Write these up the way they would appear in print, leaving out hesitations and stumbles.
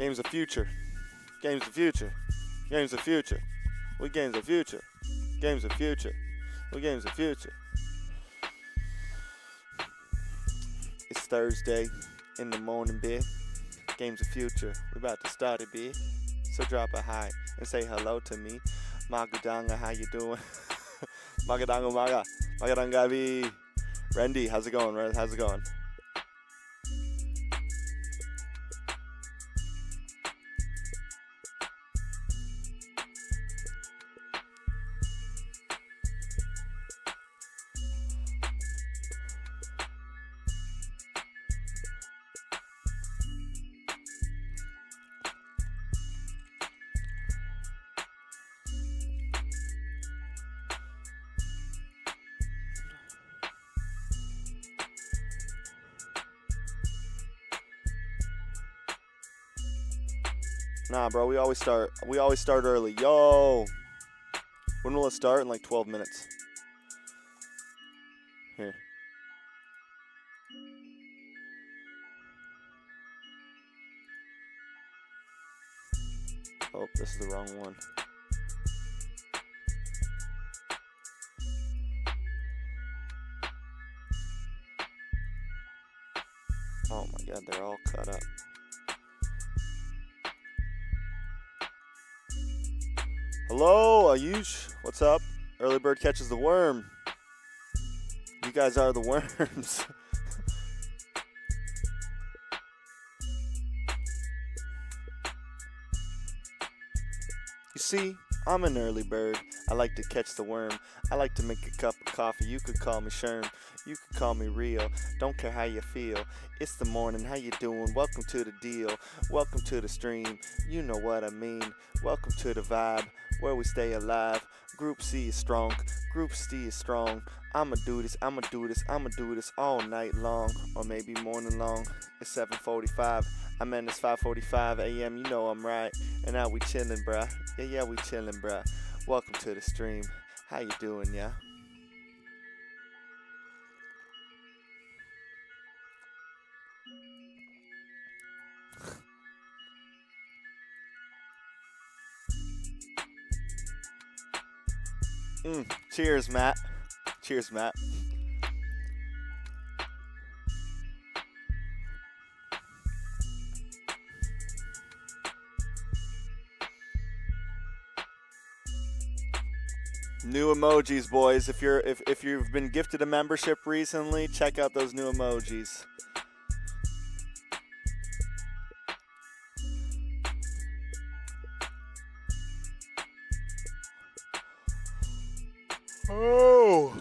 Games of future. Games of future. Games of future. We games of future. Games of future. We games of future. It's Thursday in the morning, big. Games of future. We about to start it, big. So drop a hi and say hello to me. Magadanga, how you doing? Magadanga, maga. Magadanga, B. Randy, how's it going, Red? How's it going? Nah, bro, we always start early. Yo! When will it start? In like 12 minutes. Here. Oh, this is the wrong one. Oh my god, they're all cut up. Hello, Ayush. What's up? Early bird catches the worm. You guys are the worms. You see, I'm an early bird. I like to catch the worm. I like to make a cup of coffee. You could call me Sherm. You could call me Rio. Don't care how you feel. It's the morning. How you doing? Welcome to the deal. Welcome to the stream. You know what I mean. Welcome to the vibe where we stay alive. Group C is strong. Group C is strong. I'ma do this. I'ma do this. I'ma do this all night long, or maybe morning long. It's 7:45. I mean it's 5:45 a.m. You know I'm right. And now we chillin', bruh. Yeah, we chillin', bruh. Welcome to the stream. How you doing, yeah? Cheers, Matt. Cheers, Matt. New emojis, boys. If you've been gifted a membership recently, check out those new emojis. Oh,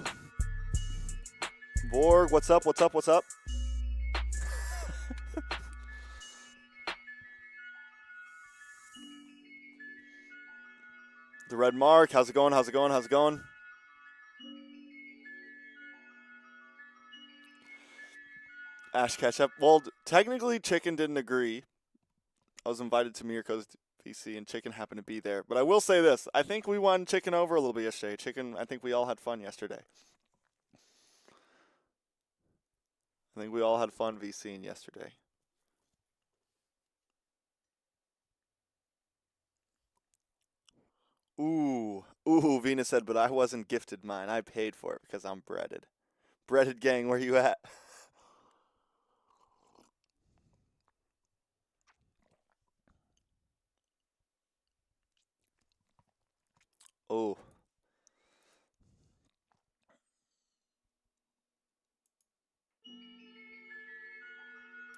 Borg, what's up? What's up? What's up? The red mark, how's it going? How's it going? How's it going? Ash Ketchup. Well, technically, Chicken didn't agree. I was invited to Mirko's VC, and Chicken happened to be there. But I will say this. I think we won Chicken over a little bit yesterday. Chicken, I think we all had fun yesterday. I think we all had fun VCing yesterday. Ooh, Venus said, but I wasn't gifted mine. I paid for it because I'm breaded. Breaded gang, where you at? Oh.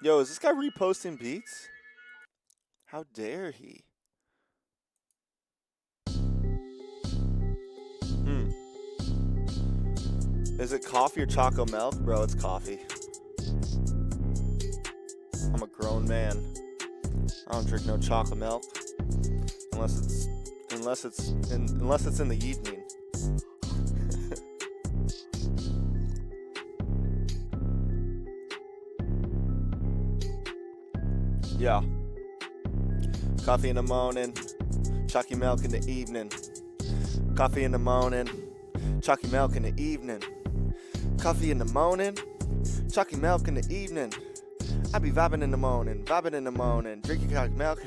Yo, is this guy reposting beats? How dare he? Is it coffee or chocolate milk? Bro, it's coffee. I'm a grown man. I don't drink no chocolate milk unless it's in the evening. Yeah. Coffee in the morning, chalky milk in the evening. Coffee in the morning, chalky milk in the evening. Coffee in the morning, chalky milk in the evening. I be vibing in the morning, drinking cock milk.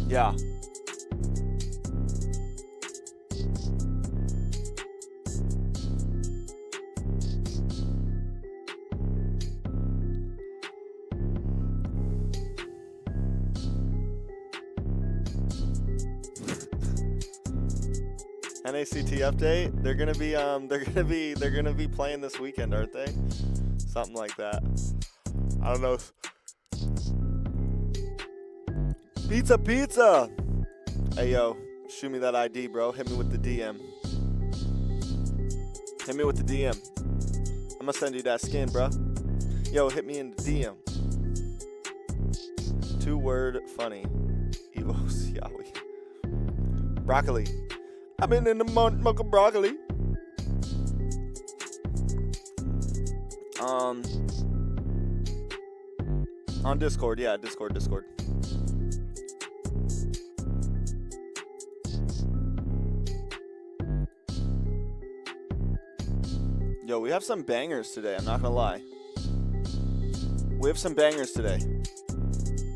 Yeah. NACT update. They're gonna be playing this weekend, aren't they? Something like that. I don't know. Pizza. Hey yo, shoot me that ID, bro. Hit me with the DM. Hit me with the DM. I'm gonna send you that skin, bro. Yo, hit me in the DM. 2-word funny. Evos Yahweh. Broccoli. I've been in the mocha broccoli. On Discord, yeah, Discord. Yo, we have some bangers today, I'm not gonna lie. We have some bangers today.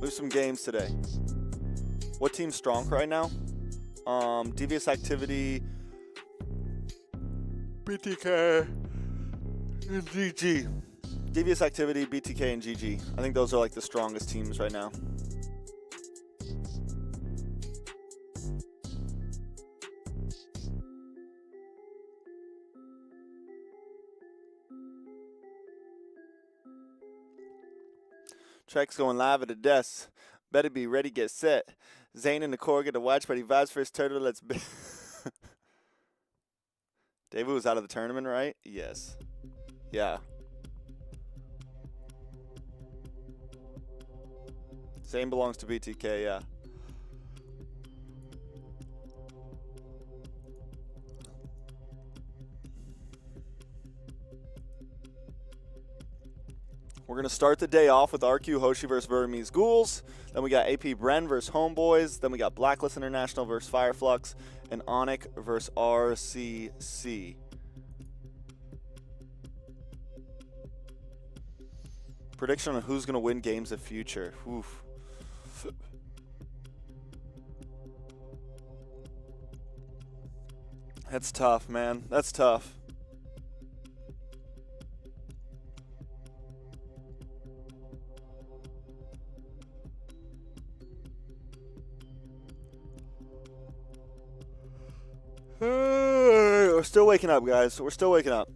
We have some games today. What team's strong right now? Devious Activity, BTK, and GG. Devious Activity, BTK, and GG. I think those are like the strongest teams right now. Track's going live at the desk. Better be ready, get set. Zane and the core get to watch, but he vibes for his turtle. Let's be. David was out of the tournament, right? Yes. Yeah. Zane belongs to BTK, yeah. We're going to start the day off with RQ Hoshi versus Burmese Ghouls. Then we got Apbren versus Homeboys. Then we got BLACKLIST International versus Fireflux. And ONIC versus RCC. Prediction on who's going to win games of future. Oof. That's tough, man. That's tough. We're still waking up, guys. We're still waking up.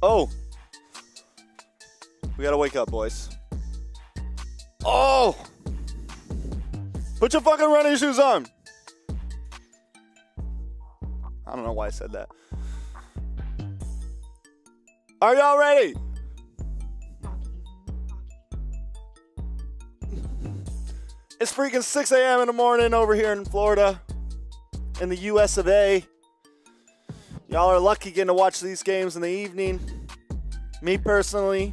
Oh! We gotta wake up, boys. Oh! Put your fucking running shoes on! I don't know why I said that. Are y'all ready? It's freaking 6 a.m. in the morning over here in Florida, in the US of A. Y'all are lucky getting to watch these games in the evening. Me personally,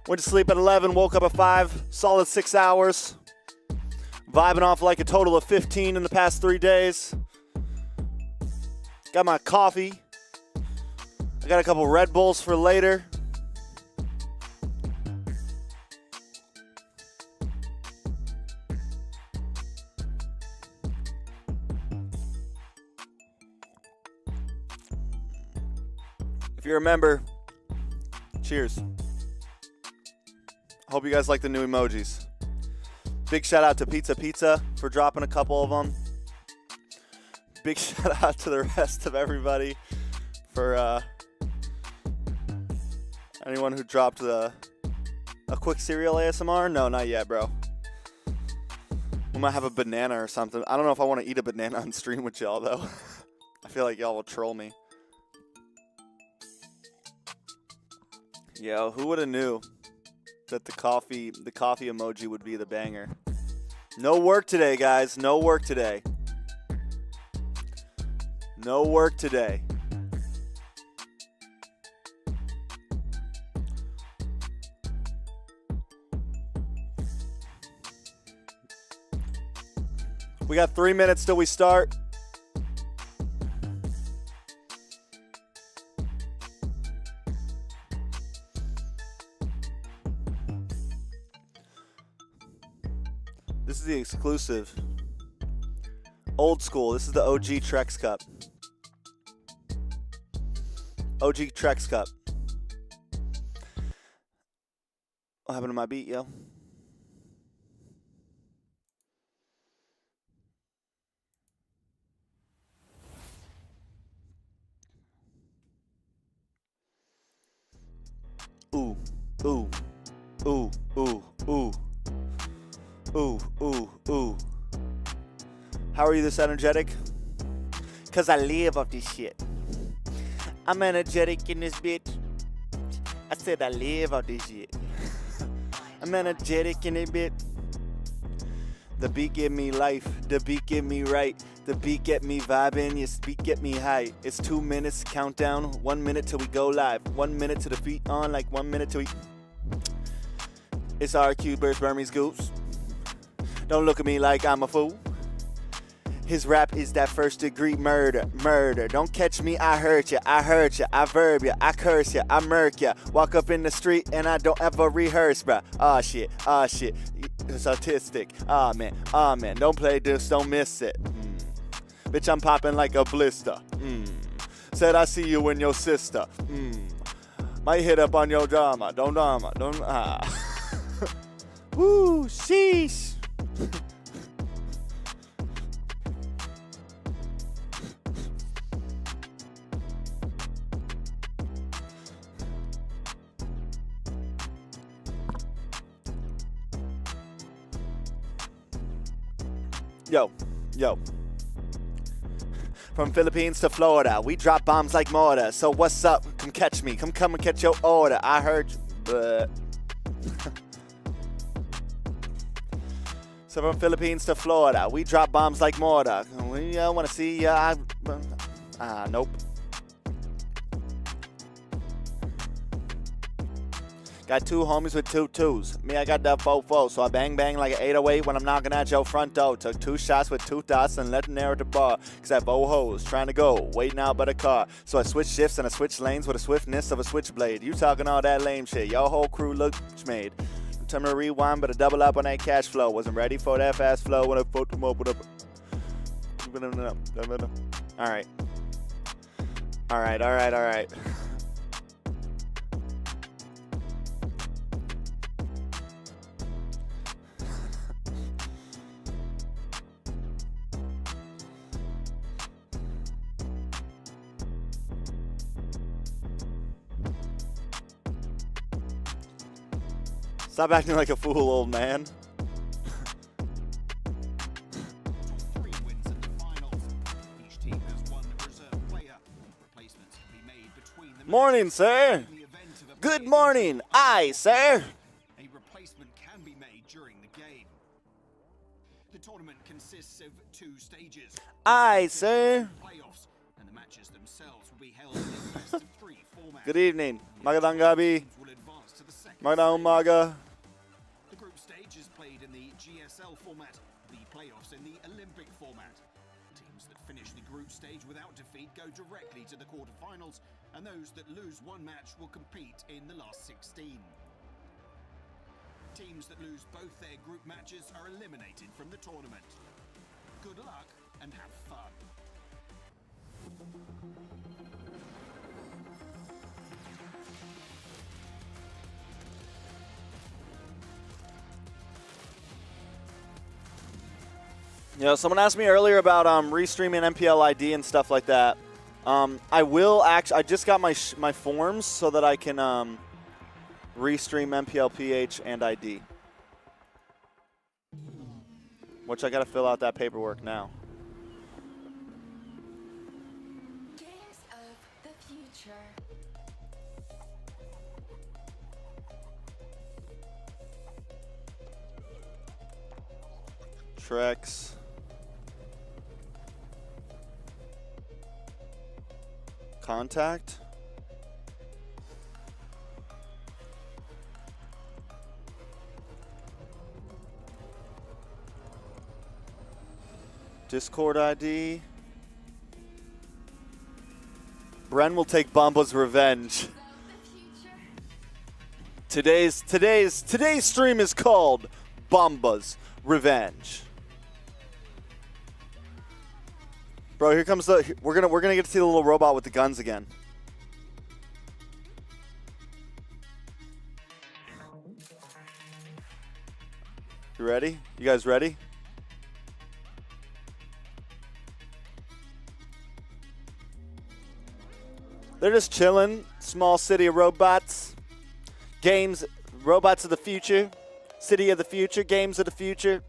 went to sleep at 11, woke up at 5, solid 6 hours. Vibing off like a total of 15 in the past 3 days. Got my coffee. I got a couple Red Bulls for later. If you're a member, cheers. I hope you guys like the new emojis. Big shout out to Pizza for dropping a couple of them. Big shout out to the rest of everybody for anyone who dropped a quick cereal ASMR. No, not yet, bro. We might have a banana or something. I don't know if I want to eat a banana on stream with y'all, though. I feel like y'all will troll me. Yo, who would have knew that the coffee emoji would be the banger? No work today, guys. No work today. No work today. We got 3 minutes till we start. This is the exclusive. Old school. This is the OG Trex Cup. OG Trex Cup. What happened to my beat, yo? Ooh, ooh, ooh, ooh, ooh. Ooh, ooh, ooh. How are you this energetic? Cause I live off this shit. I'm energetic in this bitch. I said I live off this shit. I'm energetic in it, bitch. The beat give me life. The beat give me right. The beat get me vibing. Your beat get me high. It's 2 minutes countdown. 1 minute till we go live. 1 minute to the beat on, like 1 minute till we. It's RQ Burst Burmese Goose. Don't look at me like I'm a fool. His rap is that first degree murder, murder. Don't catch me, I hurt ya, I hurt ya, I verb ya, I curse ya, I murk ya. Walk up in the street and I don't ever rehearse, bruh. Aw shit, it's autistic. Aw man, don't play this, don't miss it. Bitch, I'm popping like a blister. Said I see you and your sister. Might hit up on your drama, don't. Woo, sheesh. Yo. From Philippines to Florida, we drop bombs like mortar. So what's up? Come catch me. Come and catch your order. I heard you, but. So from Philippines to Florida, we drop bombs like mortar. We want to see ya. Nope. Got 2 homies with 2 2s. Me, I got that 4-4, so I bang like an 808 when I'm knocking at your front door. Took 2 shots with 2 thoughts and let them narrow the bar. Cause I have 4 hoes trying to go, waiting out by the car. So I switch shifts and I switch lanes with the swiftness of a switchblade. You talking all that lame shit, your whole crew looks made. Time to rewind, but I double up on that cash flow. Wasn't ready for that fast flow when I fucked them up with a. Alright. Stop acting like a fool, old man. Morning, sir. Good morning. Aye, sir. A replacement can be made during the game. The tournament consists of 2 stages. Aye, sir. Playoffs, and the matches themselves will be held in a best of 3 format. Good evening. Magandang gabi. Will advance to the second Magandang umaga. The group stage is played in the GSL format, the playoffs in the Olympic format. Teams that finish the group stage without defeat go directly to the quarterfinals, and those that lose 1 match will compete in the last 16. Teams that lose both their group matches are eliminated from the tournament. Good luck and have fun. Someone asked me earlier about restreaming MPL ID and stuff like that. I will I just got my forms so that I can restream MPL PH and ID, which I got to fill out that paperwork now. Games of the future. Trex. contact. Discord ID. Bren will take Bomas revenge. Today's stream is called Bomas Revenge. Bro, here comes the we're gonna get to see the little robot with the guns again. You ready? You guys ready? They're just chilling. Small city of robots. Games, robots of the future. City of the future, games of the future.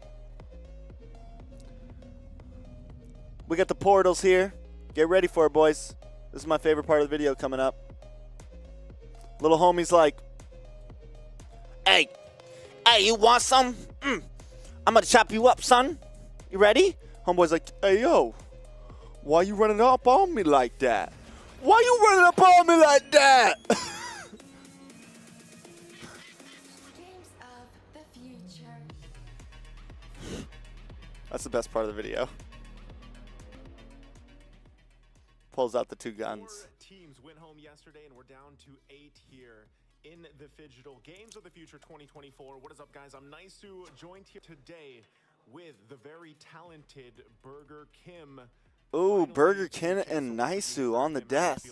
We got the portals here. Get ready for it, boys. This is my favorite part of the video coming up. Little homie's like, hey, you want some? I'm gonna chop you up, son. You ready? Homeboy's like, hey, yo, why you running up on me like that? Why you running up on me like that? Games of the future. That's the best part of the video. Pulls out the two guns. 4 teams went home yesterday, and we're down to 8 here in the Digital Games of the Future 2024. What is up, guys? I'm Naisu, joined here today with the very talented Burger Kim. Ooh, Burger King and Naisu on the desk.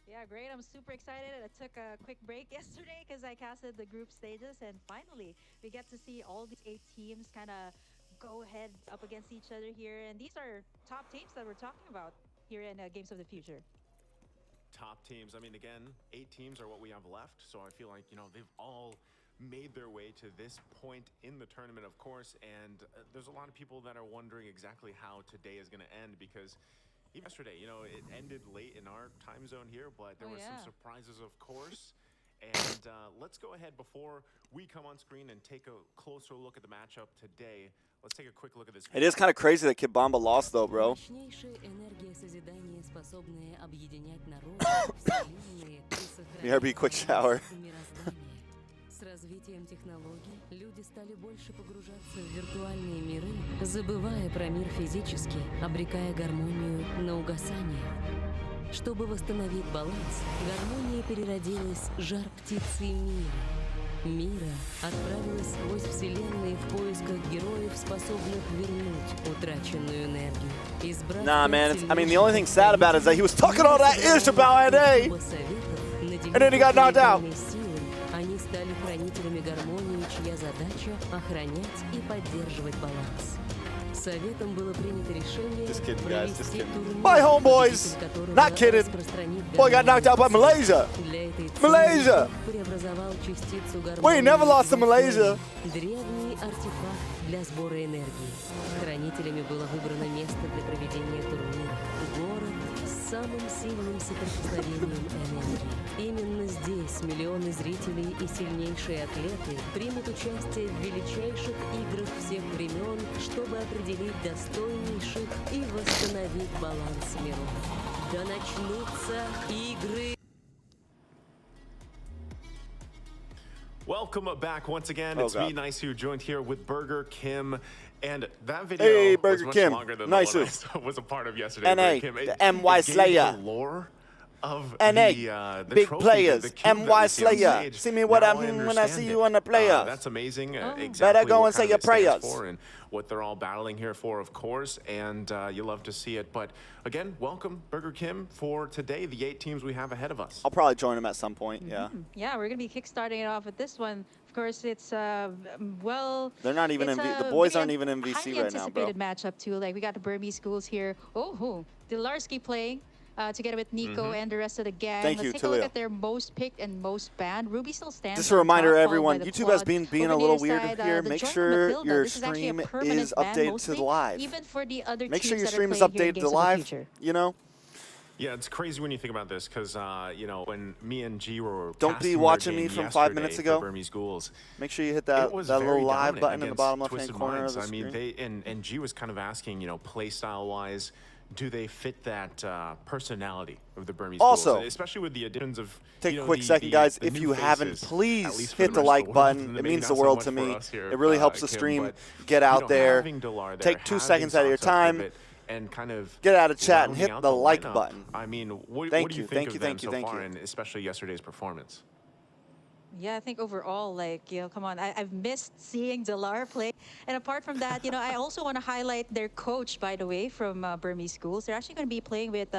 Yeah, great. I'm super excited. I took a quick break yesterday because I casted the group stages, and finally we get to see all these 8 teams kind of go head up against each other here. And these are top teams that we're talking about here in Games of the Future. Top teams. I mean, again, 8 teams are what we have left. So I feel like, you know, they've all made their way to this point in the tournament, of course. And there's a lot of people that are wondering exactly how today is going to end, because yesterday, you know, it ended late in our time zone here, but there were some surprises, of course. And let's go ahead before we come on screen and take a closer look at the matchup today. Let's take a quick look at this. It is kind of crazy that Kid Bomba lost, though, bro. BRB, quick shower. С развитием технологий люди стали больше погружаться в виртуальные миры, забывая про мир физический, обрекая гармонию на угасание. Чтобы восстановить баланс, гармония переродилась жар птицы мира отправилась сквозь вселенные в поисках героев, способных вернуть утраченную энергию. Nah, man. I mean, the only thing sad about it is that he was talking all that ish about NA, and then he got knocked out. Они стали хранителями гармонии, чья задача — охранять и поддерживать баланс. Советом было принято решение провести турнир, Bye, Homeboys. Not kidding. Boy got knocked out by Malaysia. Malaysia. Преобразовал частицу гармонии. We ain't never lost to Malaysia. Древний артефакт для сбора энергии. Хранителями было выбрано место для проведения турнира. Город с самым сильным соприкосновением энергии. Именно здесь миллионы зрителей и сильнейшие атлеты примут участие в величайших играх всех времен, чтобы определить достойнейших и восстановить баланс миров. Да начнутся игры! Welcome back once again. Oh, it's God. me, Naisu, joined here with Burger Kim. And that video Hey, was Burger much Kim. longer than Nice. the one I was a part of yesterday. NA, Burger Kim. the It MY gave Slayer. the lore of NA, the big trophy, players, the cube that MY we see on Slayer. stage. See me what Now I mean when I understand see it. you on the players. That's amazing. Exactly Better go what and say kind your of it stands prayers. for and what they're all battling here for, of course. And you love to see it. But again, welcome, Burger Kim, for today, the 8 teams we have ahead of us. I'll probably join him at some point. Yeah. Yeah, we're going to be kickstarting it off with this one. Of course, it's, well... They're not even it's the a boys very aren't even in VC highly right now, bro. anticipated matchup, too. Like, we got the Burmese schools here. Oh, Dilarski playing together with Nico and the rest of the gang. Thank Let's you, take a look Tulio. at their most picked and most banned. Ruby still stands. Just a on reminder, top, followed everyone, by the YouTube has Quad. been being Over a the little other weird side, here. the Make Joint sure Matilda. your This is actually a stream permanent is ban updated to mostly, the live. even for the other Make sure teams your that are stream is playing here in updated to Games of the live. Future. You know, Yeah, it's crazy when you think about this, because you know, when me and G were Don't be casting watching their me game from 5 minutes yesterday for ago. Burmese Ghouls, make sure you hit that it was that very little live dominant button in the against bottom left hand Twisted corner of Minds. the I mean, screen. they and G was kind of asking, you know, play style wise, do they fit that personality of the Burmese Also, Bulls, especially with the additions of take a quick second, guys. If you haven't, please hit the like button. It means the world to me. It really helps the stream get out there. Take 2 seconds out of your time. And kind of get out of chat and hit the like lineup. button. I mean, what do you think thank of you, them thank you, so thank far, you. and especially yesterday's performance? Yeah, I think overall, like, you know, come on, I've missed seeing Delar play. And apart from that, you know, I also want to highlight their coach, by the way, from Burmese schools. They're actually going to be playing with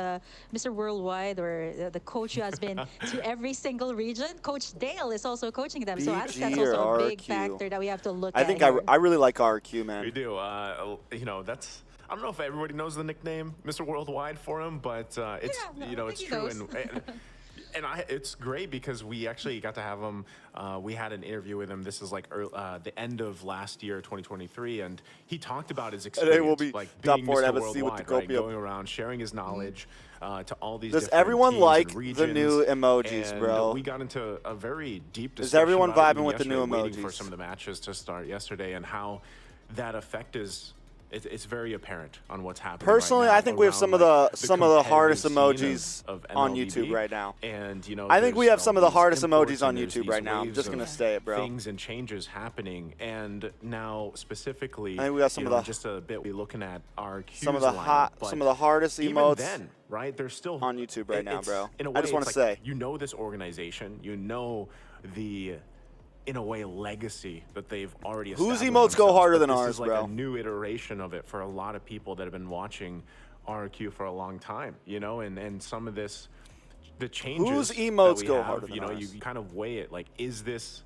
Mr. Worldwide, or the coach who has been to every single region. Coach Dale is also coaching them. So I think that's also a big factor that we have to look at. I think I really like RQ, man. We do. You know, that's... I don't know if everybody knows the nickname Mr. Worldwide for him, but it's, you know, it's true. And it's great because we actually got to have him. We had an interview with him. This is like the end of last year, 2023, and he talked about his experience, and it will be like top being 4 Mr. at MSC Worldwide, with the right? Going around, sharing his knowledge to all these. Does different everyone teams like and regions, the new emojis, and bro? We got into a very deep discussion. Is everyone about it vibing with the new waiting for emojis? some of the matches to start yesterday, and how that effect is. It's very apparent on what's happening. Personally, right now I think we have some of the hardest competitive emojis scene of on MLBB. YouTube right now. And you know, I think we have some of the these hardest imports emojis on and there's YouTube these right now. I'm waves just of gonna say it, bro. Things and changes happening, and now specifically, I think we got some you of know, the just a bit. We're looking at our some of the hardest even emotes then, right? They're still on YouTube right now, bro. In a way, I just want to it's like, say, you know, this organization, you know, the. In a way, legacy that they've already established. whose emotes go themselves, harder but than this ours, is like bro? a new iteration of it for a lot of people that have been watching RQ for a long time, you know, and some of this, the changes. Whose that emotes we go have, harder than you know, ours? you kind of weigh it like, is this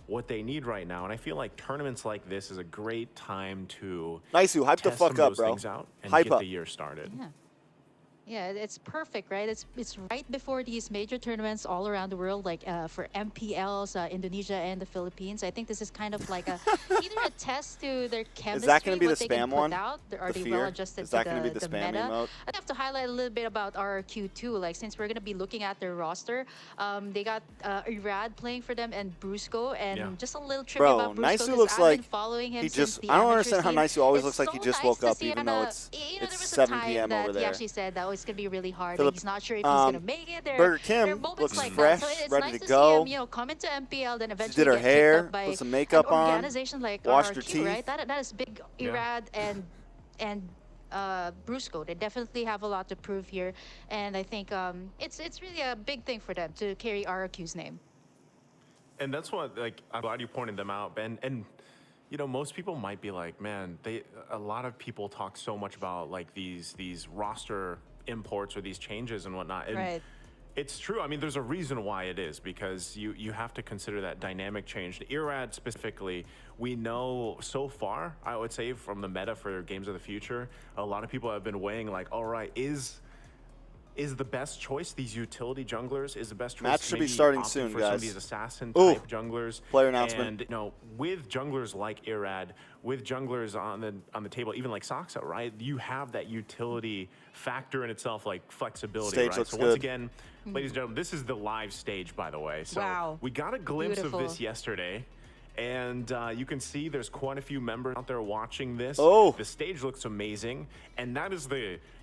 what they need right now? And I feel like tournaments like this is a great time to Nice, you hype the test fuck some of up, those bro. things out and Hype get up. the year started. Yeah. Yeah, it's perfect, right? It's right before these major tournaments all around the world, like for MPLs, Indonesia and the Philippines. I think this is kind of like either a test to their chemistry, Is that going to be the what they can spam put one? out, are The they fear? well adjusted Is that to going to be the spam meta? emote? I have to highlight a little bit about RQ too. Like, since we're going to be looking at their roster, they got Irad playing for them and Brusco, and just a little trivia about Brusco. Nice, looks I've like been following him he since just. the I don't amateur understand how scene. nice he always It's looks like he so just nice woke to up, see even on though a- it's you know, there was a 7 time p.m. that over he there. actually said that it's going to be really hard, Philip, and he's not sure if he's going to make it. Burger There are Kim moments looks like fresh, that. So it's ready nice to to go. see him, you know, come into MPL, then eventually did her get picked hair, up by put some makeup an on, organization like washed her RRQ, teeth. right? That is big. Irad and Brusco, they definitely have a lot to prove here, and I think it's really a big thing for them to carry RRQ's name. And that's what, like, I'm glad you pointed them out, Ben. And you know, most people might be like, man, a lot of people talk so much about like these roster imports or these changes and whatnot. And Right. it's true. I mean, there's a reason why it is, because you have to consider that dynamic change. The Irad specifically, we know so far, I would say, from the meta for Games of the Future, a lot of people have been weighing like, all right, is the best choice these utility junglers? Is the best choice? Match should be maybe starting opting soon, for some of guys. these assassin Ooh. type junglers. Player announcement. And you know, with junglers like Irad, with junglers on the table, even like Soxa, right? You have that utility factor in itself, like flexibility, Stage right? looks So good. once again, ladies and gentlemen, this is the live stage, by the way. So Wow. we got a glimpse Beautiful. of this yesterday. And you can see there's quite a few members out there watching this. Oh. The stage looks amazing. And that is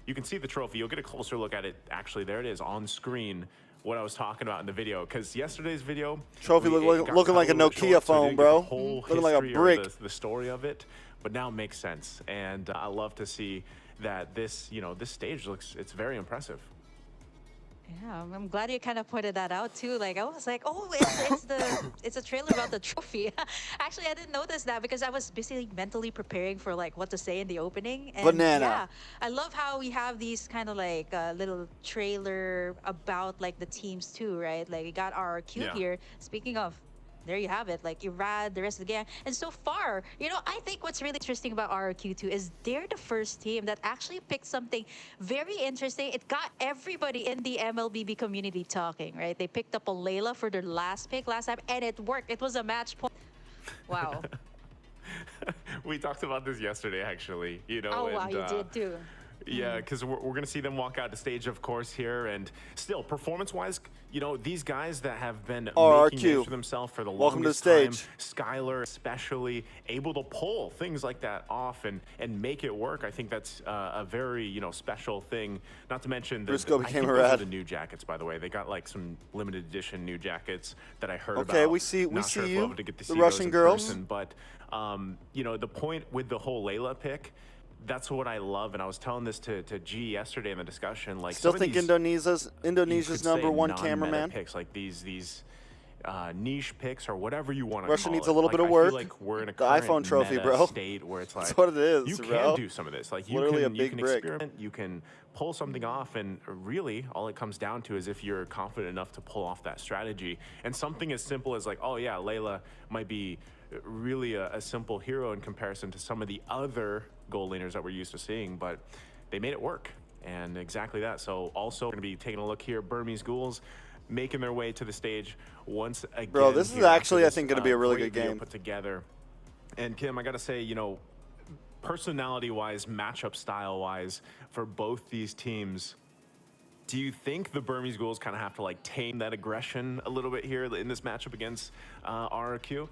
you can see the trophy. You'll get a closer look at it. Actually, there it is on screen, what I was talking about in the video. Because yesterday's video, Trophy looking like a Nokia phone, bro. Looking like a brick. The story of it, but now it makes sense. And I love to see that this stage it's very impressive. Yeah, I'm glad you kind of pointed that out too. Like, I was like, oh, it's a trailer about the trophy. Actually, I didn't notice that because I was busy mentally preparing for like what to say in the opening. And Banana. yeah, I love how we have these kind of like little trailer about like the teams too, right? Like, we got RRQ here. Speaking of, there you have it, like Irad, the rest of the gang. And so far, you know, I think what's really interesting about RRQ2 is they're the first team that actually picked something very interesting. It got everybody in the MLBB community talking, right? They picked up a Layla for their last pick last time, and it worked. It was a match point. Wow. We talked about this yesterday, actually. You know, Oh, wow, and, you did too. Yeah, because we're going to see them walk out the stage, of course, here. And still, performance-wise, you know, these guys that have been making names for themselves for the longest time, Skylar especially, able to pull things like that off and make it work. I think that's a very, you know, special thing. Not to mention the new jackets, by the way. They got like some limited edition new jackets that I heard about. Okay, we see you, the Russian girls. But, you know, the point with the whole Layla pick, that's what I love, and I was telling this to G yesterday in the discussion. Like, still think Indonesia's #1 cameraman. Picks like these niche picks or whatever you want to Russia call needs it. a little bit of work. I feel like we're in a the iPhone trophy, bro. State where it's like that's what it is. You bro. can do some of this. Like you can experiment, you can pull something off, and really all it comes down to is if you're confident enough to pull off that strategy. And something as simple as like, oh yeah, Layla might be really a simple hero in comparison to some of the other gold laners that we're used to seeing, but they made it work, and exactly that. So also going to be taking a look here, Burmese Ghouls making their way to the stage once again. Bro, this is actually, I think, going to be a really good game. Put together. And Kim, I got to say, you know, personality-wise, matchup style-wise, for both these teams, do you think the Burmese Ghouls kind of have to like tame that aggression a little bit here in this matchup against RRQ?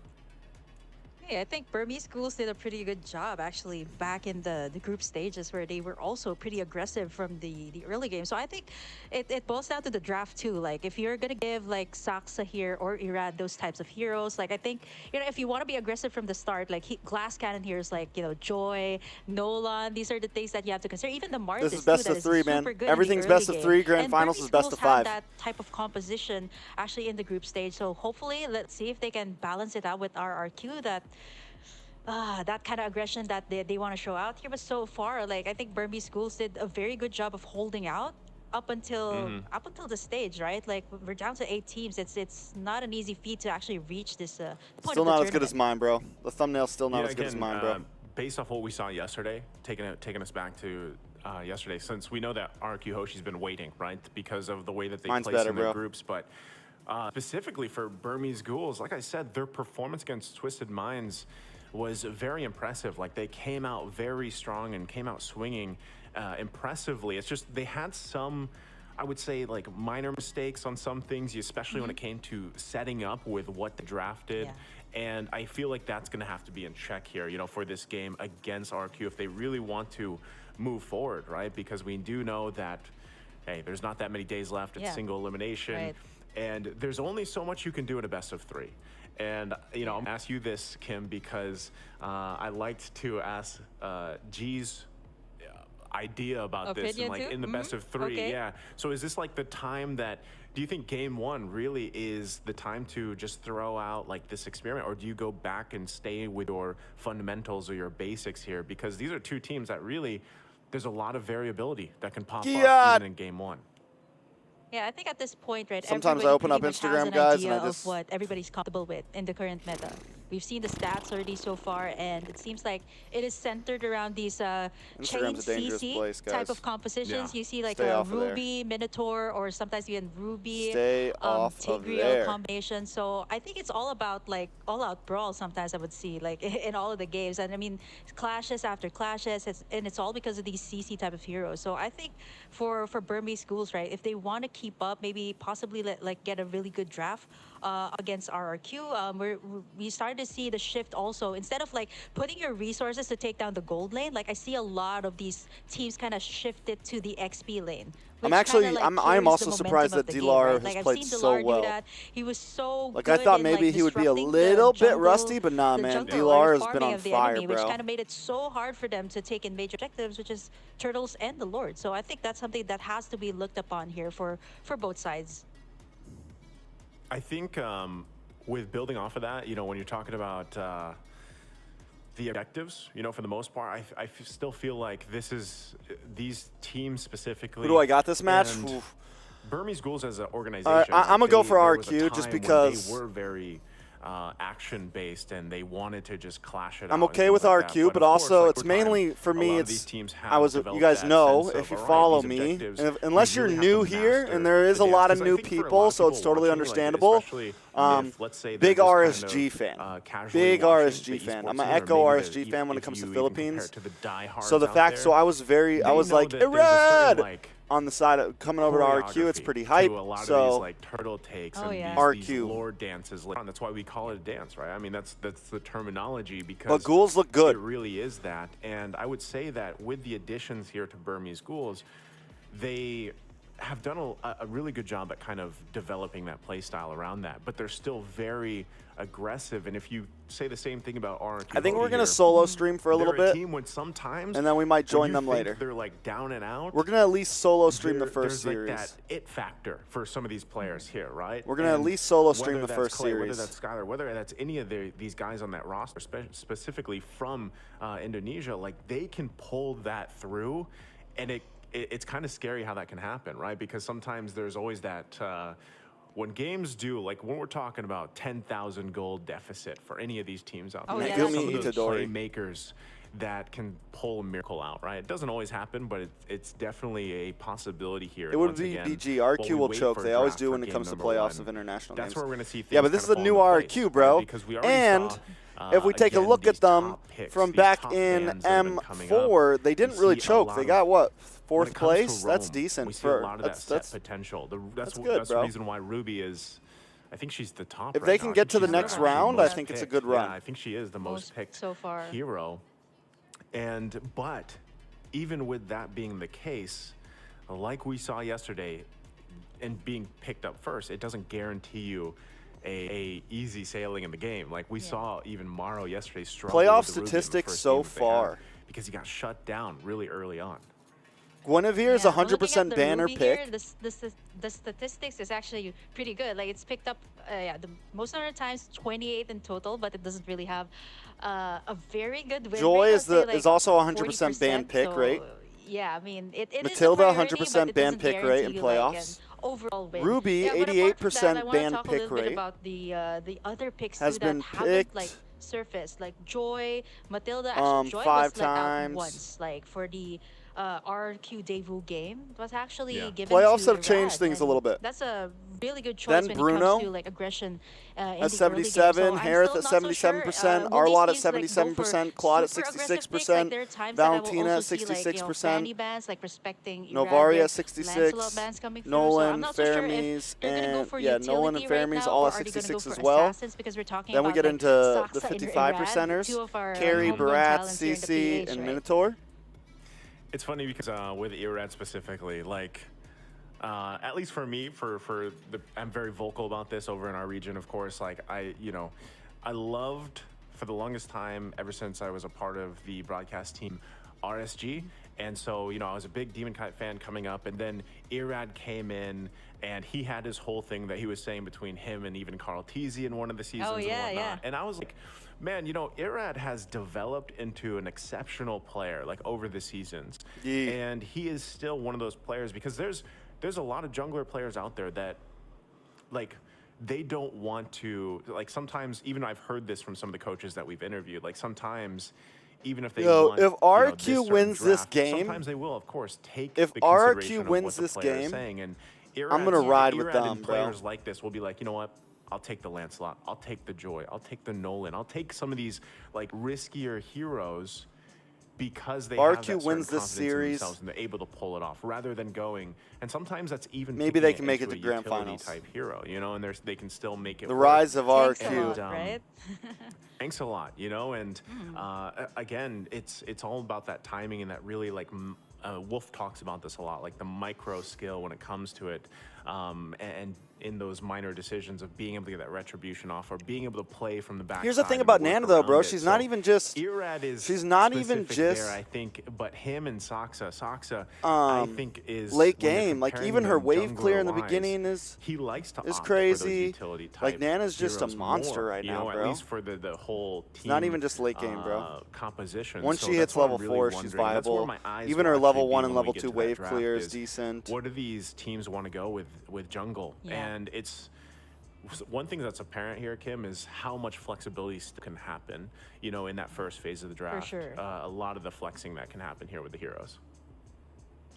Hey, I think Burmese Ghouls did a pretty good job actually back in the group stages where they were also pretty aggressive from the early game. So I think it boils down to the draft too. Like if you're gonna give like Saksa here or Irad those types of heroes, like I think, you know, if you want to be aggressive from the start, like Glass Cannon heroes like, you know, Joy, Nolan, these are the things that you have to consider. Even the Martis, this is best of 3, man. Everything's best of 3. Grand finals is best of 5. That type of composition actually in the group stage. So hopefully, let's see if they can balance it out with RRQ. That kind of aggression that they want to show out here. But so far, like I think Burmese Ghouls did a very good job of holding out up until the stage, right? Like we're down to 8 teams. It's not an easy feat to actually reach this point. Still not as good as mine, bro. The thumbnail's still not as good as mine, bro. Based off what we saw yesterday, taking us back to yesterday, since we know that RQ Hoshi's been waiting, right, because of the way that they place in their groups, but specifically for Burmese Ghouls, like I said, their performance against Twisted Minds was very impressive. Like they came out very strong and came out swinging impressively. It's just they had some, I would say, like minor mistakes on some things, especially when it came to setting up with what they drafted. And I feel like that's going to have to be in check here, you know, for this game against RQ if they really want to move forward, right? Because we do know that, hey, there's not that many days left. It's single elimination. And there's only so much you can do in a best of 3. And, you know, I'm going to ask you this, Kim, because I liked to ask G's idea about this and, like, in the best of 3. Yeah. So is this like the time that, do you think game 1 really is the time to just throw out like this experiment, or do you go back and stay with your fundamentals or your basics here? Because these are 2 teams that really, there's a lot of variability that can pop up even in game 1. Yeah, I think at this point, right, sometimes I open up Instagram, guys, and I just... of what everybody's comfortable with in the current meta. We've seen the stats already so far, and it seems like it is centered around these chain CC type of compositions. You see like a Ruby, Minotaur, or sometimes even Ruby, Tigreal combination. So I think it's all about like all-out brawl sometimes I would see, like in all of the games. And I mean, clashes after clashes, and it's all because of these CC type of heroes. So I think for Burmese Ghouls, right, if they want to keep up, maybe possibly get a really good draft against RRQ, we started to see the shift also. Instead of like putting your resources to take down the gold lane, like I see a lot of these teams kind of shifted to the XP lane. I'm actually, I'm also surprised that Dilar has played so well. He was so like I thought maybe he would be a little bit rusty, but nah, man, Dilar has been on fire, bro. Which kind of made it so hard for them to take in major objectives, which is Turtles and the Lord. So I think that's something that has to be looked upon here for both sides. I think with building off of that, you know, when you're talking about the objectives, you know, for the most part, I still feel like these teams specifically. Who do I got this match? Burmese Ghouls as an organization. I'm going to go for RQ just because they were very action-based, and they wanted to just clash it out. I'm and okay things with like RQ, that. but of also course, it's like, we're mainly talking, for a me. lot of It's these teams I have was you developed guys that know sense if you of, all right, follow these me, objectives, and we unless you're really have new to here, master and there is the a lot dance. of 'Cause I new think for a lot people, of so it's people totally watching, like, understandable. especially if, let's say, they're Big just RSG kind of, fan. casually Big watching RSG the fan. esports I'm an scene, or Echo maybe RSG fan when it comes to if you even compare Philippines. it to the diehards So the out fact, there, so I was they like, know that there's a certain, Red! like, On the side of coming over to RQ, it's choreography pretty hype. to a lot of So these like turtle takes Oh, and yeah. these RQ. lore dances. That's why we call it a dance, right? I mean, that's the terminology, because but ghouls look good. it really is that. And I would say that with the additions here to Burmese Ghouls, they have done a really good job at kind of developing that play style around that, but they're still very aggressive. And if you say the same thing about RQ, I think we're gonna here, solo stream for a little they're bit, team when sometimes, and then we might when join you them think later. They're like down and out. We're gonna at least solo stream the first there's series. like that it factor for some of these players here, right? We're gonna at And least solo stream whether the that's first Clay, series. Whether that's Skylar, whether that's any of these guys on that roster, specifically from Indonesia, like they can pull that through, and it's kind of scary how that can happen, right? Because sometimes there's always that when games do, like when we're talking about 10,000 gold deficit for any of these teams out Oh, there, yeah, there's that's some of those Itadori. playmakers that can pull a miracle out, right? It doesn't always happen, but it's definitely a possibility here. It would Once be again, BG. while RQ we will wait choke. for They a always draft do for when it game comes to number playoffs one. of international That's games. where we're going to see things Yeah, but this is the kinda new fall into RQ, place, bro. right? Because we already And saw, if we take a again, look at these them top picks, from these back top in bands that have been coming up, M4, they didn't we really see a choke. lot They of- got what? when Fourth it comes to place? That's Rome, decent we see for a lot of that set potential. That's good, the bro. reason why Ruby is. I think she's the top. If right they now. can I get think to the she's next actually round, most I think it's a picked. good run. Yeah, I think she is the most picked so far. hero. But even with that being the case, like we saw yesterday, and being picked up first, it doesn't guarantee you a easy sailing in the game. Like we saw even Morrow yesterday struggle Playoff with the Ruby in the statistics first so game that they had far. because he got shut down really early on. Guinevere is Yeah, 100% banner Ruby pick. Here, the statistics is actually pretty good. Like it's picked up, most of the times 28 in total, but it doesn't really have a very good win Joy rate. is is also 100% ban 40%, pick so, rate. Yeah, I mean it is Matilda, a priority, 100% but it ban doesn't pick rate in guarantee you, like, playoffs. an overall win. Ruby, Yeah, but apart from 88% that, I wanna ban talk a pick little bit rate. about the other picks Has too been that haven't like picked, surfaced, like Joy, Matilda. Actually, Joy 5 was like out times. once, like for the RQ Daewoo game. It was actually Yeah. given Playoffs to have changed Irad, things a and little bit. That's a really good choice Then when Bruno it comes to like aggression in At the early game. 77, So I'm Harith still at not so 77%, sure. Will Arlot these at teams, like, go for 77%, Claude at super aggressive picks? 66%, Like, there are times that I will Valentina also at see, like, 66%, Fanny bans, like respecting Novaria Irad, 66, Lancelot bans coming through. So Nolan, I'm not so sure if Fermies, they're gonna go and for yeah, Nolan and utility right Fermies now, all or at are they gonna 66 go as for well. assassins? Because we're talking Then we about, get like, into the Saksa and 55 Irad, percenters. two of our Carrie, homegrown Barat, talents here in the CC, PH, and right? Minotaur. It's funny because with Irad specifically, like, at least for me, I'm very vocal about this over in our region, of course. Like, I loved for the longest time, ever since I was a part of the broadcast team, RSG. And so, I was a big Demon Kite fan coming up, and then Irad came in, and he had his whole thing that he was saying between him and even Carl Teasy in one of the seasons and yeah, whatnot. yeah. And I was like, man, Irad has developed into an exceptional player, like, over the seasons. Yeah. And he is still one of those players, because there's a lot of jungler players out there that, like, they don't want to, like, sometimes, even I've heard this from some of the coaches that we've interviewed, like, sometimes, even if they want, if RQ certain wins this draft, game, sometimes they will, of course, take if the RQ consideration of wins what the this player is game, saying. And I'm gonna ride with Irad them, and bro. players like this will be like, you know what? I'll take the Lancelot. I'll take the Joy. I'll take the Nolan. I'll take some of these, like, riskier heroes, because they RQ have that certain wins this confidence in series. themselves and they're able to pull it off, rather than going. And sometimes that's even Maybe picking they can make it into to a grand utility finals. type hero, and they can still make it The work. rise of Thanks a RQ. lot, And, right? Thanks a lot, and again, it's all about that timing and that really, like, Wolf talks about this a lot, like the micro skill when it comes to it, and in those minor decisions of being able to get that retribution off or being able to play from the back. Here's the thing about Nana, though, bro. She's not even just. Irad is. She's not even specific just. there, I think, but him and Saksa, I think is late when you're game. Like comparing even her them wave clear in the jungler-wise, beginning is. he likes to is opt crazy. For those utility type Like, Nana's just a heroes monster more, right now, At bro. least for the whole team. It's not even just late game, bro. Composition. Once So she that's hits what I'm level really 4, she's wondering. That's where viable. my eyes Even will her actually level be 1 when and we level get 2 to that wave draft clear is decent. What do these teams want to go with jungler? Yeah. And it's one thing that's apparent here, Kim, is how much flexibility still can happen, you know, in that first phase of the draft. sure. A lot of the flexing that can happen here with the heroes.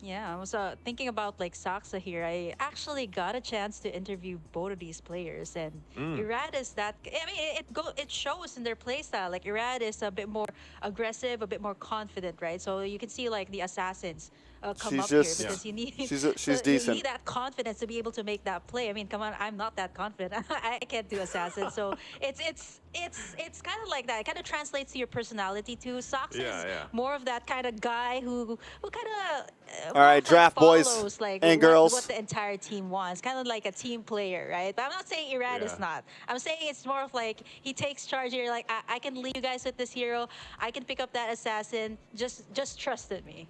Yeah, I was thinking about like Saksa here. I actually got a chance to interview both of these players, and Irad is that. I mean, it shows in their playstyle. Like Irad is a bit more aggressive, a bit more confident, right? So you can see like the assassins come up here because you need she's you decent. need that confidence to be able to make that play. I mean, come on, I'm not that confident. I can't do assassin. So it's kind of like that. It kind of translates to your personality too. Saksa is more of that kind of guy who kind of all right, draft boys like, and girls. What the entire team wants. Kind of like a team player, right? But I'm not saying Irad is not. I'm saying it's more of like he takes charge here. Like I can lead you guys with this hero. I can pick up that assassin. Just trust in me.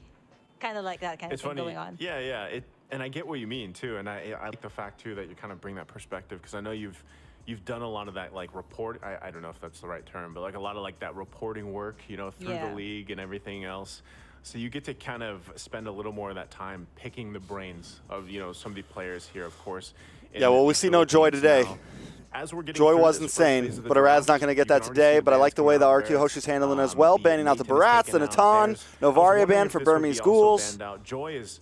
Kind of like that kind of thing going on. Yeah. And I get what you mean too. And I like the fact too that you kind of bring that perspective, because I know you've done a lot of that like report. I don't know if that's the right term, but like a lot of like that reporting work, you know, through the league and everything else. So you get to kind of spend a little more of that time picking the brains of, you know, some of the players here, of course. Yeah, well, we see no Joy today. As we're getting Joy was insane, but Arad's not going to get that today. But I like the way the RQ Hoshi's handling as well, banning out the Barats, the Natan, Novaria banned for Burmese Ghouls. Joy is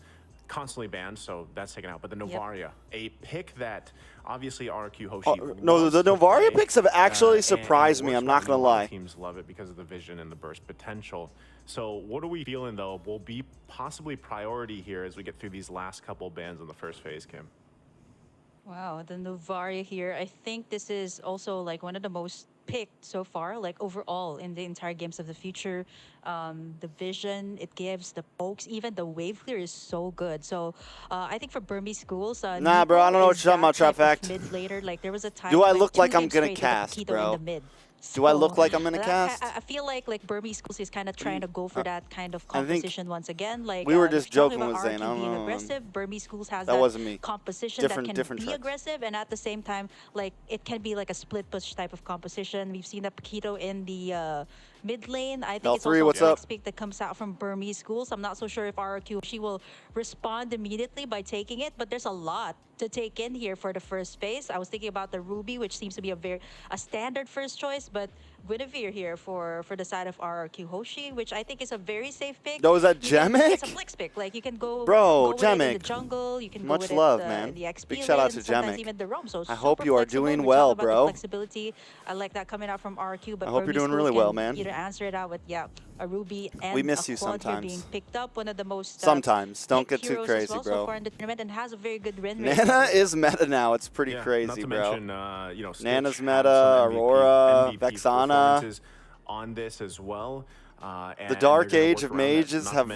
constantly banned, so that's taken out. But the Novaria, a pick that obviously RQ Hoshi. No, the Novaria picks have actually surprised me. I'm not going to lie. Teams love it because of the vision and the burst potential. So what are we feeling though will be possibly priority here as we get through these last couple bans in the first phase, Kim? Wow, the Novaria here. I think this is also like one of the most picked so far, like overall in the entire Games of the Future. The vision it gives, the pokes, even the wave clear is so good. So I think for Burmese Schools, nah, bro, I don't know what you're talking about, Trap Fact. Mid later, like there was a time. Do I like, look like I'm gonna gonna cast, bro? In the mid. Do I look like I'm in a cast? I feel like Burmese Schools is kind of trying to go for that kind of composition once again. Like we were just joking with Zane. I don't know. Aggressive. Burmese Schools has that wasn't me. Composition different, that can be tracks. aggressive, and at the same time, like it can be like a split push type of composition. We've seen that Paquito in the mid lane. I think L3, it's what's also up? a pick that comes out from Burmese Schools. I'm not so sure if RQ she will respond immediately by taking it, but there's a lot to take in here for the first phase. I was thinking about the Ruby, which seems to be a standard first choice, but Guinevere here for the side of RRQ Hoshi, which I think is a very safe pick. No, is that Jemic? It's a flex pick. Like you can go, bro, go Jemic. with it in the jungle. You can go much with love, it, man. the XP Big shout out to sometimes Jemic. even the roam. So I hope you are doing we well, talk about bro. the flexibility. I like that coming out from RQ. But I hope you're Burmese doing really Schools well, can man. Either answer it out with a Ruby and we miss a you Quad here sometimes. being picked up. One of the most sometimes. Don't picked get too heroes crazy, as well bro. So far in the tournament, and has a very good win rate. Nana is meta now. It's pretty crazy, not to bro. mention, you know, Nana's Stitch meta, had some Aurora, MVP Vexana. performances on this as well. The dark age of mages have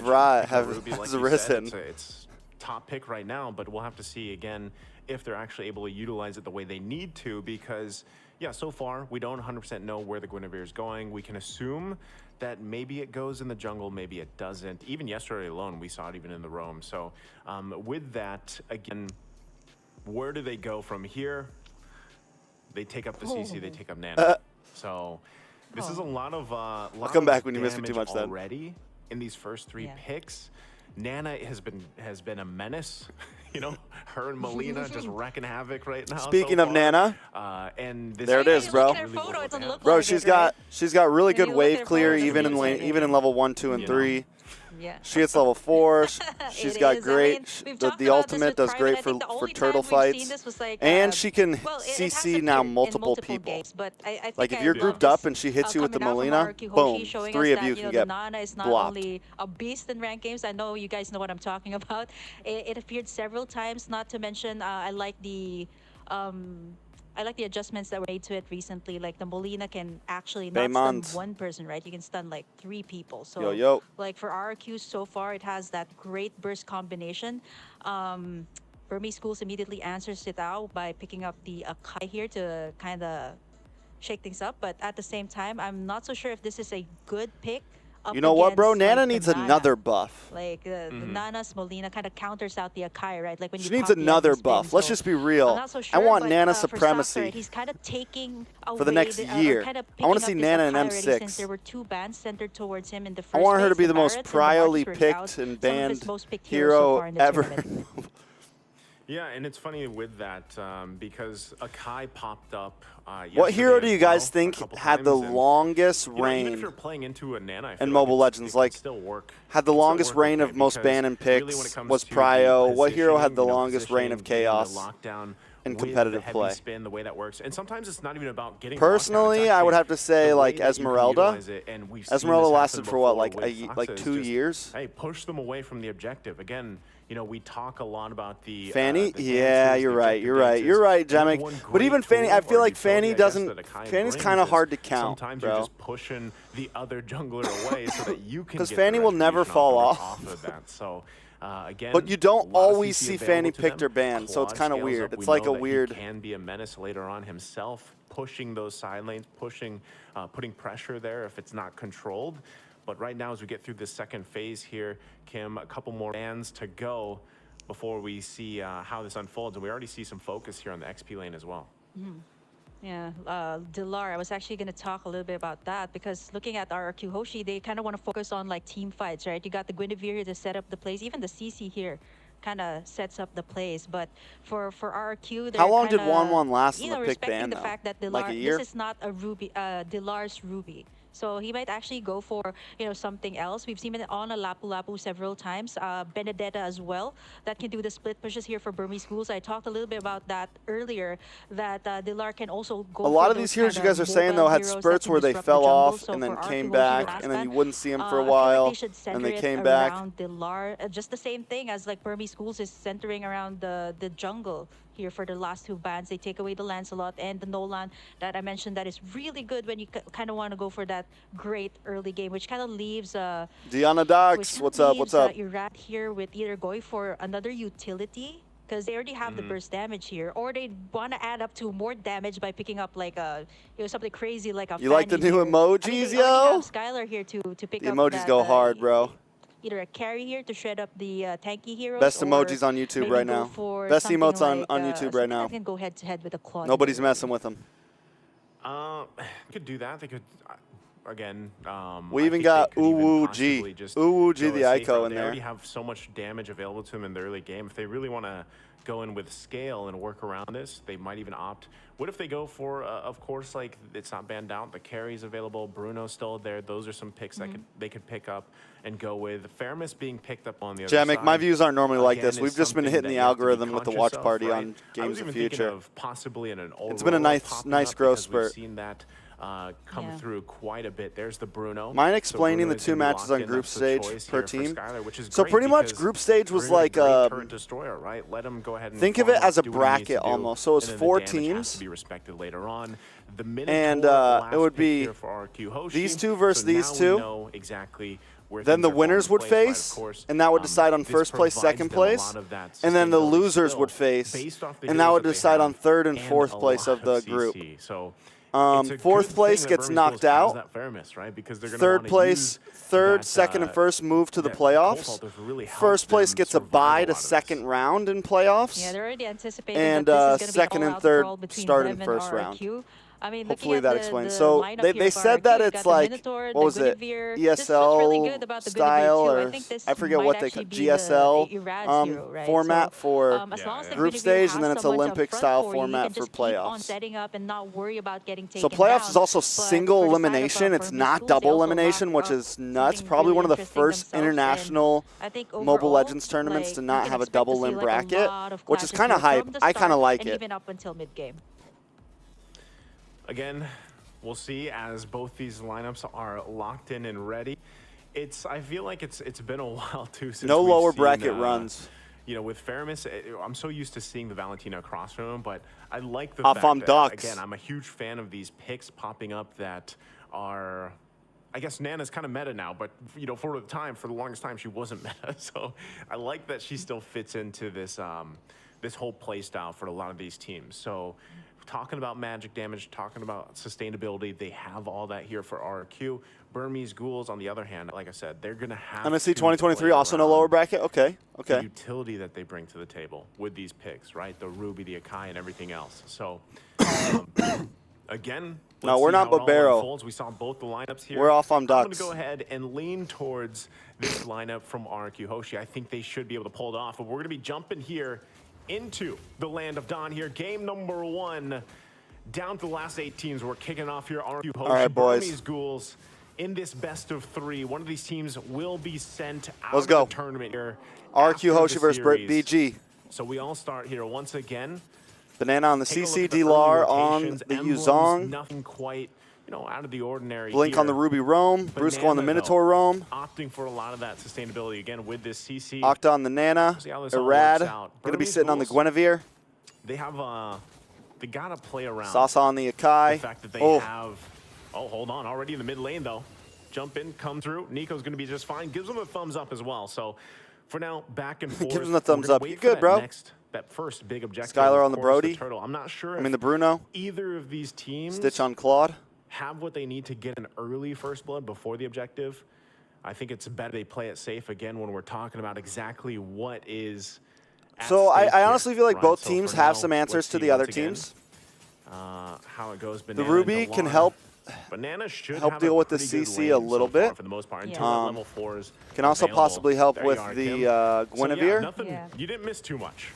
risen. It's top pick right now, but we'll have to see again if they're actually able to utilize it the way they need to, because yeah, so far we don't 100% know where the Guinevere is going. We can assume that maybe it goes in the jungle, maybe it doesn't. Even yesterday alone, we saw it even in the roam. So with that, again, where do they go from here? They take up the CC, they take up Nana. So this is a lot of I'll come back when you miss me too damage much then. already in these first three picks. Nana has been a menace. You know, her and Melina just wrecking havoc right now. Speaking so of Nana, and this there it is, bro. Bro, she's got really good wave clear even in level 1, 2, and 3. Yeah. She hits level 4. She's got great. The ultimate does great for turtle fights. And she can CC now multiple people. Games, but I like if you're grouped up and she hits you with the Melina, boom, 3 of you can get Nana is not blocked. only a beast in ranked games. I know you guys know what I'm talking about. It appeared several times. Not to mention, I like the adjustments that were made to it recently. Like the Molina can actually not stun one person, right? You can stun like 3 people. So like for RQ so far, it has that great burst combination. Burmese Schools immediately answers it out by picking up the Akai here to kind of shake things up. But at the same time, I'm not so sure if this is a good pick. You know what, bro? Nana like needs another buff. Like the Nana's Molina kind of counters out the Akai, right? Like when she you needs another buff. Let's just be real. Sure, I want but, Nana for supremacy. Sakura, he's kind of taking away for the next year. I want to see Nana in M6. Since there were 2 bans centered towards him in the first I want her to phase, be the most priorly picked and banned hero ever. Yeah, and it's funny with that because Akai popped up. What hero do yesterday you as guys well, a think couple had the times, and, longest you know, even if reign you're playing into a Nana, I feel in like Mobile it Legends? can Like, still work. had the It can still longest work reign okay of most because ban and really when it picks comes was to the Prio. What hero had positioning, the you know, longest reign of positioning, getting the chaos lockdown in with competitive the heavy play? spin, the way that works, and sometimes it's not even about getting Personally, I would have to say like Esmeralda. Esmeralda Esmeralda lasted for what, like like 2 years? Hey, push them away from the objective. Again, you know, we talk a lot about the Fanny? the Yeah, dances, you're the right. objective You're right. dances, You're right, and Jamek. one But great even Fanny, I tool feel or like Fanny utility, I guess, doesn't. that Akai Fanny's brings kind of is hard to count, sometimes bro. you're just pushing the other jungler away so that you can. 'Cause get Fanny the will never retribution fall off of that. So. Again, But you don't a lot of always CC see available Fanny to picked them. or banned, so it's Claude kind of scales weird. up. It's We like know a that weird. He can be a menace later on himself, pushing those side lanes, pushing, putting pressure there if it's not controlled. But right now, as we get through this second phase here, Kim, a couple more bans to go before we see how this unfolds, and we already see some focus here on the XP lane as well. Yeah, Dilar, I was actually going to talk a little bit about that because looking at RRQ Hoshi, they kind of want to focus on like team fights, right? You got the Guinevere here to set up the plays. Even the CC here kind of sets up the plays. But for RRQ, they're How long did kinda, 1-1 last in you know, the pick respecting ban, the though? fact that Dilar, Like a year? this is not a Ruby, Dilar's Ruby. So he might actually go for, you know, something else. We've seen it on a Lapu Lapu several times. Benedetta as well, that can do the split pushes here for Burmese schools. I talked a little bit about that earlier, that Dilar can also go A lot of these heroes you guys are saying, though, had spurts where they fell off and then came back, and then you wouldn't see them for a while, and they came back. Dilar, just the same thing as like Burmese schools is centering around the jungle here for the last two bans. They take away the Lancelot and the Nolan that I mentioned that is really good when you kind of want to go for that great early game, which kind of leaves Deanna Dox, what's up? What's up? Irat here with either going for another utility because they already have the burst damage here, or they want to add up to more damage by picking up like a, you know, something crazy like a. You like the Fanny new here. emojis, I mean, they yo? already have Skylar here to pick The up emojis that, go hard, bro. Either a carry here to shred up the tanky heroes. Best or emojis on YouTube maybe right go now. for Best something emotes like, on YouTube right something now. that can go head to head with a Claude. Nobody's here. messing with them. Could do that. They could, again. We I even think got they could even Uwu possibly G. just Uwu G, go the a safe Ico route. in They there. already have so much damage available to them in the early game. If they really want to go in with scale and work around this, they might even opt. What if they go for, of course, like it's not banned out. The carry's available. Bruno's still there. Those are some picks that they could pick up and go with. Fairness being picked up on the other Jamek, side. my views aren't normally like Again, this. is We've just been something hitting that the you have to be algorithm with the conscious watch of, party right? on I Games was of even Future. thinking of possibly an It's been a nice nice growth spurt. We've seen that come through quite a bit. There's the Bruno. Mind explaining Bruno the is two gonna be matches locked on in. group That's the stage choice per here for team? Skylar, which is So great pretty much because group stage was Bruno's a like great turret destroyer, right? Let him go ahead and think of it farm as up, a do what he needs bracket to do, almost. So it's and then 4 the damage has teams. to be respected later on. The And last it would pick be here for RQ Hoshi. these two versus So these now two. we know exactly where Then things the are falling winners in would place, right? Of face, course, and that would decide on this first place, provides second them a place, lot of that and then the sustainability losers still would face, based off the and that heroes would they decide on have third and and fourth a place lot of the group. CC. So it's a Fourth good place thing that gets Burmese knocked Schools has out. that fairness, right? Because they're gonna Third wanna place, use third, that, second, and first move to the that playoffs. goal vault to really help First place them gets a survive bye a to lot of this. second round in playoffs. Yeah, they're already anticipating And, that this is going to second be and all out third brawl between start them in and first round. RRQ. I mean, Hopefully looking that at explains. the So lineup they here for said RRQ, that you it's got the like, Minotaur, what the was it, Guinevere. This is what's really good about the ESL Guinevere too. I or think this I forget might what they actually call be GSL the Irad's hero, right? format So, for as long as the group Guinevere stage, has and then it's someone to Olympic front style for you, format you can for just keep on playoffs. setting up and not worry about getting taken So playoffs down. is also But single for the side of, elimination. It's Burmese not schools, they double also elimination, lock which up is nuts. something Probably really one of the interesting first themselves, and international I think Mobile overall, Legends tournaments like, to you not can have a expect to double see, limb like, a bracket, lot of which is clashes kind of here hype. from the I kind of start like and it. even up until mid game. Again, we'll see as both these lineups are locked in and ready. I feel like it's been a while too since No we've lower seen, bracket runs. You know, with Fairness, I'm so used to seeing the Valentina across from him, but I like the Off fact on that, Ducks. again, I'm a huge fan of these picks popping up that are, I guess Nana's kind of meta now, but you know, for the longest time, she wasn't meta. So I like that she still fits into this this whole play style for a lot of these teams. So talking about magic damage, talking about sustainability, they have all that here for RQ. Burmese Ghouls, on the other hand, like I said, they're going to have MSC to 2023 play also no around lower bracket. Okay, the okay. utility that they bring to the table with these picks, right? The Ruby, the Akai, and everything else. So, again, No, let's we're see not how it all Barbero. unfolds. We saw both the lineups here. We're off on I'm going Ducks. to go ahead and lean towards this lineup from RQ Hoshi. I think they should be able to pull it off, but we're going to be jumping here into the land of Dawn here. Game number 1. Down to the last 8 teams. We're kicking off here. RQ host right, boys. Burmese Ghouls in this best of 3. One of these teams will be sent out Let's of go. the tournament here. RQ after Hoshi the versus series. BG. So we all start here once again. Banana on the Take a look CC, at the early D-Lar on rotations. the Emblems, Yuzong. Nothing quite, out of the ordinary. Blink here. on the Ruby Roam. Brusco on the Banana, Minotaur though, Roam. opting for a lot of that sustainability again with this CC. Octa on the Nana. See how this all Irad. works out. Going to be Burmese sitting on the Ghouls, Guinevere. They have they gotta play around. Sasa on the Akai. The fact that they Oh, have. Oh, hold on, already in the mid lane though. Jump in, come through. Nico's gonna be just fine. Gives them a thumbs up as well. So for now, back and forth. Gives them the thumbs We're gonna up. wait You for good, that bro? That first big objective. Skylar of on the course, Brody. Turtle. I'm not sure. I mean if the Bruno. either of these teams Stitch on Claude. have what they need to get an early first blood before the objective. I think it's better they play it safe again when we're talking about exactly what is. At So stake I here, honestly feel like right? both So teams for have now, some answers let's to see the other once again, teams. how it goes. The Banana, Ruby can Delar. help Banana should help have deal a with the pretty good CC lane a little so far bit. for the most part Yeah. until that level 4s Can also available. possibly help There with you are, the Kim. So, yeah, Guinevere. nothing, Yeah. You didn't miss too much.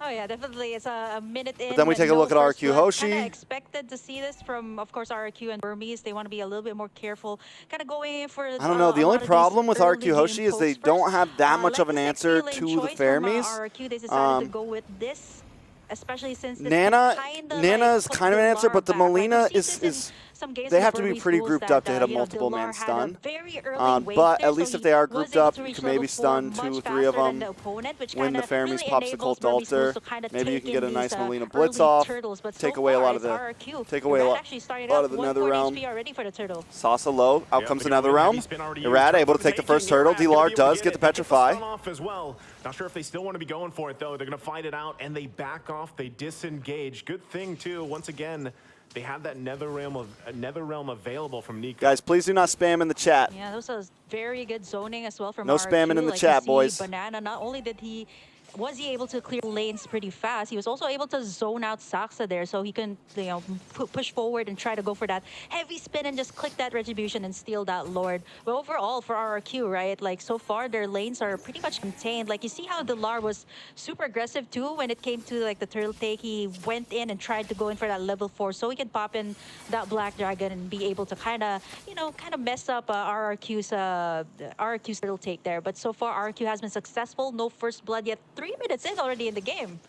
Oh yeah, definitely. It's a minute in. then we with take a no look at first RQ blood. Hoshi. Kinda expected to see this from, of course, RQ and Burmese. They want to be a little bit more careful. Kind of going in for. I don't know. The only problem with RQ Hoshi is they don't have that much of an answer to the Fermis. RQ, they decided to go with this, especially since this Nana kinda, is put kind of an answer, Dilar but the back. Like, Molina we've seen this in is some games they with have to be Burmese pretty schools grouped that, up to hit a you know, multiple Dilar man had a stun. very early wave But there, at least so if they are he was grouped able up, to you reach can maybe level 4 stun much 2 or 3 faster of than them. the opponent, which When the kinda Fermis really pops the enables Cult Burmese schools Altar, to kinda maybe you take can get in a nice these, Molina early Blitz off, turtles, but take so away a far lot it's of the RQ. take away a Red lot actually started of out the 1 Nether for Realm. HP already for the turtle. Sasa low. Out Yeah, comes but the Nether again, Realm. he's been already Irad used. able to take the Taking first turtle. Irad, gonna D-Lar be able to does get the it. They Petrify. stun off as well. Not sure if they still want to be going for it though. They're going to fight it out and they back off. They disengage. Good thing too. Once again, they have that Nether Realm available from Nico. Guys, please do not spam in the chat. Yeah, that was very good zoning as well from No RQ. spamming in the Like, chat, you see boys. Banana, not only was he able to clear lanes pretty fast, he was also able to zone out Saksa there, so he can, push forward and try to go for that heavy spin and just click that Retribution and steal that Lord. But overall, for RRQ, right, like so far their lanes are pretty much contained. Like you see how Dilar was super aggressive too when it came to like the turtle take. He went in and tried to go in for that level 4 so he can pop in that Black Dragon and be able to kind of mess up RRQ's turtle take there. But so far RRQ has been successful. No first blood yet. 3 minutes in already in the game.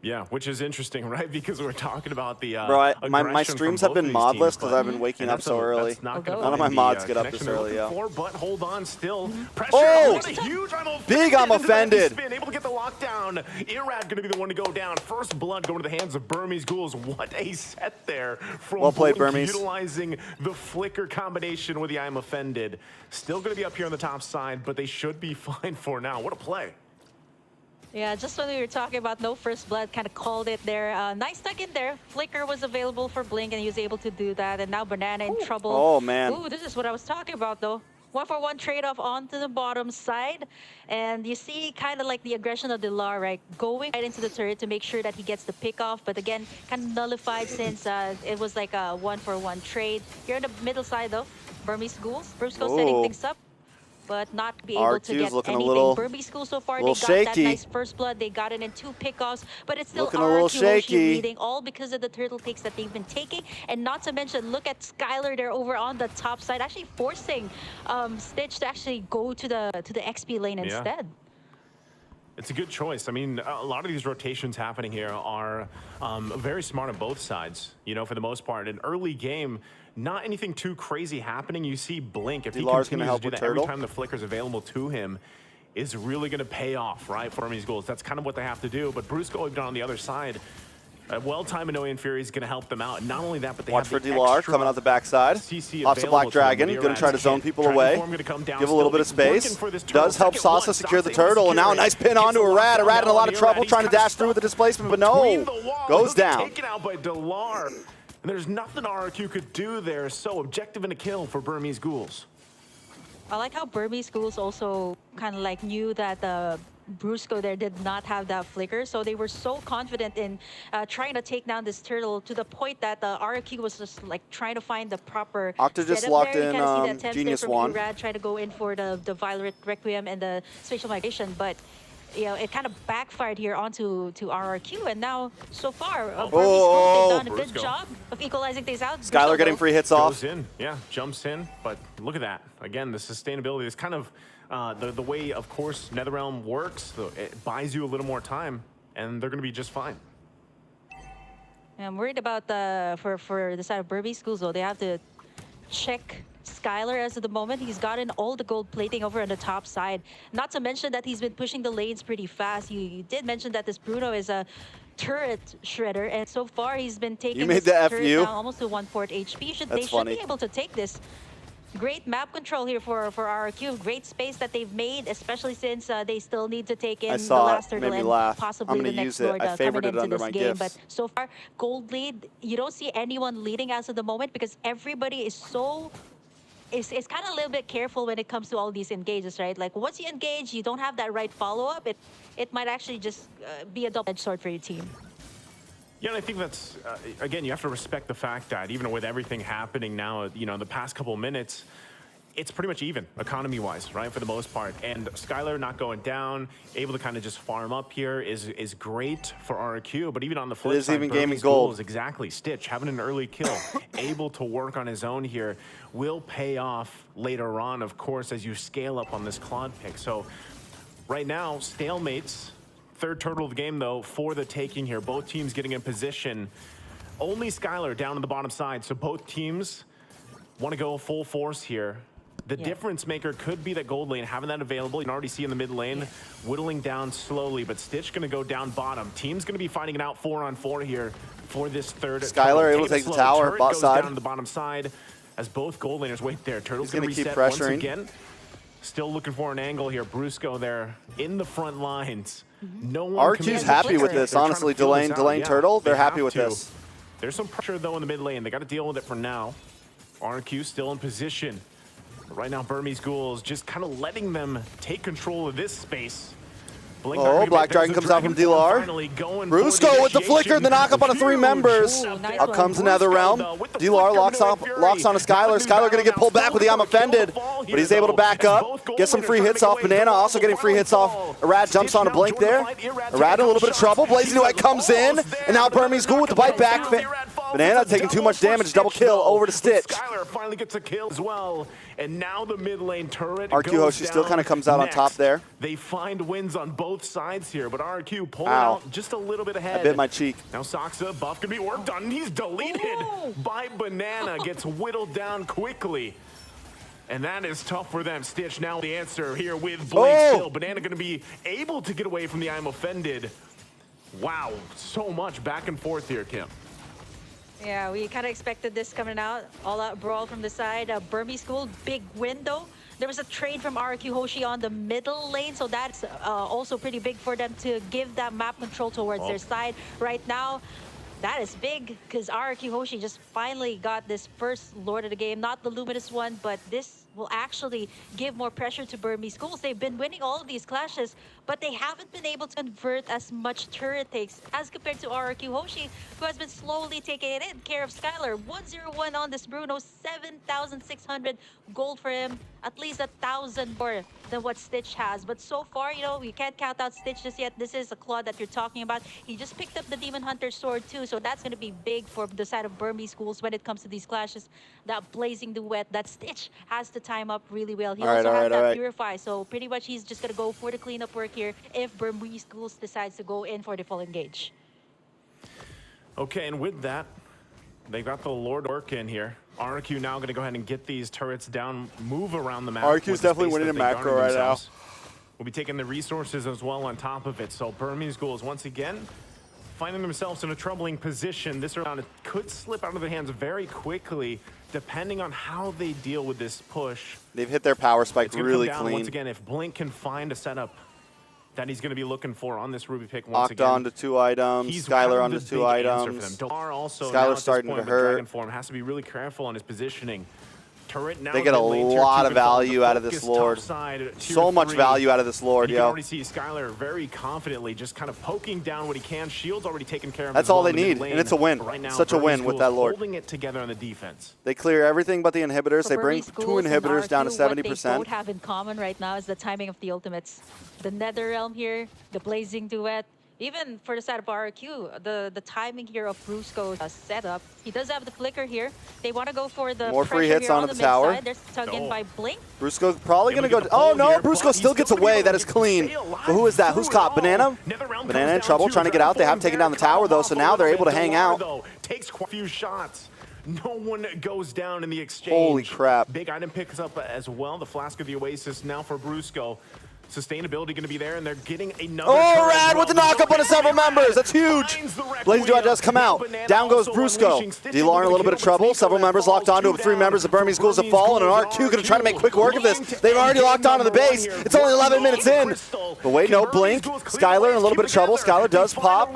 Yeah, which is interesting, right? Because we're talking about the Bro, my aggression streams from have been both of these modless teams, because but- I've been waking and up that's so early. that's not gonna None of my find mods the, get up connection this they're early, looking yo. for, but hold on, still pressure. Oh! What a huge! I'm offended. Big, I'm into the heavy offended. Spin, able to get the lockdown. Irad going to be the one to go down. First blood going to the hands of Burmese Ghouls. What a set there from Well played, Blink, Burmese. utilizing the flicker combination with the I'm offended. Still going to be up here on the top side, but they should be fine for now. What a play. Yeah, just when we were talking about no first blood, kind of called it there. Nice tuck in there. Flicker was available for Blink, and he was able to do that. And now Banana in trouble. Oh, man. Ooh, this is what I was talking about, though. 1-for-1 trade-off onto the bottom side. And you see kind of like the aggression of Dilar, right? Going right into the turret to make sure that he gets the pick off. But again, kind of nullified since it was like a 1-for-1 trade. Here on the middle side, though, Burmese Ghouls. Brusco setting Ooh. things up, but not be able to RQ's get looking a anything. little- Burmese School so far, they little got that shaky. nice first blood. They got it in 2 pickoffs, but it's still Looking a little RQ shaky. leading, all because of the turtle takes that they've been taking. And not to mention, look at Skylar there over on the top side, actually forcing Stitch to actually go to the XP lane Yeah. instead. It's a good choice. I mean, a lot of these rotations happening here are very smart on both sides, for the most part. An early game, not anything too crazy happening. You see Blink, if he D-Lar's gonna continues help to do with that every Turtle. time the flicker's available to him, is really going to pay off, right, for these goals. That's kind of what they have to do. But Bruce going down on the other side, well-timed Minoan Fury is going to help them out. Not only that, but they Watch have for the D-Lar extra coming out the backside. CC Off to available Black to Dragon. him. Going to try to zone people Dragon away. form gonna come down Give a little bit of still. Looking space. for this turtle. Does help Second one, Sasa secure the Sasa able to turtle. And now a secure nice it. pin Gets onto the Irad. lockdown Irad in a lot of on trouble Irad. trying to He's kinda dash through with the displacement, but between no. the wall. Goes He'll get down. Taken out by Dilar. And there's nothing RRQ could do there. So objective and a kill for Burmese Ghouls. I like how Burmese Schools also kind of like knew that Brusco there did not have that flicker, so they were so confident in trying to take down this turtle to the point that the RQ was just like trying to find the proper Octa just setup locked there. You in, kinda see the attempts Genius there from One. Irad, try to go in for the Violet Requiem and the Spatial Migration, but you know, it kind of backfired here onto RRQ, and now so far, Oh. Barbie's they've done a good Brusco. job of equalizing things out. Skylar Brusco, getting though, free hits off. Goes in, yeah, jumps in, but look at that. Again, the sustainability is kind of the way, of course, NetherRealm works. It buys you a little more time, and they're going to be just fine. I'm worried about for the side of Burby Schools, though. They have to check Skylar as of the moment. He's gotten all the gold plating over on the top side. Not to mention that he's been pushing the lanes pretty fast. You did mention that this Bruno is a turret shredder, and so far he's been taking You made this the turret FU? down almost to 1/4 HP. They That's should funny. be able to take this. Great map control here for RRQ. Great space that they've made, especially since they still need to take in I the saw last it. turtle Made me and laugh. possibly I'm the gonna next use it. Lord I coming favored it into under this my game. gifts. But so far, gold lead, you don't see anyone leading as of the moment because everybody is so... It's kind of a little bit careful when it comes to all these engages, right? Like once you engage, you don't have that right follow-up, it might actually just be a double-edged sword for your team. Yeah, and I think that's, again, you have to respect the fact that even with everything happening now, you know, the past couple of minutes, it's pretty much even, economy-wise, right, for the most part. And Skylar not going down, able to kind of just farm up here is great for RRQ. But even on the flip is side, even Burmese gaming gold. Ghouls, exactly, Stitch having an early kill, able to work on his own here, will pay off later on, of course, as you scale up on this Claude pick. So right now, stalemates. Third turtle of the game, though, for the taking here. Both teams getting in position. Only Skylar down on the bottom side, so both teams want to go full force here. The difference maker could be that gold lane, having that available. You can already see in the mid lane, whittling down slowly, but Stitch going to go down bottom. Team's going to be fighting it out 4-on-4 here for this third. Skylar able to take the tower, Turret bot goes side. down to the bottom side as both gold laners wait there. Turtle's He's going to gonna keep reset once pressuring. again. Still looking for an angle here. Brusco there in the front lines. No one RQ's committed. happy with They're this, They're trying to honestly. feel this Delaying out. turtle, they're they happy have with to. this. There's some pressure, though, in the mid lane. They got to deal with it for now. RQ still in position. But right now, Burmese Ghouls just kind of letting them take control of this space. Blink Oh, not gonna Black get- there's Dragon the comes out from Dragon form DLR. finally going for Brusco with the flicker, the knock up on the three Huge. members. Ooh, nice Out one. comes another Brusco, realm. though, with the DLR flicker locks into on Fury. locks onto Skylar. Not a Skylar gonna get pulled back with the I'm offended, but he's able to back up. Get some free hits off Banana, also getting free hits off. Arad jumps on a blink there. Arad in a little bit of trouble. Blazing White comes in, and now Burmese Ghoul with the bite back. Banana taking too much damage, double kill over to Stitch. Skylar finally gets a kill as well, and now the mid lane turret RQ goes Hoshi still down kind of comes out on next. top there. They find wins on both sides here, but RQ pulling Ow. out just a little bit ahead. I bit my cheek. Now Soxa, buff can be worked on, and he's deleted by Banana, gets whittled down quickly. And that is tough for them. Stitch now the answer here with Blake Oh. still. Banana gonna be able to get away from the I'm offended. Wow, so much back and forth here, Kim. Yeah, we kind of expected this coming out. All out brawl from the side. Burmese School, big window. There was a trade from RQ Hoshi on the middle lane, so that's also pretty big for them to give that map control towards their side. Right now, that is big because RQ Hoshi just finally got this first Lord of the game. Not the Luminous one, but this will actually give more pressure to Burmese Schools. They've been winning all of these clashes, but they haven't been able to convert as much turret takes as compared to RQ Hoshi, who has been slowly taking it in. Care of Skylar, 101 on this Bruno, 7,600 gold for him, at least 1,000 more than what Stitch has. But so far, you know, we can't count out Stitch just yet. This is a Claude that you're talking about. He just picked up the Demon Hunter sword too, so that's going to be big for the side of Burmese Schools when it comes to these clashes. That blazing duet that Stitch has to time up really well. He also has that Purify, so pretty much he's just going to go for the cleanup work here if Burmese Schools decides to go in for the full engage. Okay, and with that, they got the Lord work in here. RQ now going to go ahead and get these turrets down, move around the map. RQ's with the definitely space winning that in they macro garnered right now. themselves. We'll be taking the resources as well on top of it. So Burmese Ghouls once again finding themselves in a troubling position. This round it could slip out of their hands very quickly, depending on how they deal with this push. They've hit their power spike It's gonna really come down clean. once again. If Blink can find a setup that he's going to be looking for on this Ruby pick once Octa again. onto 2 items, He's Skylar kind of onto the 2 big answer for items. them. Delar also Skylar's now at this starting point to with Dragon hurt. form has to be really careful on his positioning. turret. Now They get a mid lane, tier lot two of can fall into value out of this focus, Lord. top side, tier So much 3. value out of this Lord, You can yo. already see Skylar very confidently just kind of poking down what he can. Shield's already taken care of. That's as well all they in the mid need, lane. and it's a win. But right now, Such a Burmese win with Schools that Lord. holding it together on the defense. They clear everything but the inhibitors. They bring Burmese 2 Schools and inhibitors down to RQ, what they 70%. both have in common right now is the timing of the ultimates. The Nether Realm here, the Blazing Duet. Even for the side of RQ, the timing here of Brusco's setup. He does have the flicker here. They want to go for the More free pressure hits here on onto the the tower. mid side. There's tugged in by Blink. Brusco's probably Able going to to get go. the Oh pull no, here, but Brusco he's still gets away. That is able to clean. stay alive But who is that? Who's through it caught? all. Banana? Nether Realm Banana comes in down trouble, to trying to get out. They have Dreadful taken down the and Bear tower though, cut so off now a they're little able to bit. hang Delar, out. though, takes quite a few shots. No one goes down in the exchange. Holy crap. Big item picks up as well. The Flask of the Oasis now for Brusco. Sustainability going to be there, and they're getting another Oh, turret as Rad with the well. knock-up on several members. That's huge. Finds the Blazing Duet does come out. Banana Down goes also Brusco. unleashing Stitch D-Lar in a into little the bit of kill, but trouble. Nico Several then members locked falls onto him. 3 down. members of Burmese Schools have fallen, and RQ going to try to make quick work of this. They've already locked onto the base. It's only 11 minutes in. But wait, no, Blink. Skylar in a little bit of trouble. Skylar does pop.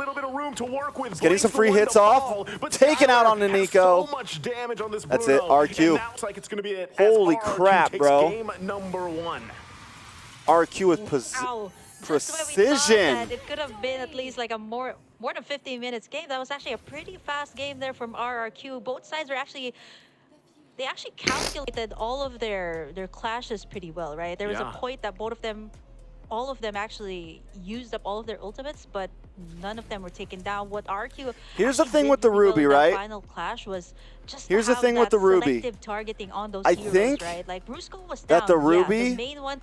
Getting some free hits off. Taken out on the Nico. So much damage on this That's it, Bruno. RQ. And that looks like it's going to be it. Holy as RQ crap, takes bro. Game number 1. RQ with Ow. Just when we thought precision. that it could have been at least like a more than 15 minutes game. That was actually a pretty fast game there from RRQ. Both sides were actually calculated all of their clashes pretty well, right? There was Yeah. a point that all of them actually used up all of their ultimates, but none of them were taken down. What RQ Here's the actually thing did with the really well Ruby, in that right? Final clash was just Here's to the have thing with that the Ruby. selective targeting on those I heroes, think right? Like Brusco was that down, the Ruby- yeah, the main one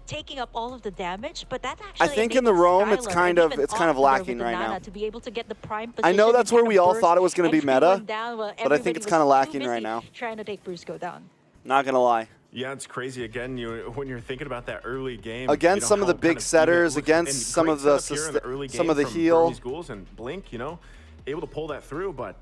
taking up all of the damage, but that actually I think in the enabled roam, it's Skylar kind and of even lacking Apbren with right now. to be able to get the prime I know position that's and where kind we of all burst thought it was going to be everyone meta, down while but I think everybody it's was kind of too lacking busy right now. trying to take Brusco down. Not going to lie. Yeah, it's crazy. Again, when you're thinking about that early game, Against some of the how big kind of setters, even it looks- against and some great of the setup here in early some game of the from heal. Burmese Schools and Blink, able to pull that through, but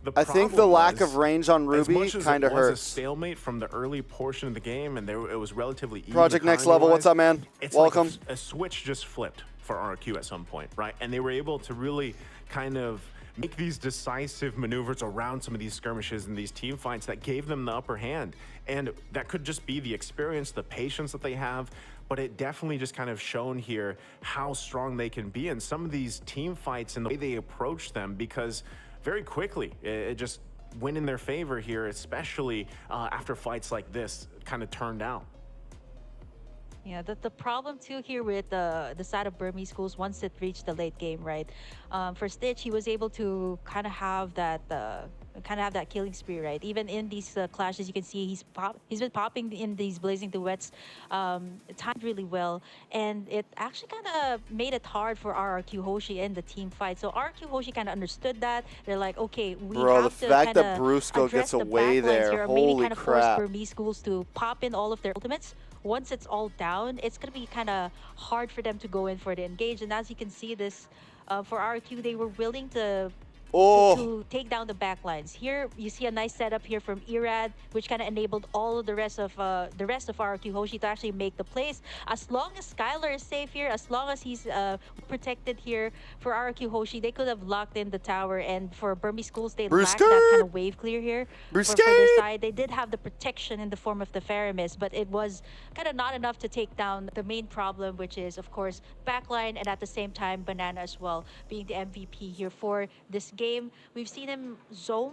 the I think the problem lack was, of range on as Ruby much as kind it of was a hurts. stalemate from the early portion of the game, and it was relatively even Project Next Level, what's up, man? it's Welcome. like a switch just flipped for RQ at some point, right? And they were able to really kind of make these decisive maneuvers around some of these skirmishes and these team fights that gave them the upper hand. And that could just be the experience, the patience that they have, but it definitely just kind of shown here how strong they can be in some of these team fights and the way they approach them, because very quickly it just went in their favor here, especially after fights like this kind of turned out. Yeah, the problem too here with the side of Burmese Schools, once it reached the late game, right? For Stitch, he was able to kind of have that killing spree, right? Even in these clashes, you can see he's been popping in these Blazing Duets, timed really well, and it actually kind of made it hard for RRQ Hoshi in the team fight. So RRQ Hoshi kind of understood that. They're like, okay, we Bro, have the to fact that kinda Brusco address gets the away backlines there, here, or maybe holy kind of force crap. Burmese Schools to pop in all of their ultimates. Once it's all down, it's going to be kind of hard for them to go in for the engage. And as you can see, this for RQ, they were willing to take down the backlines. Here you see a nice setup here from Irad, which kind of enabled all of the rest of RQ Hoshi to actually make the plays. As long as Skylar is safe here, as long as he's protected here for RQ Hoshi, they could have locked in the tower. And for Burmese Schools, they lacked that kind of wave clear here. For their side, they did have the protection in the form of the Faramis, but it was kind of not enough to take down the main problem, which is of course backline, and at the same time Banana as well being the MVP here for this game. We've seen him zone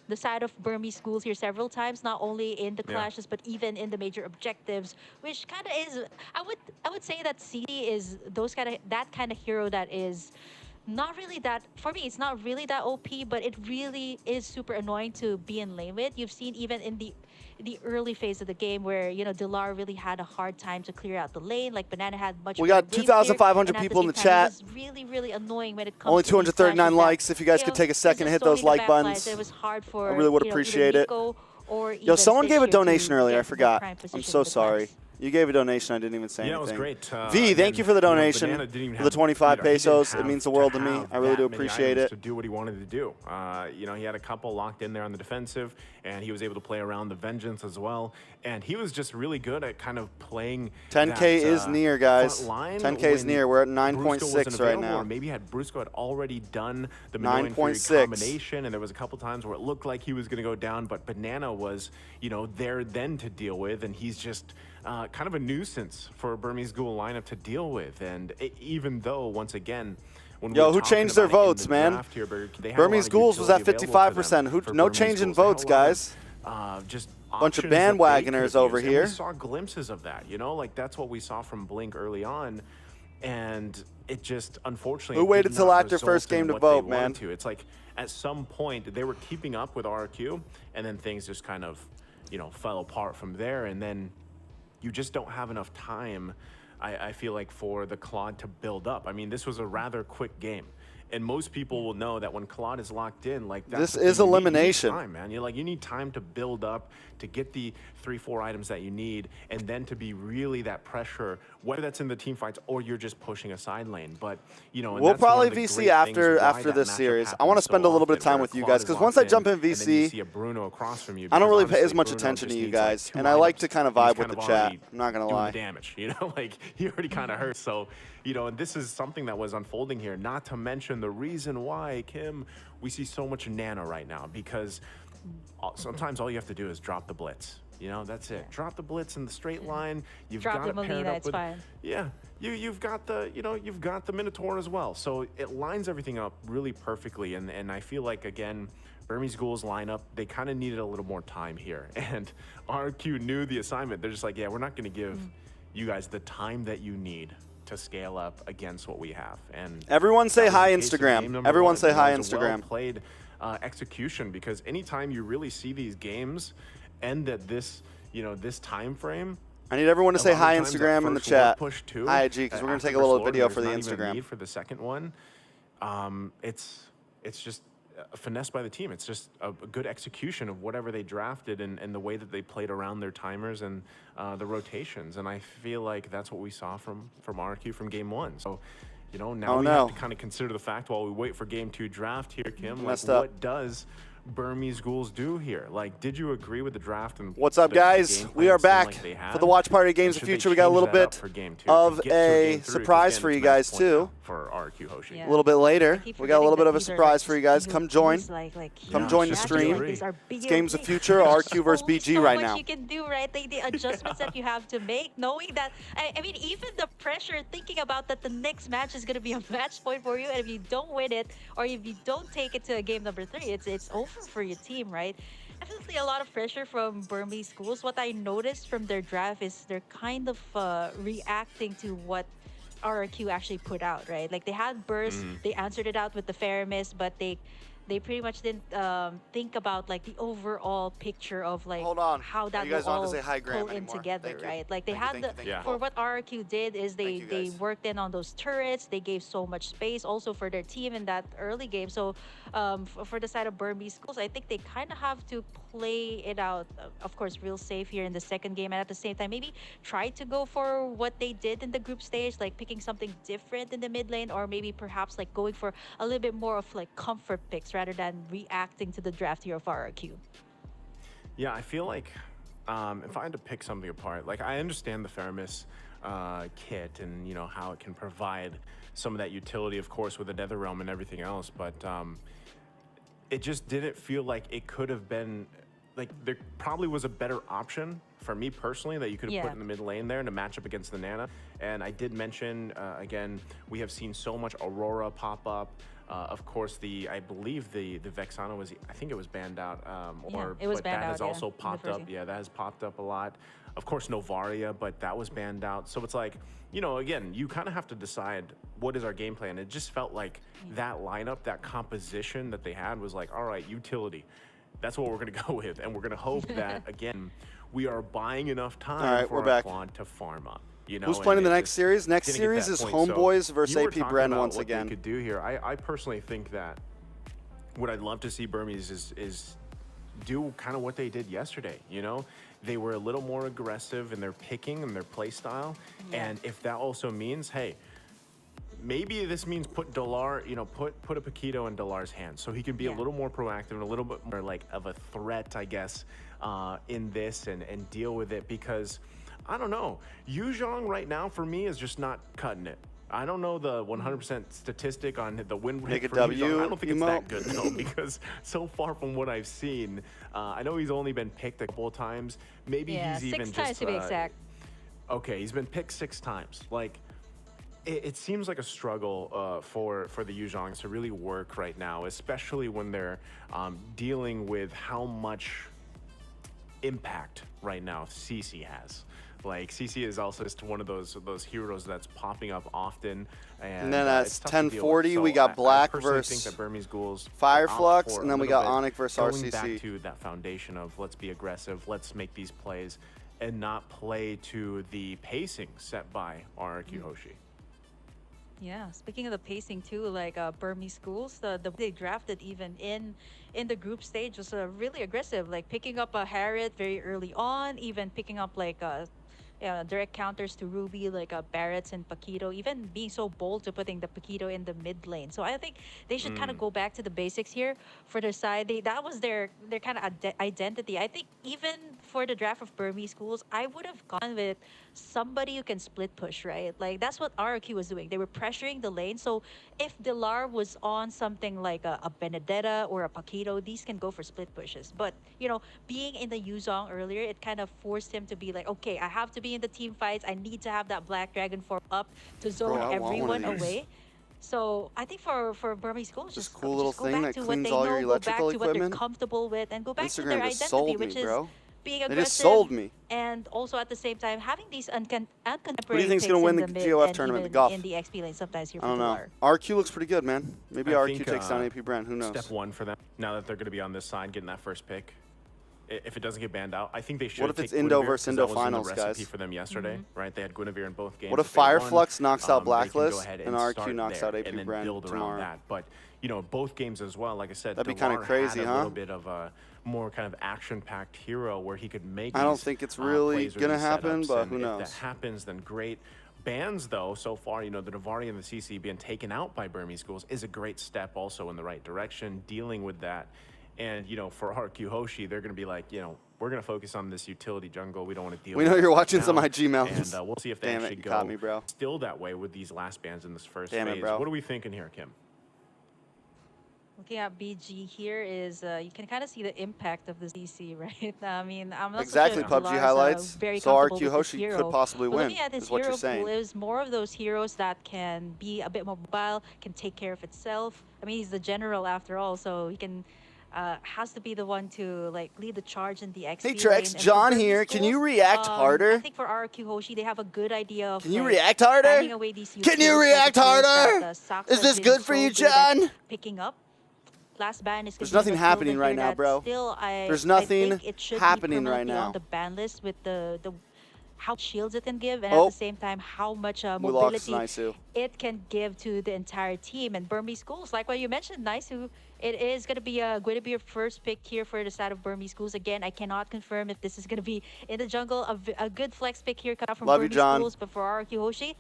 the side of Burmese Schools here several times, not only in the clashes but even in the major objectives, which kind of is, I would say that CD is that kind of hero that is not really that, for me it's not really that OP, but it really is super annoying to be in lane with. You've seen even in the early phase of the game where Delar really had a hard time to clear out the lane. Like Banana had much. We got 2,500 people in the chat. It was really annoying when it comes Only to these 239 clashes likes. that, If you guys could take a second and hit those like buttons, it was hard for, I really would either appreciate it. Nico or Yo, even someone Stitch gave a here to donation earlier. get I the forgot. prime I'm position so in the sorry. class. You gave a donation. I didn't even say Yeah, anything. it was great. V, thank you for the donation. Banana didn't even For the have- 25 he didn't pesos. It have means the to world to me. have I really do that many appreciate items it. To do what he wanted to do. He had a couple locked in there on the defensive, and he was able to play around the vengeance as well. And he was just really good at kind of playing 10K is near, guys. front line 10K is when near. We're at Brusco 9.6 wasn't right available, now. Or maybe Brusco had already done the Minoan Fury 9.6. combination, and there was a couple times where it looked like he was going to go down, but Banana was, there then to deal with, and he's just kind of a nuisance for a Burmese Ghoul lineup to deal with. And even though, once again, when Yo, we're who talking changed their about it in votes, the man? draft here, they had a Burmese lot of Ghouls was at utility available to them 55%. Who? for No Burmese change in Ghouls. They had votes, a lot guys. of, just Bunch of options that they bandwagoners could over use, and here. we saw glimpses of that, like that's what we saw from Blink early on, and it just unfortunately Who waited did till not after result first in game to what they vote, wanted man? to. It's like at some point they were keeping up with RQ, and then things just kind of fell apart from there, and then you just don't have enough time, I feel like, for the Claude to build up. I mean, this was a rather quick game. And most people will know that when Claude is locked in, like that's This the thing is you need. elimination. You need time, man. You need time to build up, to get the 3-4 items that you need, and then to be really that pressure, whether that's in the team fights or you're just pushing a side lane. But and We'll that's one probably of the VC great after things why after that this matchup series. I happens want to so spend a little bit of often, time where with you Claude guys is because locked once I jump in and then you VC, see a Bruno across from you. I don't because really pay as honestly, much Bruno attention to just you needs, like, guys, 2 and I like items, to kind of and he's vibe with kind the of chat. already I'm not gonna doing lie. the damage, like he already kind of hurts. So, and this is something that was unfolding here. Not to mention the reason why, Kim, we see so much Nana right now, because sometimes all you have to do is drop the blitz. That's it. Drop the blitz in the straight line. You've Drop got the it paired Molina, up it's with, fine. yeah. You've got the you've got the Minotaur as well. So it lines everything up really perfectly. And I feel like, again, Burmese Ghouls lineup, they kind of needed a little more time here. And RQ knew the assignment. They're just like, yeah, we're not going to give you guys the time that you need to scale up against what we have. And Everyone say that was hi the case of Instagram. game number Everyone one. say hi It was a Instagram. well-played execution, because anytime you really see these games end at this, this time frame, I need everyone to a say lot of hi times that Instagram in the first warp chat. push too, Hi IG, because we're gonna after take a little first warp, video there's for the not even a Instagram. need for the second one. It's just a finesse by the team. It's just a good execution of whatever they drafted and the way that they played around their timers and the rotations. And I feel like that's what we saw from RQ from game one. So, now we have to kind of consider the fact while we wait for game 2 draft here, Kim, like Messed up. what does Burmese Ghouls do here? Like, did you agree with the draft? And What's up, the guys? game We plan are seemed back like they had? for the Watch Party Games And of should they Future. We got a change little that up bit for game 2 of to get to a game 3? surprise Again, for you it's match guys, point too. now for RQ Hoshi. Yeah. A little bit later, I keep we got a little bit forgetting of a that these are, surprise like, for you guys. big Come join. games, like Come Yeah, join the it's just a stream. great- These are It's big Games of games. Future, There's RQ versus so BG right much now. you can do, right? Like the adjustments that you have to make, knowing that, I mean, even the pressure, thinking about that the next match is going to be a match point for you, and if you don't win it, or if you don't take it to a game number 3, it's over for your team, right? Definitely a lot of pressure from Burmese Schools. What I noticed from their draft is they're kind of reacting to what RRQ actually put out, right? Like they had burst, they answered it out with the Faramis, but they pretty much didn't think about like the overall picture of like Hold on. how that You guys will don't have all to say hi, Graham, pull in anymore. together, Thank you. right? Like they Thank you, had thank you, the thank you. for what RRQ did is Thank you, they guys. worked in on those turrets. They gave so much space also for their team in that early game. So for the side of Burmese Schools, I think they kind of have to play it out, of course, real safe here in the second game, and at the same time maybe try to go for what they did in the group stage, like picking something different in the mid lane, or maybe perhaps like going for a little bit more of like comfort picks rather than reacting to the draft here of RRQ. Yeah, I feel like if I had to pick something apart, like I understand the Faramis kit and how it can provide some of that utility, of course, with the Netherrealm and everything else, but it just didn't feel like it could have been, like there probably was a better option for me personally that you could have put in the mid lane there in a matchup against the Nana. And I did mention, again, we have seen so much Aurora pop up. Of course, I believe the Vexana was, I think it was banned out, it was but banned that has out, also in the popped first up. game. Yeah, that has popped up a lot. Of course, Novaria, but that was banned out. So it's like, again, you kind of have to decide what is our game plan. It just felt like that lineup, that composition that they had was like, all right, utility. That's what we're going to go with. And we're going to hope that, again, we are buying enough time All right, for we're our back. quad to farm up. Who's playing in the next series? Next didn't get series that is point. So Homeboys versus you were AP talking Bren about once what they again. could do here. I personally think that what I'd love to see Burmese is do kind of what they did yesterday, they were a little more aggressive in their picking and their play style. And if that also means, hey, maybe this means put Delar, you know, put a Paquito in Delar's hands so he can be a little more proactive and a little bit more like of a threat, I guess, in this and deal with it, because I don't know. Yuzhong right now for me is just not cutting it. I don't know the 100% statistic on the win rate for Yuzhong. I don't think it's that good though, because so far from what I've seen, I know he's only been picked a couple of times. Maybe he's even just 6 times to be exact. Okay, he's been picked 6 times. Like, it seems like a struggle for the Yuzhongs to really work right now, especially when they're dealing with how much impact right now CC has. Like, CC is also just one of those heroes that's popping up often. And then at 10:40, we got I Black personally versus think that Burmese Ghouls Fireflux, and then we got ONIC ONIC versus going RCC. back to that foundation of let's be aggressive, let's make these plays, and not play to the pacing set by RRQ Hoshi. Yeah, speaking of the pacing too, like Burmese schools, the they drafted even in the group stage was really aggressive, like picking up a Harriet very early on, even picking up like direct counters to Ruby, like Barrett's and Paquito, even being so bold to putting the Paquito in the mid lane. So I think they should kind of go back to the basics here for their side. That was their kind of identity. I think even for the draft of Burmese schools, I would have gone with somebody who can split push, right? Like that's what RRQ was doing. They were pressuring the lane. So if Delar was on something like a Benedetta or a Paquito, these can go for split pushes. But you know, being in the Yuzhong earlier, it kind of forced him to be like, okay, I have to be in the team fights. I need to have that Black Dragon form up to zone everyone away. So I think for Burmese schools, just cool little go thing back that to what cleans they all know, your go back electrical to what they're equipment. comfortable with, and go back to Instagram their just identity, sold which me, is bro. being They aggressive. just sold me. And also at the same time having these uncontemporary What do you think's gonna win the GOF tournament, the Guff? in the XP lane sometimes here I for don't know. Delar. RQ looks pretty good, man. Maybe I RQ think, takes down Apbren. Who knows? Step one for them, now that they're going to be on this side, getting that first pick. If it doesn't get banned out, I think they should. What if take it's Indo Guinevere, versus 'cause Indo that was in the finals, recipe guys? for them yesterday, right? They had Guinevere in both games. What if they won, Fireflux knocks out they can go Blacklist ahead and start RQ knocks there out and then Apbren build around tomorrow? that? But you know, both games as well. Like I said, That'd be kinda Delar crazy, had a huh? little bit of a more kind of action-packed hero where he could make. I don't these, think it's really plays or gonna these happen, setups, but and who if knows? that happens, then great. Bans though, so far, you know, the Navari and the CC being taken out by Burmese schools is a great step also in the right direction, dealing with that. And, you know, for RQ Hoshi, they're going to be like, you know, we're going to focus on this utility jungle. We don't want to deal with We know it you're right watching now. some IG mountains. And we'll see if they Damn it, actually you go caught me, bro. still that way with these last bans in this first Damn it, phase. bro. What are we thinking here, Kim? Looking at BG here is you can kind of see the impact of the CC, right? I mean, I'm not Exactly, so sure if PUBG Delar's, highlights. very So comfortable RQ with this Hoshi hero. could possibly But win, looking at is this what you're hero saying. pool, is more of those heroes that can be a bit more mobile, can take care of itself. I mean, he's the general after all, so he can has to be the one to like lead the charge in the XP Hey lane. Trex, And for John Burmese here. Can you schools, react I harder? think for RQ Hoshi, they have a good idea of Can you like, react harder? fanning away these Can you utils, like react the heroes that, harder? Sox Is has this been good for so you, good at John? picking up. Last ban is There's gonna be nothing Matilda happening right here now, that bro. Still, There's I nothing think it should happening be right permanently now. on the ban list with the how shields it can give, and Oh. at the same time how much We lost mobility Naisu. it can give to the entire team. And Burmese schools, like what you mentioned, Naisu, it is going to be your first pick here for the side of Burmese schools. Again, I cannot confirm if this is going to be in the jungle. A good flex pick here coming out from Love you, Burmese John. schools, but for RQ Hoshi,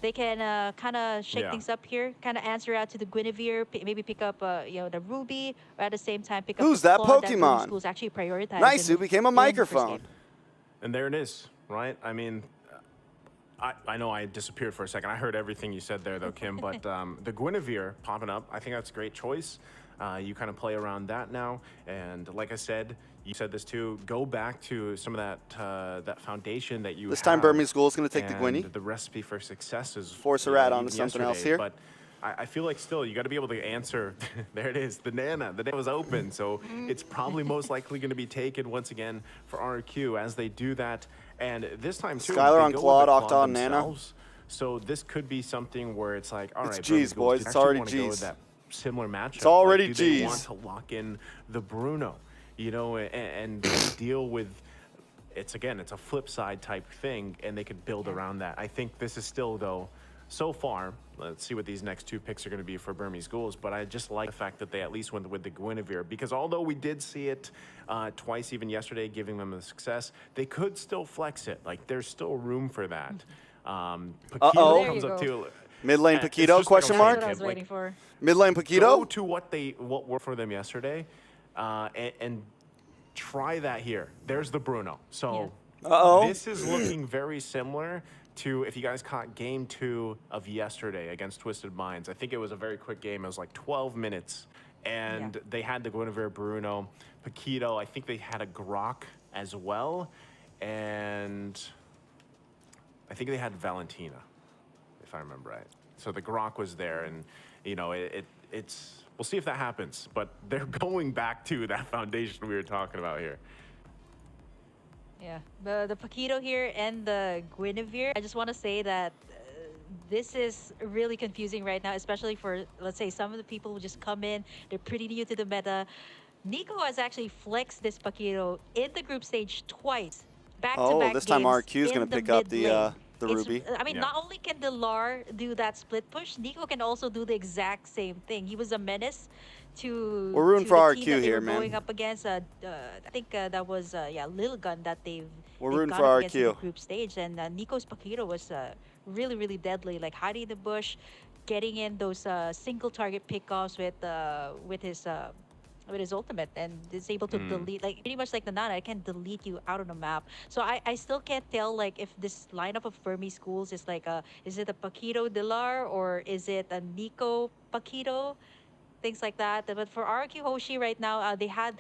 they can kind of shake Yeah. things up here, kind of answer out to the Guinevere, maybe pick up you know, the Ruby, or at the same time pick Who's up the that Claw Burmese Pokemon? schools actually prioritize. Naisu became a in the first microphone. game. And there it is, right? I mean, I know I disappeared for a second. I heard everything you said there, though, Kim. But the Guinevere popping up, I think that's a great choice. You kind of play around that now. And like I said, you said this too, go back to some of that foundation that you This have. time Burmese School is going to take the And Gwynny. the recipe for success is Force her you know, rat onto even something else yesterday, here. But I feel like still you got to be able to answer. There it is, the Nana. The Nana was open, so it's probably most likely going to be taken once again for RQ as they do that. And this time too, Skylar they on go with Claude, the Octa on Nana. themselves. So this could be something where it's like, all It's right, G's, Burmese Ghouls, boys. do you It's actually already wanna go with G's. that similar matchup. It's already Like, do they G's. want to lock in the Bruno, you know, and deal with. It's a flip side type thing, and they could build around that. I think this is still though so far, let's see what these next two picks are going to be for Burmese Ghouls, but I just like the fact that they at least went with the Guinevere, because although we did see it twice even yesterday, giving them a success, they could still flex it. Like, there's still room for that. Paquito There comes you up go. to... Mid lane it's Paquito, just question like mark? That's what I was like, waiting for. Mid lane Go Paquito? to what worked for them yesterday, and try that here. There's the Bruno. So Uh-oh. this is looking very similar to, if you guys caught game 2 of yesterday against Twisted Minds. I think it was a very quick game. It was like 12 minutes, and they had the Guinevere Bruno. Paquito, I think they had a Grok as well, and I think they had Valentina, if I remember right. So the Grok was there, and you know, it's we'll see if that happens. But they're going back to that foundation we were talking about here. Yeah, the Paquito here and the Guinevere. I just want to say that this is really confusing right now, especially for, let's say, some of the people who just come in. They're pretty new to the meta. Nico has actually flexed this Paquito in the group stage twice. Back-to-back this time games RQ is going in to pick up mid lane. the It's- Ruby. I mean, Yeah. not only can Delar do that split push, Nico can also do the exact same thing. He was a menace to We're rooting to for the RQ team that they here, were man. going up against. I think that was Lil Gun that they've We're they've rooting gone for up against in the RQ. group stage, and Nico's Paquito was really deadly, like hiding in the bush, getting in those single target pickoffs with his ultimate, and is able to delete, like pretty much like the Nana, I can delete you out of the map. So I still can't tell like if this lineup of Burmese schools is like is it a Paquito Delar or is it a Nico Paquito, things like that. But for RQ Hoshi right now, they have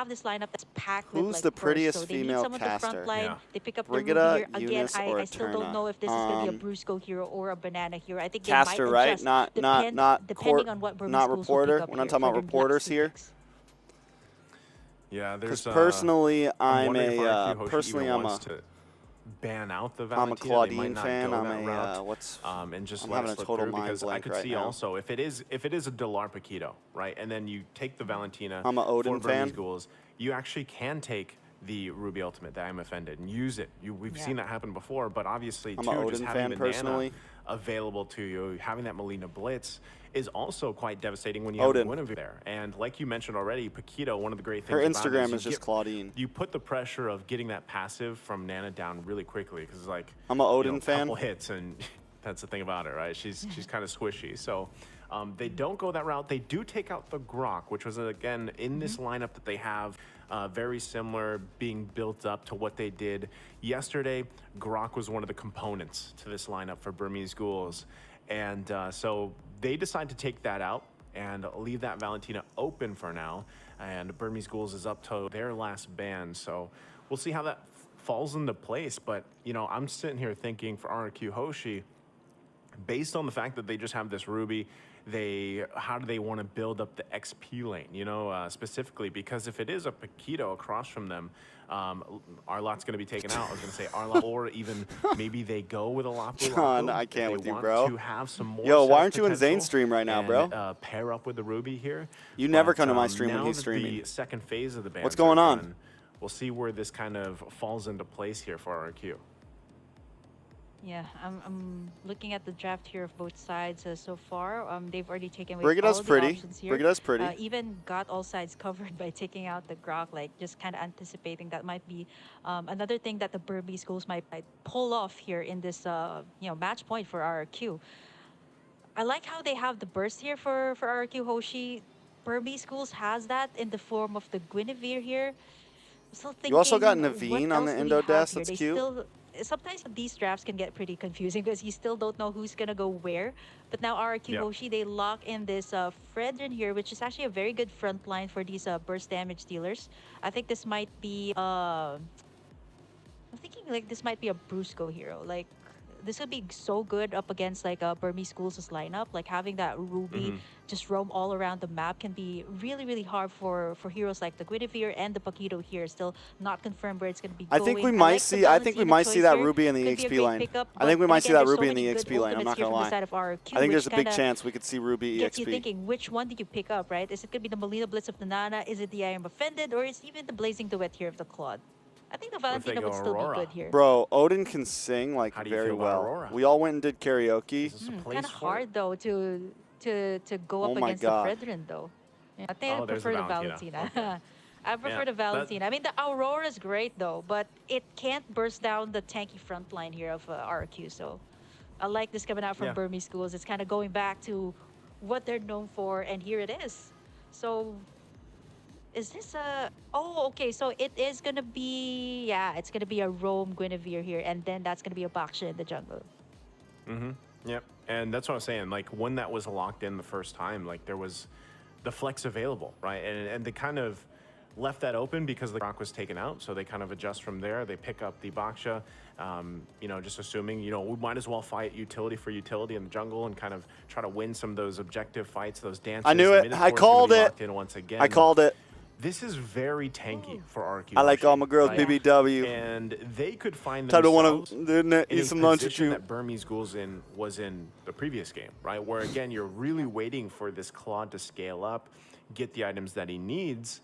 this lineup that's packed with Who's like the bursts. prettiest So they female need someone to caster? front line. Yeah. They pick up Brigida, the Ruby here. Again, Eunice, or I still don't Eterna? know if this is going to be a Brusco hero or a Banana hero. I think they Caster, might right? adjust Not depending on what Burmese not schools will reporter. pick up We're not here talking for about their reporters next two here. picks. Yeah, Because there's personally, I'm I'm wondering if RQ Hoshi personally even I'm wants a to ban out the I'm a Valentina. They Claudine might not fan. go I'm that a route, and just I'm let having it a slip total through, mind because I blank could right see now. also if it is a Delar Paquito, right, and then you take the Valentina I'm a Odin for Burmese fan. Ghouls, you actually can take the Ruby Ultimate that I'm offended and use it. We've seen that happen before, but obviously I'm a too, Odin just fan having the personally. Nana available to you, having that Melina Blitz is also quite devastating when you Odin. have Guinevere there. And like you mentioned already, Paquito, one of the great things Her about it Instagram you is just get- Claudine. You put the pressure of getting that passive from Nana down really quickly, because it's like I'm a Odin a fan. couple hits, and that's the thing about her, right? She's kind of squishy. So they don't go that route. They do take out the Grok, which was again in this lineup that they have. Very similar, being built up to what they did yesterday. Grok was one of the components to this lineup for Burmese Ghouls. And so they decide to take that out and leave that Valentina open for now. And Burmese Ghouls is up to their last ban. So we'll see how that falls into place. But, you know, I'm sitting here thinking for RQ Hoshi, based on the fact that they just have this Ruby, how do they want to build up the XP lane, you know, specifically? Because if it is a Paquito across from them, Arlot's going to be taken out. I was going to say Arlot, or even maybe they go with a Lapu. John, I can't with you, bro. To have some more Yo, why set aren't you in Zane's potential stream right now, and, bro? Pair up with the Ruby here. You never But, come to my stream when now he's that streaming. The second phase of the bans What's going are on? done, we'll see where this kind of falls into place here for RQ. Yeah, I'm looking at the draft here of both sides so far. They've already taken away Brigida's all the pretty. options here. Brigida's pretty. Even got all sides covered by taking out the Grok, like just kind of anticipating that might be another thing that the Burmese schools might pull off here in this match point for RRQ. I like how they have the burst here for RRQ Hoshi. Burmese schools has that in the form of the Guinevere here. Still thinking, You also got what Naveen on else the do we Indo have desk. here? That's They cute. still- sometimes these drafts can get pretty confusing because you still don't know who's gonna go where. But now RQ Yep. Hoshi, they lock in this Fredrin here, which is actually a very good front line for these burst damage dealers. I think this might be I'm thinking like this might be a Brusco hero. Like this would be so good up against like Burmese schools' lineup. Like having that Ruby just roam all around the map can be really hard for heroes like the Guinevere and the Paquito here. Still not confirmed where it's going to be I going. think we like might the see. I think we Valentina might see choice that here. Ruby in the Could be a EXP great lane. pickup, I think we but might see again, that there's so Ruby in the many good EXP lane. I'm ultimates not here gonna from the lie. side of RQ, I think which there's a big kinda chance we could see Ruby gets you EXP. thinking, which one did you pick up, right? Is it going to be the Melina Blitz of the Nana? Is it the I Am Offended? Or is it even the Blazing Duet here of the Claude? I think the What if they Valentina go would still Aurora? be good here. Bro, Odin can sing like How do you very feel about well. Aurora? We all went and did karaoke. Is this a place Kind of for it? hard though to go Oh up my against God. the Fredrin though. Yeah, I think I Oh, there's the prefer the Valentina. Valentina. Okay. I prefer Yeah, the that- Valentina. I mean, the Aurora is great though, but it can't burst down the tanky front line here of RQ. So I like this coming out from Yeah. Burmese schools. It's kind of going back to what they're known for, and here it is. So is this a... Oh, okay. So it is going to be... Yeah, it's going to be a Roam Guinevere here, and then that's going to be a Baksha in the jungle. Mm-hmm. Yep. And that's what I'm saying. Like, when that was locked in the first time, like, there was the flex available, right? And they kind of left that open because the rock was taken out. So they kind of adjust from there. They pick up the Baksha, you know, just assuming, you know, we might as well fight utility for utility in the jungle and kind of try to win some of those objective fights, those dances. I knew it. Minotaur's I gonna called be it. locked in once again. I called it. This is very tanky for RQ. I like all my girls right? BBW. And they could find Time to themselves want to in eat a some lunch with position you. that Burmese Ghouls was in the previous game, right? Where again, you're really waiting for this Claude to scale up, get the items that he needs.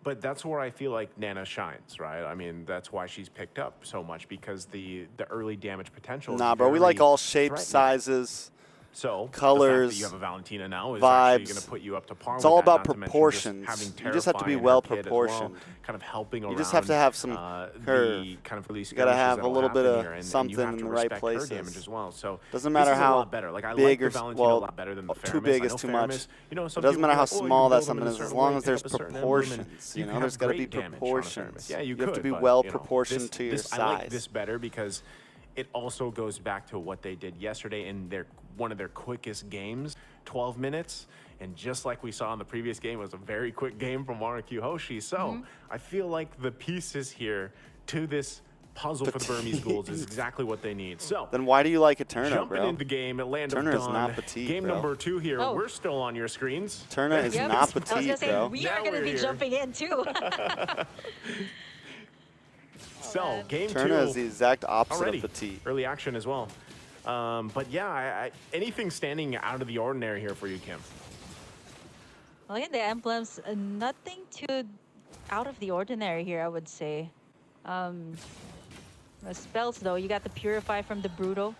But that's where I feel like Nana shines, right? I mean, that's why she's picked up so much, because the early damage potential is Nah, bro, we like very all shapes, threatening. sizes. So colors, the fact that you have a Valentina now is vibes. actually going to put you up to par. It's with all that, about not to mention proportions. just You just have to be having well Terrify and her kid as well, proportioned. kind of helping around. You just have to have some curve. The kind of release. You gotta have a that'll little bit happen of here, and something you have in to the right respect places. Her damage as well. So Doesn't matter this is how a lot better. Like I big like or the Valentina well, a lot better than the too Faramis. big I is know too much. Faramis, you know, some It doesn't people matter are how like, oh, you small can that build them something in a is, as certain long way, as pick there's up a certain emblem, and proportions. You you know, can there's have got to be great damage on a proportions. Faramis. Yeah, you have to could, be but, well you know, proportioned to your I size. like this better because it also goes back to what they did yesterday in one of their quickest games, 12 minutes. And just like we saw in the previous game, it was a very quick game from RQ Hoshi. So I feel like the pieces here to this puzzle for the Burmese Ghouls is exactly what they need. So Then why do you like Eterna, jumping bro? into the game at Land Turner of is Dawn, not petite, game bro. number 2 here. Oh. We're still on your screens. Eterna is Yep. not I was gonna petite, say, bro. we Now are going to we're be here. jumping in too. So game 2. Eterna is the exact opposite already of petite. early action as well. But yeah, anything standing out of the ordinary here for you, Kim? Look at the emblems. Nothing too out of the ordinary here, I would say. The spells, though, you got the Purify from the Bruto.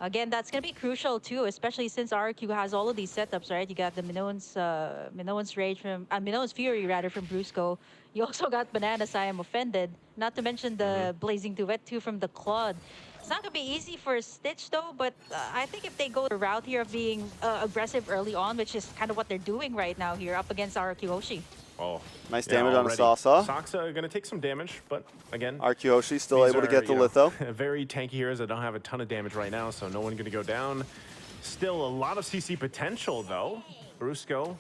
Again, that's going to be crucial, too, especially since RQ has all of these setups, right? You got the Minoan's Rage from... Minoan's Fury, rather, from Brusco. You also got Bananas, I Am Offended. Not to mention the Blazing Duet, too, from the Claude. It's not going to be easy for Stitch, though, but I think if they go the route here of being aggressive early on, which is kind of what they're doing right now here up against RQ Hoshi. Oh, Nice damage on a Sasa. Saksa going to take some damage, but again, RQ Hoshi still these able to are, get the you know, litho. very tanky heroes that don't have a ton of damage right now, so no one going to go down. Still a lot of CC potential, though. Brusco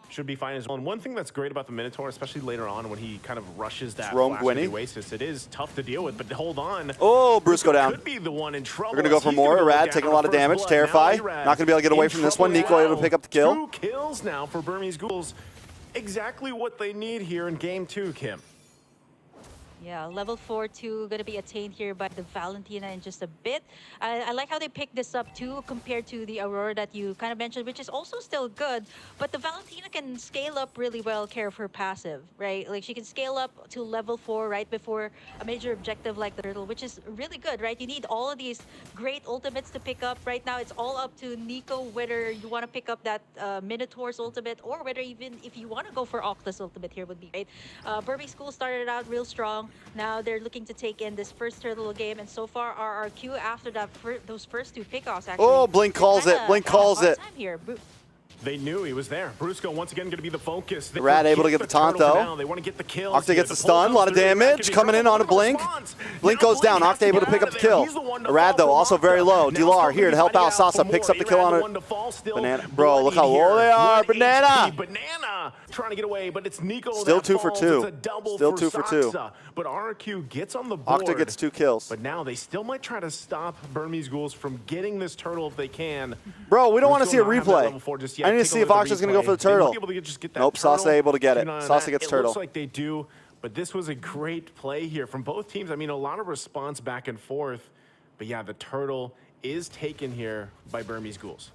should be fine as well. And one thing that's great about the Minotaur, especially later on when he kind of rushes that Roam flash of the Gwynny. Oasis, it is tough to deal with, but hold on. Oh, Brusco down. Could be the one in trouble. We're going to go as for he's gonna more. go Rad down taking a on lot of first damage. blood. Terrify. Now Rad Not going to be able to get away in from this one. trouble Nico able to now. pick up the kill. 2 kills now for Burmese Ghouls. Exactly what they need here in game 2, Kim. Yeah, level 4-2 gonna be attained here by the Valentina in just a bit. I like how they picked this up too compared to the Aurora that you kind of mentioned, which is also still good. But the Valentina can scale up really well, care of her passive, right? Like she can scale up to level 4 right before a major objective like the Turtle, which is really good, right? You need all of these great ultimates to pick up. Right now, it's all up to Nico whether you want to pick up that Minotaur's ultimate or whether even if you want to go for Octa's ultimate here would be great. Burmese School started out real strong. Now they're looking to take in this first Turtle game, and so far RRQ after that those first 2 pickoffs actually. Oh, Blink calls it. Blink calls it. Time here. They knew he was there. Brusco once again going to be the focus. They Rad able to forget get the taunt, turtle for though. now. They want to get the kills. Octa here. gets the pull stun, comes a lot of through. That damage could be coming in trouble. on a Blink. Response. Blink Now goes down. has Octa to able get to pick out up of the there. kill. He's the one to Rad fall though, for also Octa. very low. Now Dilar still here to help fighting out Sasa, for picks more. up the kill Arad on the it. one to fall still. Banana, bro, look how Bloodied low they here. are. 1 Banana. HP. Banana trying to get away, but it's Nico Still that 2 for falls. 2. It's a double Still for 2 for 2. Saksa. But RQ gets on the board. Octa gets 2 kills. But now they still might try to stop Burmese Ghouls from getting this turtle if they can. Bro, we don't want to Brusco see a not having that level replay. 4 just yet. I need to Take a see look if at the Octa's going to go for the replay. They might turtle. be able to just get that Nope, turtle. Sasa able to get it. Keep an eye on Sasa that. gets It turtle. looks like they do, but this was a great play here from both teams. I mean, a lot of response back and forth. But yeah, the turtle is taken here by Burmese Ghouls.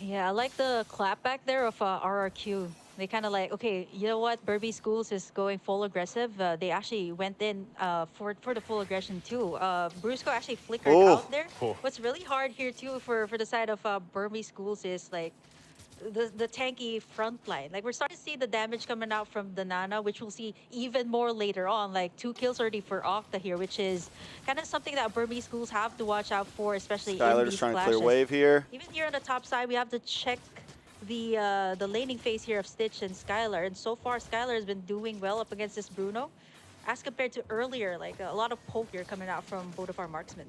Yeah, I like the clap back there of RRQ. They kind of like, okay, you know what? Burby Schools is going full aggressive. They actually went in for the full aggression too. Brusco actually flickered out there. What's really hard here too for the side of Burby Schools is like the tanky front line. Like we're starting to see the damage coming out from the Nana, which we'll see even more later on. Like 2 kills already for Octa here, which is kind of something that Burby Schools have to watch out for, especially in these Skylar just trying to clashes. clear wave here. Even here on the top side, we have to check the laning phase here of Stitch and Skylar. And so far, Skylar has been doing well up against this Bruno, as compared to earlier. Like a lot of poke here coming out from both of our marksmen.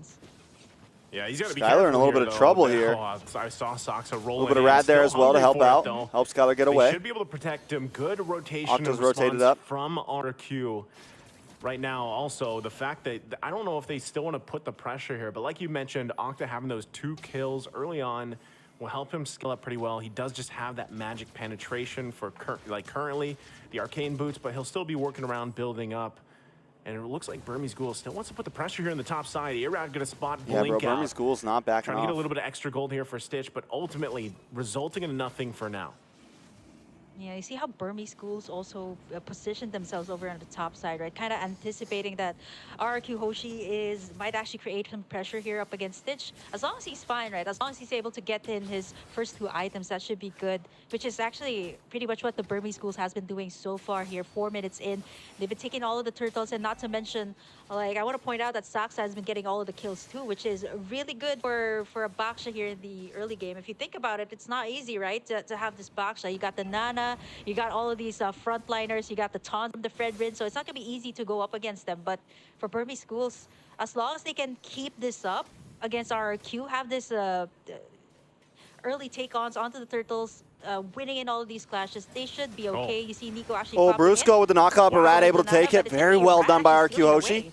Yeah, he's got to be Skylar in a little bit of trouble here. Oh, I saw Soxa rolling. A little bit of Rad there as well to help out. Help Skylar get away. They should be able to protect him. Good rotation Octa's rotated up from RQ. Right now, also, the fact that I don't know if they still want to put the pressure here, but like you mentioned, Octa having those 2 kills early on will help him scale up pretty well. He does just have that magic penetration for currently the arcane boots, but he'll still be working around building up. And it looks like Burmese Ghoul still wants to put the pressure here on the top side. Irad gonna spot Blink out. Yeah, bro, Burmese Ghoul's not backing Trying off. to get a little bit of extra gold here for Stitch, but ultimately resulting in nothing for now. Yeah, you see how Burmese Schools also positioned themselves over on the top side, right? Kind of anticipating that RQ Hoshi might actually create some pressure here up against Stitch. As long as he's fine, right? As long as he's able to get in his first 2 items, that should be good. Which is actually pretty much what the Burmese Schools has been doing so far here. 4 minutes in, they've been taking all of the turtles, and not to mention, like, I want to point out that Soxa has been getting all of the kills too, which is really good for a Baksha here in the early game. If you think about it, it's not easy, right? To have this Baksha. You got the Nana, you got all of these frontliners, you got the taunt from the Fredrin, so it's not going to be easy to go up against them. But for Burmese Schools, as long as they can keep this up against RRQ, have this early take-ons onto the turtles, winning in all of these clashes, they should be okay. You see Nico actually Brusco with the knockup, Rad able to take it. Very well done by RQ Hoshi.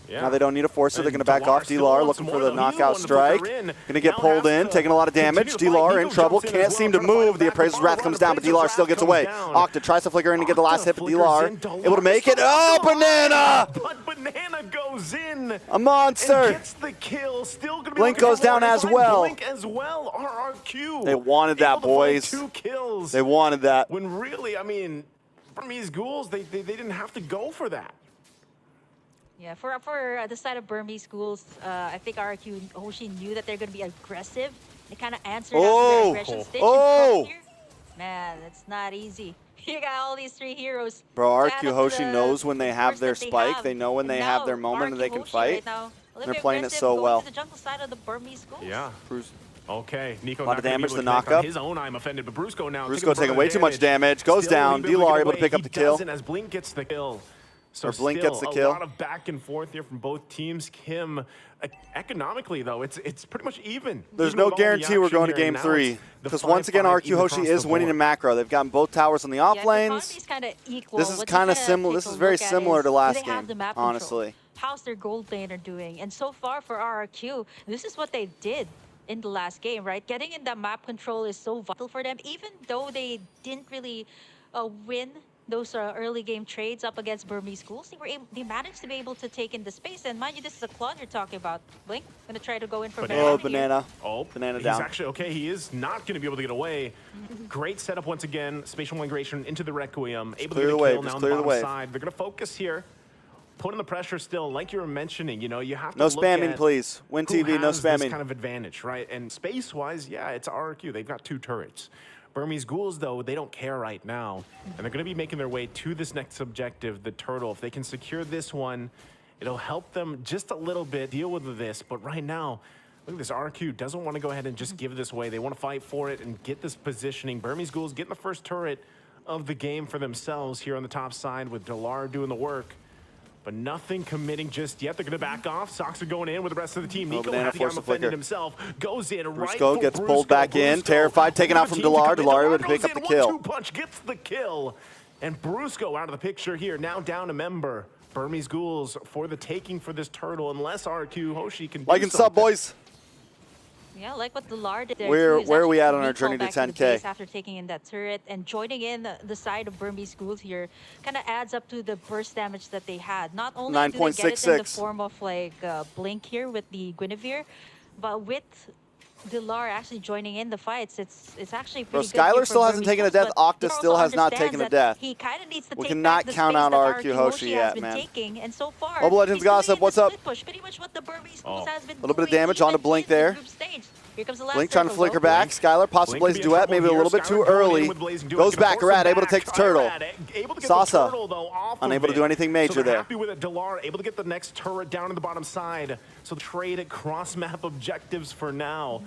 Yeah. Now they don't need a force, so they're going to back off. D-Lar looking for the knockout strike. Going to get pulled in, taking a lot of damage. D-Lar in trouble, can't seem to move. The Appraiser's Wrath comes down, but D-Lar still gets away. Octa tries to flicker in to get the last hit, but D-Lar able to make it. Oh, Banana! But Banana goes in. A monster. Gets the kill. Still gonna be Blink goes down as well. Blink as well. RRQ. They wanted that, boys. 2 kills. They wanted that. When really, I mean, Burmese Ghouls, they didn't have to go for that. Yeah, for the side of Burmese Schools, I think RQ Hoshi knew that they're going to be aggressive. They kind of answered after aggression. Stitch and here. Man, it's not easy. You got all these 3 heroes. Bro, RQ Hoshi knows when they have their spike. They know when they have their moment and they can fight. They're playing it so well. The jungle side of the Burmese Schools. Yeah. Okay, Nico. A lot of damage, the knockup. His own, I'm offended, but Brusco now. Brusco taking way too much damage. Goes down. D-Lar able to pick up the kill. As Blink gets the kill. So Blink gets the kill. A lot of back and forth here from both teams. Kim, economically though, it's pretty much even. There's no guarantee we're going to game 3 because once again RQ Hoshi is winning in macro. They've gotten both towers on the off lanes. This is kind of similar. This is very similar to last game, honestly. How's their gold laner doing? And so far for RRQ, this is what they did in the last game, right? Getting in that map control is so vital for them, even though they didn't really win those early game trades up against Burmese Schools. They managed to be able to take in the space. And mind you, this is a Claude you're talking about. Blink, gonna try to go in for Banana. Oh, Banana down. He's actually okay. He is not gonna be able to get away. Great setup once again. Spatial migration into the Requiem. Able to get a kill now on the bottom side. They're gonna focus here. Putting the pressure still, like you were mentioning, you know, you have to no spamming, please. Win TV, no spamming. This kind of advantage, right? And space-wise, yeah, it's RRQ. They've got 2 turrets. Burmese Ghouls, though, they don't care right now. And they're going to be making their way to this next objective, the turtle. If they can secure this one, it'll help them just a little bit deal with this. But right now, look at this. RQ doesn't want to go ahead and just give this away. They want to fight for it and get this positioning. Burmese Ghouls getting the first turret of the game for themselves here on the top side with Delar doing the work. But nothing committing just yet. They're going to back off. Soxa going in with the rest of the team. Nico has to get offended himself. Goes in. Brusco gets pulled back in. Terrified. Taken out from Delar. Delar would pick up the kill. 1-2 punch gets the kill. And Brusco out of the picture here. Now down a member. Burmese Ghouls for the taking for this turtle. Unless RQ Hoshi can do like and sub, boys. Yeah, like what Delar did there. Where are we at on our journey to 10K? After taking in that turret and joining in the side of Burmese Schools here, kind of adds up to the burst damage that they had. Not only did they get it in the form of like Blink here with the Guinevere, but with Dilar actually joining in the fights. It's actually Bro, pretty good here Skylar for still hasn't Burmese taken a Schools, death. but Octa Dilar still also has not taken a understands death. that he kind of needs to We take cannot back the count space out that RQ Hoshi has yet, been man. taking, and so far Mobile Legends he's doing Gossip, the what's up? split push, pretty much what the Burmese Schools has been A little bit of doing damage even onto Blink in the there. group stage. Here comes the last Blink trying to circle, flicker though. back. Skylar, possible Blink could Blaze be in duet, trouble maybe a here. little bit too Skylar going in early. with Blazing Duet, Goes gonna back, force him Rad, able to back. take the turtle. Rad, able to get the Sasa, turtle, though, off unable of to do it. anything major so they're there. happy with it. Dilar able to get the next turret down in the bottom side. So trade at cross-map objectives for now.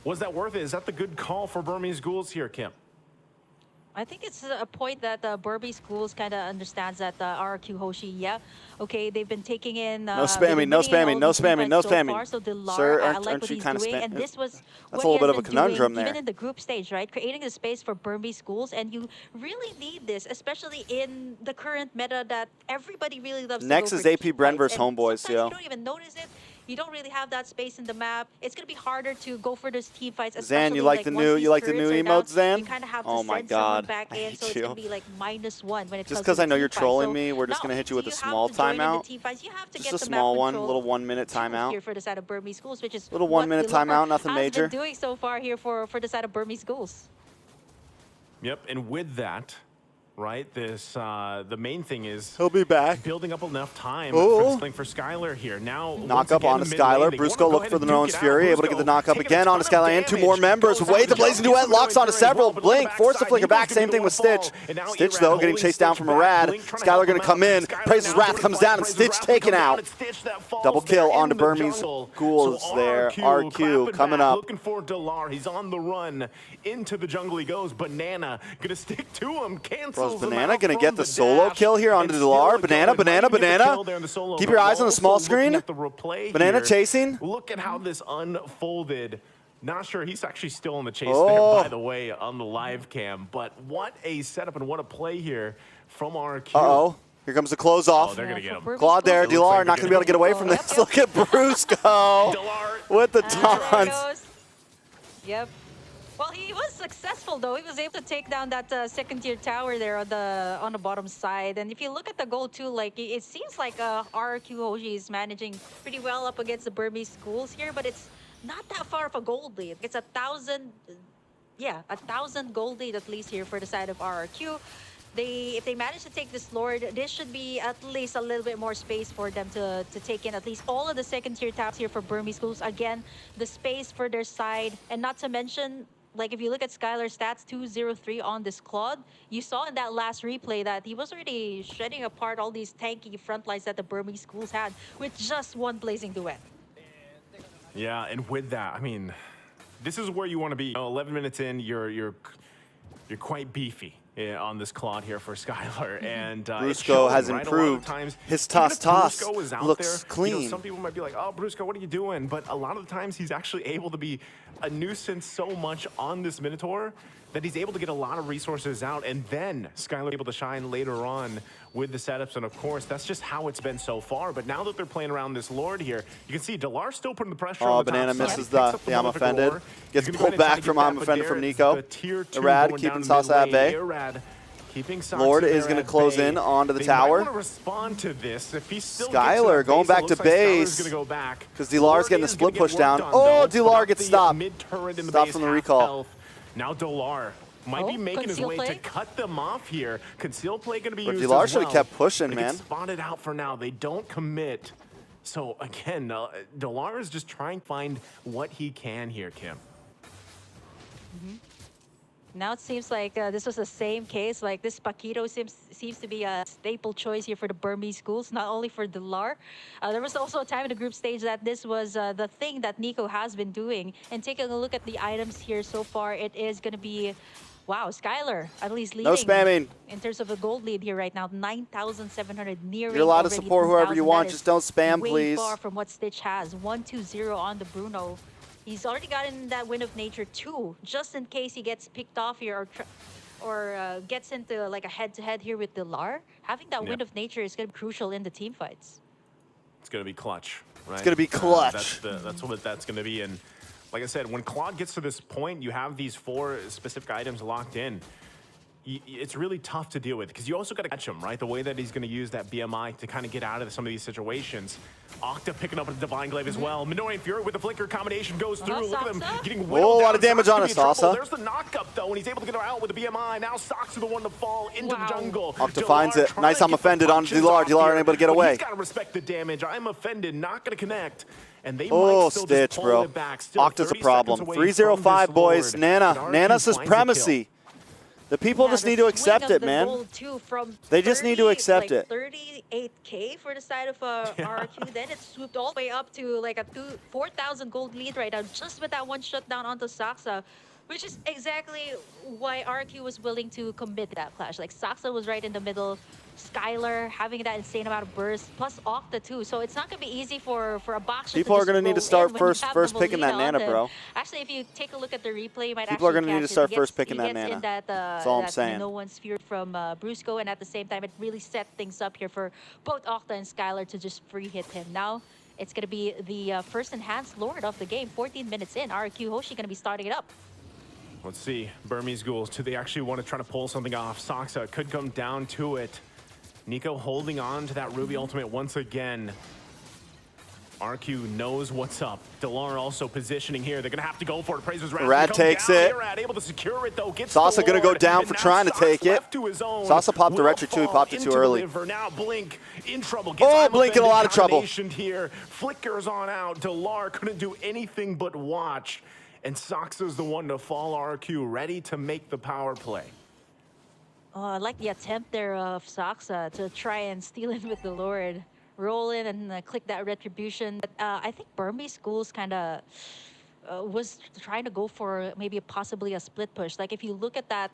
Was that worth it? Is that the good call for Burmese Ghouls here, Kim? I think it's a point that Burmese Schools kind of understands that RQ Hoshi, yeah, okay, they've been taking in. No spamming, no spamming, no spamming, no spamming. So Dilar, Sir, I aren't like what you he's kinda doing, and spam- this was That's what a little he bit has of a been conundrum doing, there. even in the group stage, right? Creating the space for Burmese Schools, and you really need this, especially in the current meta that everybody really loves. Next to go is for AP team Bren fights, versus and Homeboys, sometimes yo. you don't even notice it. You don't really have that space in the map. It's gonna be harder to go for those team fights. Zan, you especially, like the once new these you like the new turrets are down, emotes, Zan? You kind of have to Oh my send someone god, back I in, hate so it's you. gonna be like -1 when it Just comes because to I know the you're team fight. trolling So me, we're just not gonna hit you only with a do you have small to join in the timeout. team fights, you have to Just get a the map small one, control little 1 minute too timeout. here for the side of Burmese Schools, which is Little what 1 minute Dilar timeout, nothing has major. been doing so far here for the side of Burmese Schools. Yep, and with that, right, this the main thing is He'll be back. building up enough time Oh. for Skylar here. Now, Knock up onto Skylar. Brusco look for the Nolan's Fury, able to get the knock up again onto Skylar and 2 more members. Wait, the Blazing Duet locks onto several. Blink forced to flicker back, same thing with Stitch. Stitch though getting chased down from a Rad. Skylar gonna come in. Praise's Wrath comes down and Stitch taken out. Double kill onto Burmese Ghouls there. RQ coming up. Looking for Dilar. He's on the run. Into the jungle he goes. Banana gonna stick to him. Cancels Bro, is him Banana out gonna from get the dash. solo kill here onto And still Dilar? a kill. Banana, They might banana, get the banana. kill there in the solo, Keep but your eyes on the also small looking screen. at the replay Banana here. chasing. Look at how this unfolded. Not sure he's actually still in the chase Oh. there, by the way, on the live cam. But what a setup and what a play here from RQ. Uh-oh. Here comes the close off. Oh, they're gonna get him. Claude there. It looks Dilar like not they're gonna be able to get away Yep, from yep. this. Look at Brusco Dilar. with the There it taunts. goes. Yep. Well, he was successful though. He was able to take down that second-tier tower there on the bottom side. And if you look at the goal too, like it seems like RQ Hoshi is managing pretty well up against the Burmese Schools here, but it's not that far of a gold lead. It's 1,000, yeah, 1,000 gold lead at least here for the side of RQ. If they manage to take this Lord, this should be at least a little bit more space for them to take in at least all of the second-tier towers here for Burmese Schools. Again, the space for their side, and not to mention, like if you look at Skylar's stats, 203 on this Claude, you saw in that last replay that he was already shredding apart all these tanky front lines that the Burmese Schools had with just one Blazing Duet. Yeah, and with that, I mean, this is where you want to be. 11 minutes in, you're quite beefy on this Claude here for Skylar, and Brusco has improved. His toss looks clean. You know, some people might be like, "Oh, Brusco, what are you doing?" But a lot of the times, he's actually able to be a nuisance so much on this Minotaur that he's able to get a lot of resources out, and then Skylar able to shine later on with the setups. And of course, that's just how it's been so far. But now that they're playing around this Lord here, you can see Dilar still putting the pressure on the Banana top side. misses Picks the up I'm motherfucking offended. ore. Gets He's gonna go pulled ahead and try back to from get I'm that, but offended from there, Nico. the tier 2 Arad going keeping down Sasa at mid bay. lane. Arad keeping Sasa Lord there is gonna at close bay. in onto the They tower. might want to respond to this. If he still Skylar gets going to that back base, to it looks like base, Skylar's gonna go back. 'cause Dilar's Lord getting a is split gonna push get down. worked on, Oh, though. Dilar Put gets the stopped. mid-turret in the Stopped base, from the half recall. health. Now Dilar might be Oh, making his conceal way play? to cut them off here. Conceal play going to be But used Dilar as should have well. kept pushing, But it gets man. spotted out for now. They don't commit. So again, Dilar is just trying to find what he can here, Kim. Now it seems like this was the same case. Like this Paquito seems to be a staple choice here for the Burmese Schools, not only for Dilar. There was also a time in the group stage that this was the thing that Nico has been doing. And taking a look at the items here so far, it is going to be, wow, Skylar at least leading. No spamming. In terms of a gold lead here right now, 9,700 nearing. You're allowed to already support whoever you 10,000. want, That just is don't spam, way please. far from what Stitch has. 1-2-0 on the Bruno. He's already gotten that Wind of Nature too, just in case he gets picked off here or gets into like a head-to-head here with Dilar. Having that Wind of Nature is going to be crucial in the team fights. It's going to be clutch, right? It's gonna be clutch. That's what that's going to be. And like I said, when Claude gets to this point, you have these 4 specific items locked in. it's really tough to deal with because you also got to catch him, right? The way that he's going to use that BMI to kind of get out of some of these situations. Octa picking up a Divine Glaive as well. Minoy and Fury with the flicker combination goes through. Look at them getting whittled a lot down. of damage on us, Salsa. There's the knockup though, and he's able to get her out with the BMI. Now Sox are the one to fall into the jungle. Octa finds it. Nice, I'm offended on Dilar. Dilar unable to get away. He's got to respect the damage. I'm offended, not going to connect. And they oh, might still Stitch, just pull bro. it back. Still Octa's a problem. 305, boys. Nana supremacy. The people just need to accept it, man. They just need to accept it. 38K for the side of RQ. Then it swooped all the way up to like a 4,000 gold lead right now, just with that one shutdown onto Saxa, which is exactly why RQ was willing to commit that clash. Like Saxa was right in the middle, Skylar having that insane amount of burst, plus Octa too. So it's not gonna be easy for a boxer. People are gonna need to start first picking that Nana, bro. Actually, if you take a look at the replay, you might people are gonna need to start he first picking that gets Nana. In that, that's all I'm saying. No one's feared from Brusco, and at the same time, it really set things up here for both Octa and Skylar to just free hit him. Now it's gonna be the first enhanced Lord of the game. 14 minutes in, RQ Hoshi gonna be starting it up. Let's see, Burmese Ghouls, do they actually want to try to pull something off? Soxa could come down to it. Nico holding on to that Ruby ultimate once again. RQ knows what's up. Dilar also positioning here. They're going to have to go for it. Praise was Rad takes it. Rad able to secure it, though. Sasa going to go down for trying to take it. Sasa popped the retro too. He popped it too early. Now Blink in trouble. Oh, Blink in a lot of trouble. Here. Flickers on out. Dilar couldn't do anything but watch. And Soxa's the one to fall. RQ ready to make the power play. Oh, I like the attempt there of Soxa to try and steal in with the Lord. Roll in and click that retribution. But I think Burmese Schools kind of was trying to go for maybe possibly a split push. Like if you look at that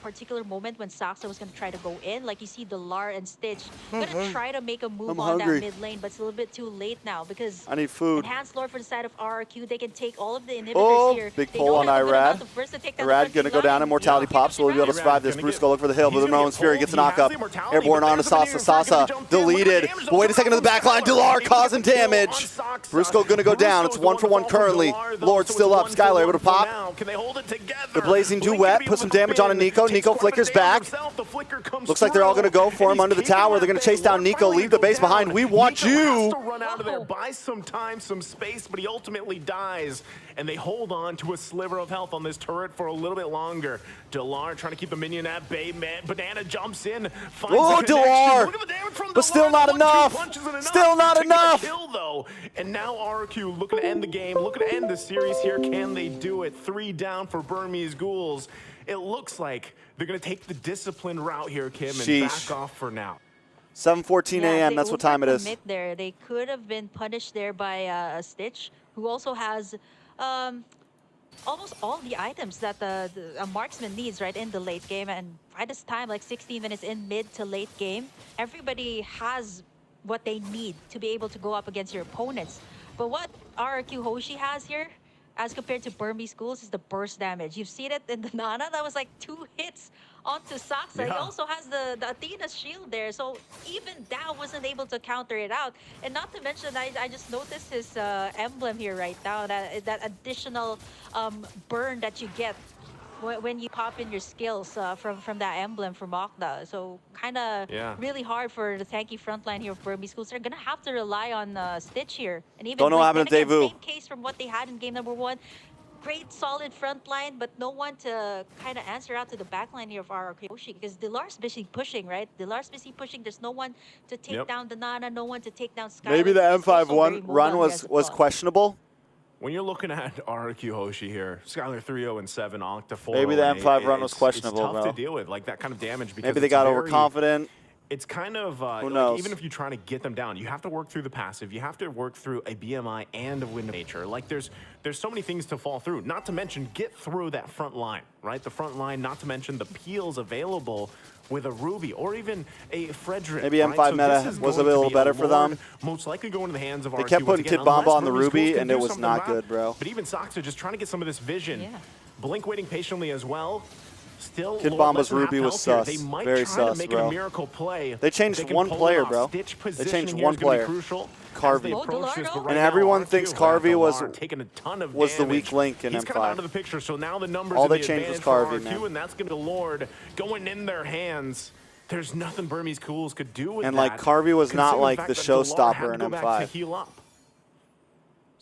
particular moment when Soxa was going to try to go in, like you see Dilar and Stitch going to try to make a move on that mid lane, but it's a little bit too late now because I need food. Enhanced Lord for the side of RQ, they can take all of the inhibitors here. Big pull on Irad. Irad going to go down. Immortality pops. Will we be able to survive this? Bruce go look for the hill, but the Rowan's Fury gets a knockup. Airborne onto Sasa. Sasa deleted. But wait a second to the back line. Dilar causing damage. Brusco going to go down. It's 1-for-1 currently. Lord's still up. Skylar able to pop. Can they hold it together? The Blazing Duet put some damage on Nico. Nico flickers back. Looks like they're all going to go for him under the tower. They're going to chase down Nico, leave the base behind. We want you. To run out of there, buy some time, some space, but he ultimately dies. And they hold on to a sliver of health on this turret for a little bit longer. Dilar trying to keep the minion at bay. Banana jumps in. Oh, Dilar! But still not enough. Still not enough. Kill, though. And now RQ looking to end the game, looking to end the series here. Can they do it? 3 down for Burmese Ghouls. It looks like they're going to take the disciplined route here, Kim, and back off for now. 7:14 a.m. That's what time it is. There. They could have been punished there by Stitch, who also has almost all the items that a marksman needs right in the late game. And by this time, like 16 minutes in mid to late game, everybody has what they need to be able to go up against your opponents. But what RQ Hoshi has here, as compared to Burmese Schools, is the burst damage. You've seen it in the Nana. That was like 2 hits onto Saxa. Yeah. He also has the Athena's shield there. So even that wasn't able to counter it out. And not to mention, I just noticed his emblem here right now. That additional burn that you get when you pop in your skills from that emblem from Octa. So kind of really hard for the tanky frontline here of Burmese Schools. They're going to have to rely on Stitch here. And even don't know what happened to Devu. Same case from what they had in game number 1. Great solid front line, but no one to kind of answer out to the back line here of RQ Hoshi, because Dilar's busy pushing, right? Dilar's busy pushing. There's no one to take down the Nana, no one to take down Sky. Maybe the M5-1 run was questionable. When you're looking at RQ Hoshi here, Skylar 3-0-7, Octa 4. Maybe the M5 run was questionable, It's tough to deal with, like that kind of damage. Because maybe they got overconfident. It's kind of, who knows? Like, even if you're trying to get them down, you have to work through the passive. You have to work through a BMI and a wind of nature. Like there's so many things to fall through. Not to mention get through that front line, right? The front line, not to mention the peels available with a Ruby or even a Frederick. Maybe M5 right? meta was a little better for them. Most likely going to the hands of RQ. They kept putting Kid Bomba on the Ruby, and it was not good, bro. But even Sox are just trying to get some of this vision. Blink waiting patiently as well. Still, Kid Lord Bomba's lets them have Ruby was health here. sus. They might Very try to sus, make bro. a miracle play. They changed They can one pull it player, off. bro. Stitch They changed positioning one here is gonna be player. crucial as Carvey. they approach this, but right And now, everyone R2 thinks has Carvey was taken a ton of the damage. weak link in He's kind of out M5. of the picture, so now the numbers All are they the changed was advantage for Carvey, R2, man. and that's going to be Lord going in their hands. There's nothing Burmese Cools could do with And, that. like, Carvey was not, considering like, fact the that Delar showstopper had to in go back to M5. heal up.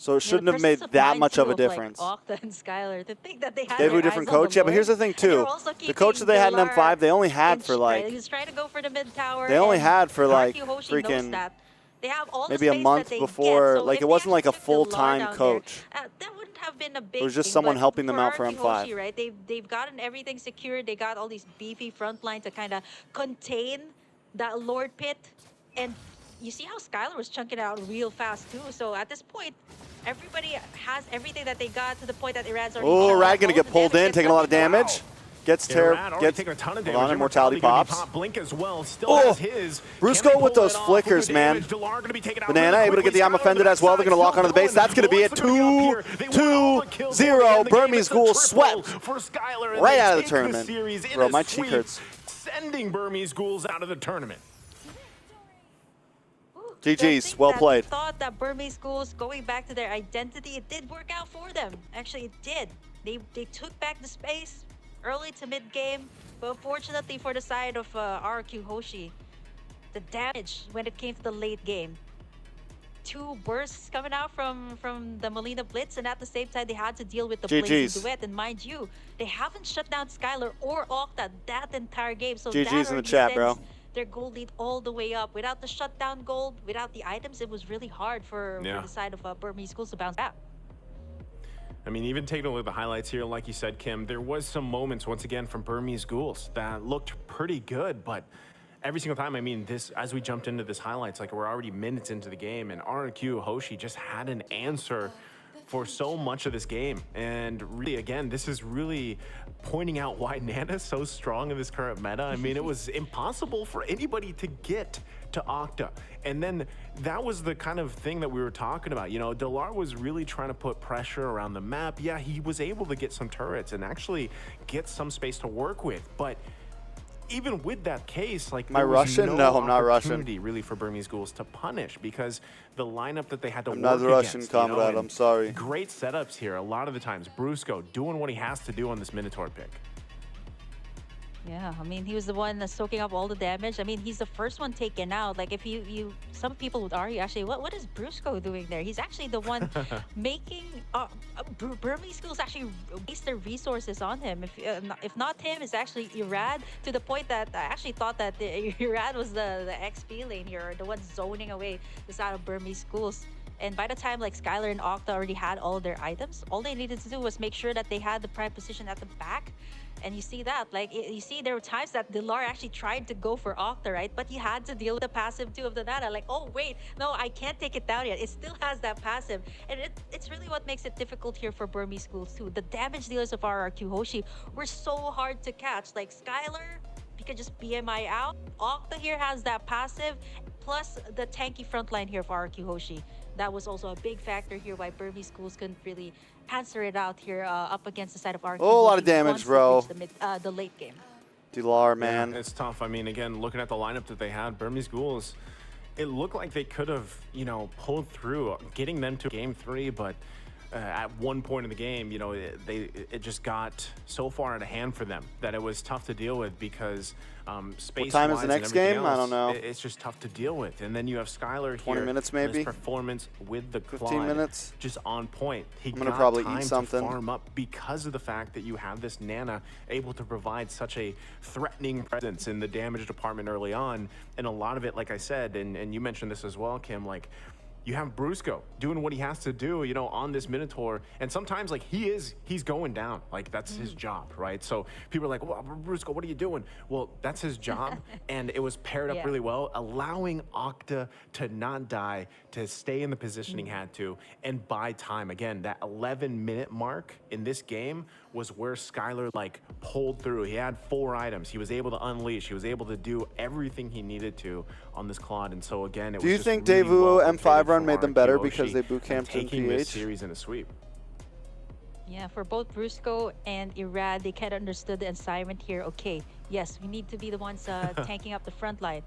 So it shouldn't have made that much of a difference. Like Octa and Skylar, to think that they had They have their a different eyes on coach. Yeah, but here's the thing, Lord, and they too. were also The coach that they had in keeping M5, they only Delar had in for, stride. like, He was trying to go for the mid tower. they only and had for, like, RQ Hoshi knows freaking that. They have all the maybe a space month that they before. Get. So Like, if it they wasn't like a actually took Delar full-time down coach. there, that wouldn't have been a big was just thing, someone but helping them out for RQ M5. Hoshi, right? They've gotten everything secured. They got all these beefy front line to kind of contain that Lord pit. And you see how Skylar was chunking it out real fast too. So at this point, everybody has everything that they got to the point that Irad's already. Oh, taken Rad gonna all get the pulled damage, in, gets taking a lot of nothing. damage. Gets Yeah, tear, Rad already gets taking a ton of hold damage. on, immortality gonna be pops. pop. Blink as well. Still Oh, has his. Brusco Can they with pull those it off flickers, the man. damage? Delar gonna be taken out Banana really able to get the quickly. arm offended as well. They're going to lock onto the base. That's going to be it. 2-0. Burmese Ghouls swept right out of the tournament. Bro, my cheek hurts. Sending Burmese Ghouls out of the tournament. GG's, well played. I thought that Burmese Schools going back to their identity, it did work out for them. Actually, it did. They took back the space early to mid game, but unfortunately for the side of RQ Hoshi, the damage when it came to the late game. 2 bursts coming out from the Molina Blitz, and at the same time they had to deal with the Blazing Duet. And mind you, they haven't shut down Skylar or Octa that entire game. So GG's that in the already chat, bro. sends their gold lead all the way up. Without the shutdown gold, without the items, it was really hard for the side of Burmese Schools to bounce back. I mean, even taking a look at the highlights here, like you said, Kim, there was some moments, once again, from Burmese Ghouls that looked pretty good, but every single time, I mean, this, as we jumped into this highlights, like we're already minutes into the game, and RQ Hoshi just had an answer for so much of this game. And really, again, this is really pointing out why Nana's so strong in this current meta. I mean, it was impossible for anybody to get to Octa. And then that was the kind of thing that we were talking about. You know, Delar was really trying to put pressure around the map. Yeah, he was able to get some turrets and actually get some space to work with. But even with that case, like, Am I there was Russian? No, I'm not Russian. opportunity really for Burmese Ghouls to punish, because the lineup that they had to I'm work not Russian, against, you know, comrade. and I'm sorry. great setups here a lot of the times. Brusco doing what he has to do on this Minotaur pick. Yeah, I mean, he was the one that's soaking up all the damage. I mean, he's the first one taken out. Like, if some people would argue, actually, what is Brusco doing there? He's actually the one making Burmese Schools actually waste their resources on him. If not him, it's actually Irad, to the point that I actually thought that Irad was the XP lane here, or the one zoning away the side of Burmese Schools. And by the time like Skylar and Octa already had all their items, all they needed to do was make sure that they had the prime position at the back. And you see that, like, you see there were times that Delar actually tried to go for Octa, right? But he had to deal with the passive too of the Nana. Like, oh wait, no, I can't take it down yet. It still has that passive. And it's really what makes it difficult here for Burmese Schools too. The damage dealers of RRQ Hoshi were so hard to catch. Like Skylar, you could just BMI out. Octa here has that passive, plus the tanky front line here for RRQ Hoshi. That was also a big factor here why Burmese Schools couldn't really answer it out here up against the side of RQ. Oh, a lot of damage, bro. The late game. Delar, man. Yeah, it's tough. I mean, again, looking at the lineup that they had, Burmese Ghouls, it looked like they could have, you know, pulled through, getting them to game 3, but at one point in the game, you know, it just got so far out of hand for them that it was tough to deal with, because space. What time is the next game? I don't know. It's just tough to deal with. And then you have Skylar 20 here. minutes maybe? His performance with the 15 Claude, minutes? just on point. I'm gonna probably eat something. To farm up because of the fact that you have this Nana able to provide such a threatening presence in the damage department early on. And a lot of it, like I said, and you mentioned this as well, Kim, like, you have Brusco doing what he has to do, you know, on this Minotaur. And sometimes, like, he's going down. Like, that's his job, right? So people are like, well, Brusco, what are you doing? Well, that's his job. And it was paired up really well, allowing Octa to not die, to stay in the position he had to, and buy time. Again, that 11-minute mark in this game was where Skylar, like, pulled through. He had 4 items. He was able to unleash. He was able to do everything he needed to on this Claude. And so, again, it was just think really Daewoo well M5 run from made them RQ better Hoshi because they boot and camped in taking this PH? series in a sweep? Yeah, for both Brusco and Irad, they kind of understood the assignment here. Okay, yes, we need to be the ones tanking up the front line.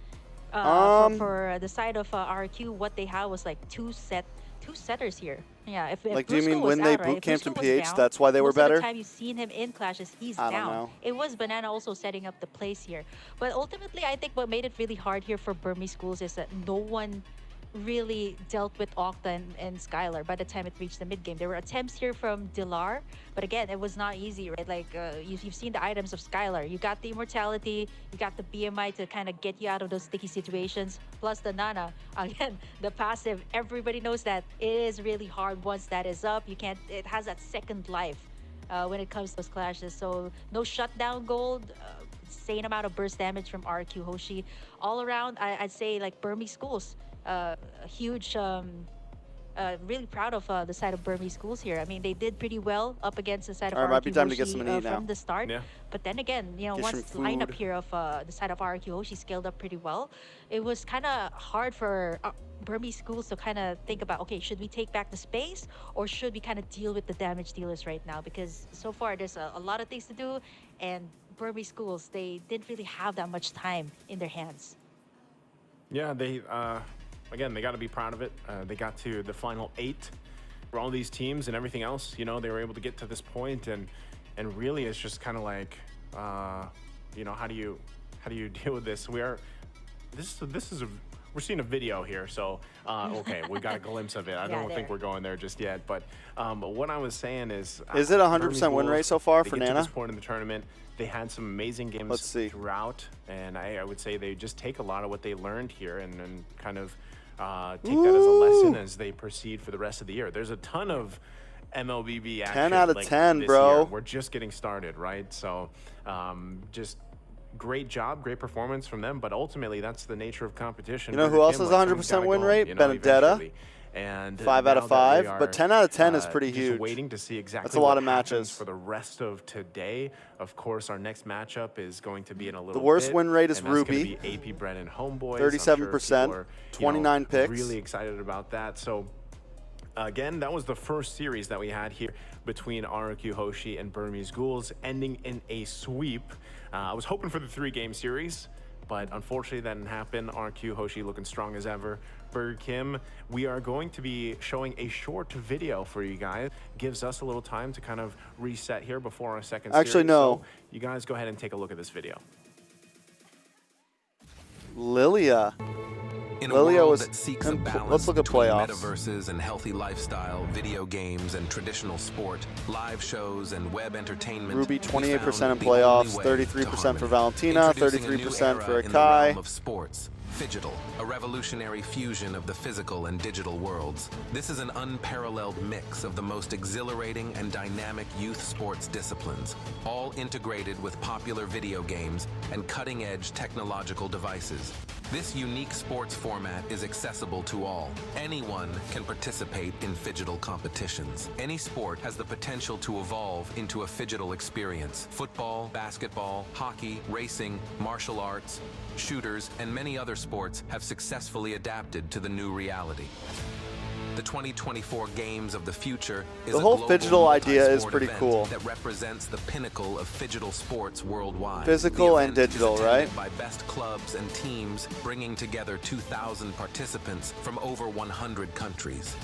For the side of RQ, what they had was like two setters here. Yeah, if Like, do you Brusco mean was when they out, right? boot If camped in Brusco was PH, down, that's why they were most of better? the time you've seen him in clashes, he's I don't down. know. It was Banana also setting up the plays here. But ultimately, I think what made it really hard here for Burmese schools is that no one really dealt with Octa and Skylar by the time it reached the mid game. There were attempts here from Dilar, but again, it was not easy, right? Like you've seen the items of Skylar. You got the immortality, you got the BMI to kind of get you out of those sticky situations, plus the Nana. Again, the passive, everybody knows that it is really hard once that is up. You can't, it has that second life when it comes to those clashes. So no shutdown gold, insane amount of burst damage from RQ Hoshi. All around, I'd say like Burmese schools. A huge, really proud of the side of Burmese schools here. I mean, they did pretty well up against the side of RQ might be time to get Hoshi, something to eat now. from the start. Yeah. But then again, you know, Get once some the lineup food. here of the side of RQ Hoshi scaled up pretty well, it was kind of hard for Burmese schools to kind of think about, okay, should we take back the space or should we kind of deal with the damage dealers right now? Because so far there's a lot of things to do, and Burmese schools, they didn't really have that much time in their hands. Yeah, they again, they got to be proud of it. They got to the final 8 for all these teams and everything else. You know, they were able to get to this point, and really, it's just kind of like, you know, how do you deal with this? We're seeing a video here, so okay, we got a glimpse of it. I don't think we're going there just yet, but what I was saying is it 100% win rate so far for Nana? Nana? To this point in the tournament, they had some amazing games Let's see. throughout, and I would say they just take a lot of what they learned here and kind of take that as a lesson as they proceed for the rest of the year. There's a ton of Mlbb action. 10 out of like 10, this bro. year. We're just getting started, right? So just great job, great performance from them, but ultimately that's the nature of competition. You know who Burger else Kim, has like, 100% someone's win gotta rate? go, you know, Benedetta. eventually. And 5 now out of that we 5, are, but 10 out of 10 is pretty just huge. waiting to see exactly That's a lot what of happens matches. for the rest of today. Of course, our next matchup is going to be in a little worst bit, win rate is and that's gonna Ruby. be Apbren and Homeboy. 37%, 29 picks. Really excited about that. So again, that was the first series that we had here between RQ Hoshi and Burmese Ghouls, ending in a sweep. I was hoping for the 3-game series, but unfortunately that didn't happen. RQ Hoshi looking strong as ever. Burger Kim, we are going to be showing a short video for you guys. Gives us a little time to kind of reset here before our second series. Actually, no. So you guys go ahead and take a look at this video. Lilia. In a Lilia world was that seeks a in- balance let's look at between playoffs. metaverses and healthy lifestyle, video games and traditional sport, live shows and web entertainment, Ruby we 28% in found the playoffs, only way 33% to for harmony. Valentina, Introducing a new 33% for era in the Akai. realm of sports. Phygital, a revolutionary fusion of the physical and digital worlds. This is an unparalleled mix of the most exhilarating and dynamic youth sports disciplines, all integrated with popular video games and cutting-edge technological devices. This unique sports format is accessible to all. Anyone can participate in Phygital competitions. Any sport has the potential to evolve into a Phygital experience. Football, basketball, hockey, racing, martial arts, shooters, and many other sports have successfully adapted to the new reality. The 2024 Games of the Future is The a whole global Phygital idea is multi-sport pretty event cool. that represents the pinnacle of Phygital sports worldwide. Physical The and event is digital, attended right? by best clubs and teams, bringing together 2,000 participants from over 100 countries.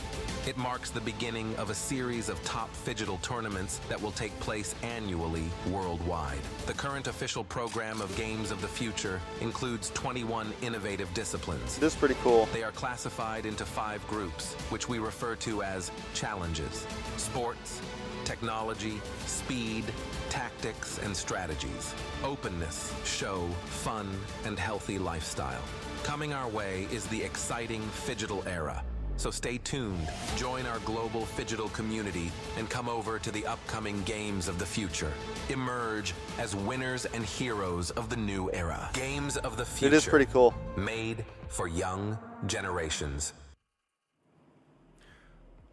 It marks the beginning of a series of top Phygital tournaments that will take place annually worldwide. The current official program of Games of the Future includes 21 innovative disciplines. This is pretty cool. They are classified into 5 groups, which we refer to as challenges: sports, technology, speed, tactics, and strategies, openness, show, fun, and healthy lifestyle. Coming our way is the exciting Phygital era. So stay tuned, join our global Phygital community, and come over to the upcoming Games of the Future. Emerge as winners and heroes of the new era. Games of the Future. It is pretty cool. Made for young generations.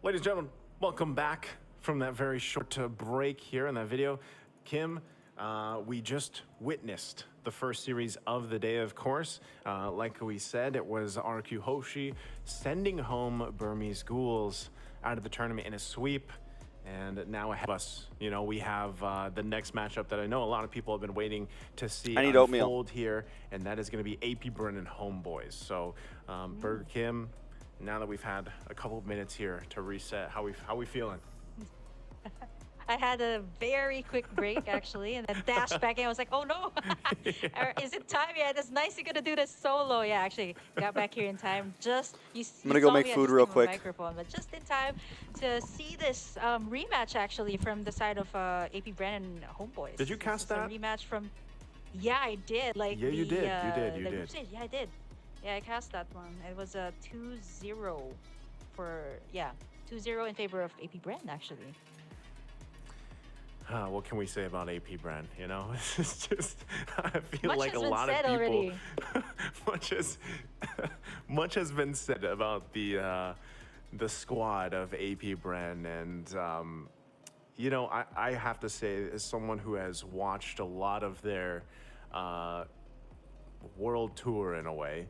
Ladies and gentlemen, welcome back from that very short break here in that video. Kim, we just witnessed the first series of the day, of course. Like we said, it was RQ Hoshi sending home Burmese Ghouls out of the tournament in a sweep. And now ahead of us, you know, we have the next matchup that I know a lot of people have been waiting to see I need unfold oatmeal. here, and that is going to be Apbren and Homeboys. So, Burger Kim, now that we've had a couple of minutes here to reset, how we feeling? I had a very quick break actually, and then dashed back in. I was like, oh no, is it time? Yeah, it's nice you're gonna do this solo. Yeah, actually got back here in time. Just I'm gonna go make food real quick. Microphone, but just in time to see this rematch actually from the side of Apbren and Homeboys. Did you cast that? A rematch from? Yeah, I did. Like yeah, you did. You the did. group stage. Yeah, I did. Yeah, I cast that one. It was a 2-0 for 2-0 in favor of Apbren actually. What can we say about Apbren? You know, it's just I feel Much like a has been lot of said people. already. much has been said about the squad of Apbren, and you know, I have to say, as someone who has watched a lot of their world tour in a way,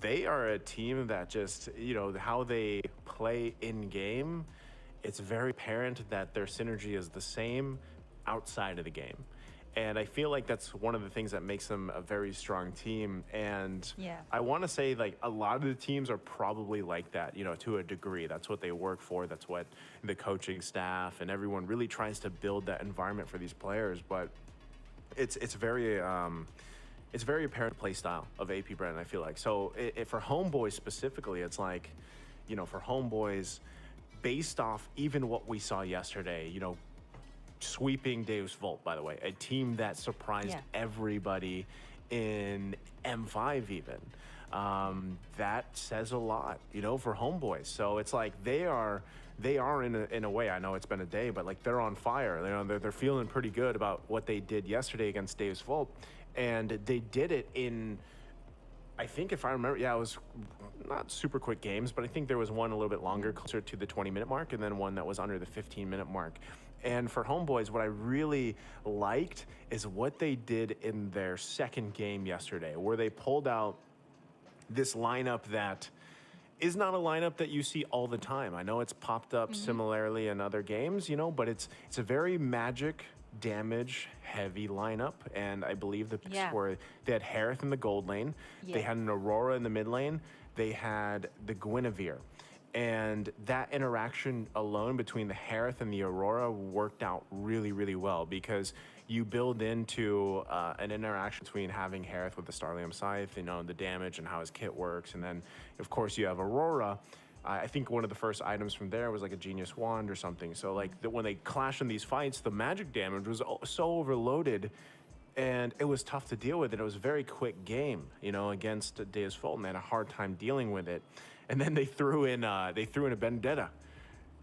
they are a team that just, you know, how they play in game. It's very apparent that their synergy is the same outside of the game. And I feel like that's one of the things that makes them a very strong team. And Yeah. I want to say, like, a lot of the teams are probably like that, you know, to a degree. That's what they work for. That's what the coaching staff and everyone really tries to build that environment for these players. But it's very apparent play style of Apbren, I feel like. So for Homeboys specifically, it's like, you know, for Homeboys, based off even what we saw yesterday, you know, sweeping Deus Volt, by the way, a team that surprised everybody in M5 even. That says a lot, you know, for Homeboys. So it's like they are in a way, I know it's been a day, but like they're on fire. You know, they're feeling pretty good about what they did yesterday against Deus Volt, and they did it in, I think if I remember, it was not super quick games, but I think there was one a little bit longer, closer to the 20-minute mark, and then one that was under the 15-minute mark. And for Homeboys, what I really liked is what they did in their second game yesterday, where they pulled out this lineup that is not a lineup that you see all the time. I know it's popped up similarly in other games, you know, but it's a very magic damage heavy lineup, and I believe the picks were they had Harith in the gold lane, they had an Aurora in the mid lane, they had the Guinevere, and that interaction alone between the Harith and the Aurora worked out really, really well, because you build into an interaction between having Harith with the Starlium Scythe, you know, the damage and how his kit works, and then of course you have Aurora. I think one of the first items from there was like a Genius Wand or something. So like when they clash in these fights, the magic damage was so overloaded, and it was tough to deal with. And it was a very quick game, you know, against Deus Volt, and they had a hard time dealing with it. And then they threw in a Vendetta,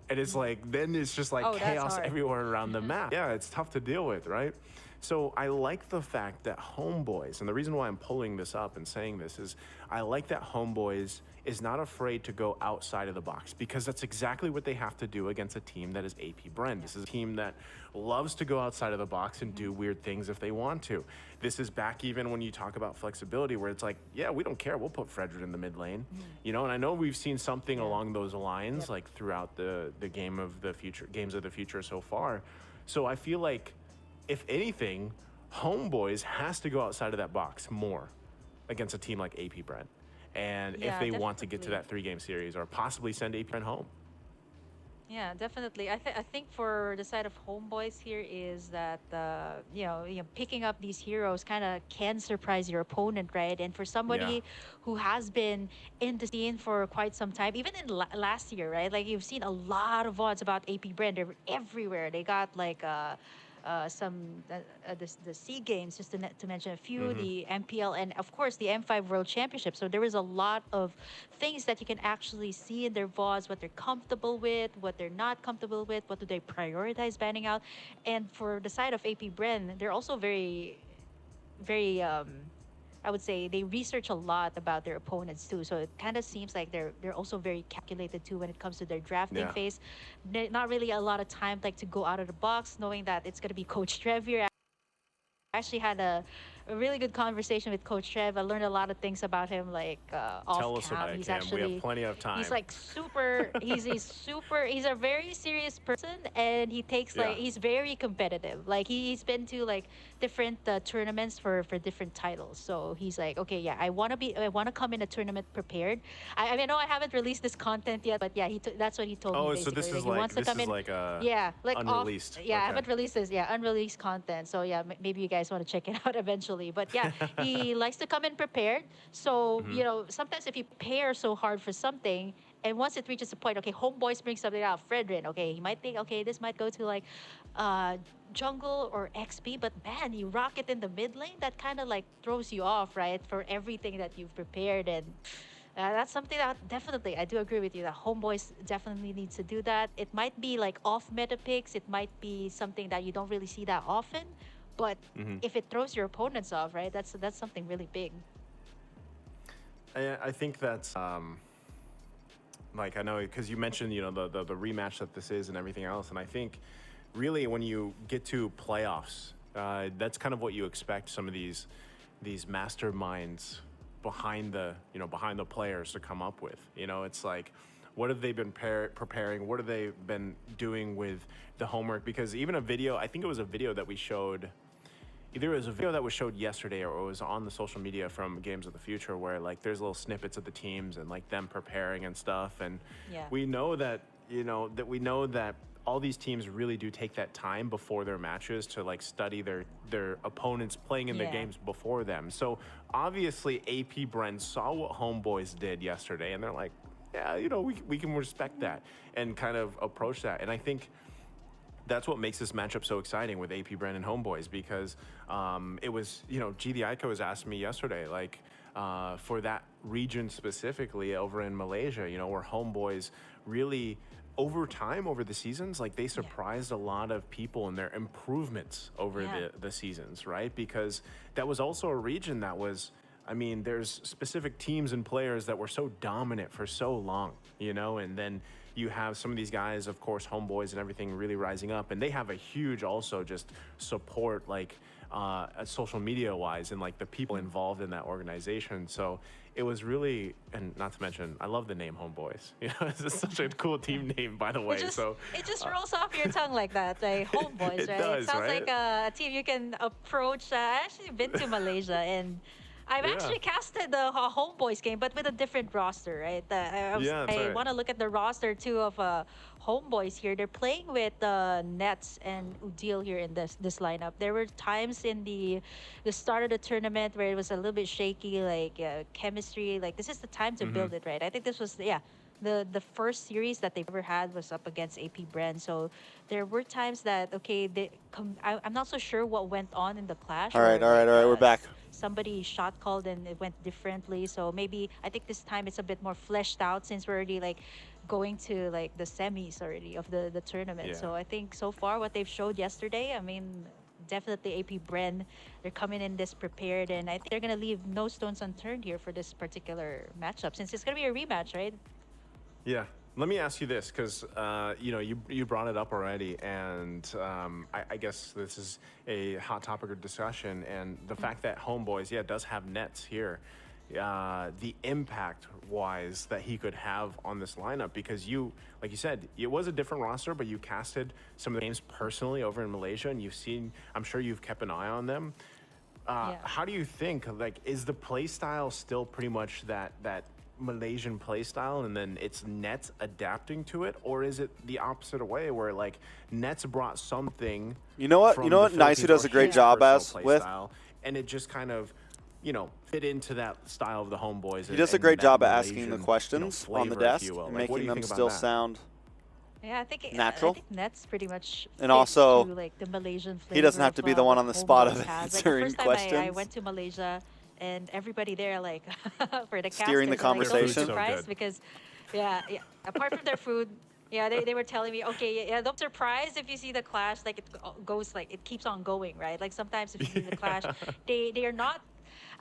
and it's like then it's just like chaos everywhere around the map. Yeah, it's tough to deal with, right? So I like the fact that Homeboys, and the reason why I'm pulling this up and saying this is I like that Homeboys is not afraid to go outside of the box, because that's exactly what they have to do against a team that is Apbren. This is a team that loves to go outside of the box and do weird things if they want to. This is back even when you talk about flexibility, where it's like, yeah, we don't care, we'll put Frederick in the mid lane. You know, and I know we've seen something along those lines like throughout the games of the future so far. So I feel like, if anything, Homeboys has to go outside of that box more against a team like Apbren. And if they want to get to that 3-game series or possibly send Apbren home. Yeah, definitely. I think for the side of Homeboys here is that you know picking up these heroes kind of can surprise your opponent, right? And for somebody who has been in the scene for quite some time, even in last year, right? Like you've seen a lot of VODs about Apbren. They're everywhere. They got like the SEA Games, just to mention a few, the MPL, and of course the M5 World Championship. So there is a lot of things that you can actually see in their VODs, what they're comfortable with, what they're not comfortable with, what do they prioritize banning out. And for the side of Apbren, they're also very, very I would say they research a lot about their opponents too. So it kind of seems like they're also very calculated too when it comes to their drafting phase. Not really a lot of time like to go out of the box, knowing that it's going to be Coach Trevier. I actually had a a really good conversation with Coach Trev. I learned a lot of things about him, like off Tell us cam. about it, He's Cam. actually We have plenty of time. he's like super. He's a very serious person, and he takes Yeah. he's very competitive. Like he's been to like different tournaments for different titles. So he's like, okay, yeah, I want to come in a tournament prepared. I mean, I know I haven't released this content yet, but yeah, that's what he told me. Oh, Basically. so this is he wants to come in. Yeah, like unreleased. Yeah, I Okay. haven't released this. Yeah, unreleased content. So yeah, maybe you guys want to check it out eventually. But yeah, he likes to come in prepared. So you know, sometimes if you prepare so hard for something, and once it reaches a point, okay, Homeboys bring something out, Fredrin, okay, he might think, okay, this might go to like jungle or XP, but man, you rock it in the mid lane, that kind of like throws you off, right, for everything that you've prepared. And that's something that definitely, I do agree with you that Homeboys definitely needs to do that. It might be like off meta picks, it might be something that you don't really see that often, but if it throws your opponents off, right, that's something really big. I think that's like, I know because you mentioned, you know, the rematch that this is and everything else, and I think really when you get to playoffs, that's kind of what you expect some of these masterminds behind the players to come up with. You know, it's like, what have they been preparing? What have they been doing with the homework? Because even a video, I think it was a video that we showed. Either it was a video that was showed yesterday or it was on the social media from Games of the Future where like there's little snippets of the teams and like them preparing and stuff. And we know that, that all these teams really do take that time before their matches to like study their opponents playing in their games before them. So obviously Bren saw what Homeboys did yesterday and they're like, yeah, you know, we can respect that and kind of approach that. And I think that's what makes this matchup so exciting with Bren and Homeboys, because it was, you know, G the Ico has asked me yesterday, like for that region specifically over in Malaysia, you know, where Homeboys really over time, over the seasons, like they surprised a lot of people in their improvements over the seasons, right? Because that was also a region that was, I mean, there's specific teams and players that were so dominant for so long, you know, and then you have some of these guys, of course, Homeboys and everything really rising up, and they have a huge also just support, like social media wise, and like the people involved in that organization. So it was really, and not to mention, I love the name Homeboys. You know, it's just such a cool team name, by the way. It just rolls off your tongue like that, like Homeboys, It right? does, It sounds right? like a team you can approach. I actually been to Malaysia and I've actually casted the Homeboys game, but with a different roster, right? I want to look at the roster too of Homeboys here. They're playing with Nets and Udil here in this lineup. There were times in the start of the tournament where it was a little bit shaky, like chemistry. Like this is the time to build it, right? I think this was the first series that they've ever had was up against Bren. So there were times that I'm not so sure what went on in the clash. All right, we're back. Somebody shot called and it went differently. So maybe I think this time it's a bit more fleshed out since we're already like going to like the semis already of the tournament. So I think so far what they've showed yesterday, I mean, definitely Bren, they're coming in this prepared, and I think they're gonna leave no stones unturned here for this particular matchup since it's gonna be a rematch, right? Yeah. Let me ask you this, because you know, you brought it up already, and I guess this is a hot topic of discussion, and the fact that Homeboys, does have Nets here, the impact-wise that he could have on this lineup, because you, like you said, it was a different roster, but you casted some of the games personally over in Malaysia, and you've seen, I'm sure you've kept an eye on them. How do you think, like, is the play style still pretty much that Malaysian play style, and then it's Nets adapting to it, or is it the opposite way where like Nets brought something? You know what? Nice, who does a great job with, and it just kind of, you know, fit into that style of the Homeboys. He does a great job at asking the questions on the desk, and making them still sound I think natural. I think Nets pretty much and also to, like, the Malaysian flavor. He doesn't have to be the one on the spot of answering like, the questions. first time I went to Malaysia, and everybody there, like, for the steering the conversation. Like, surprised because, apart from their food, they were telling me, okay, don't surprise if you see the clash, like it goes, like it keeps on going, right? Like sometimes if you see the clash, they are not.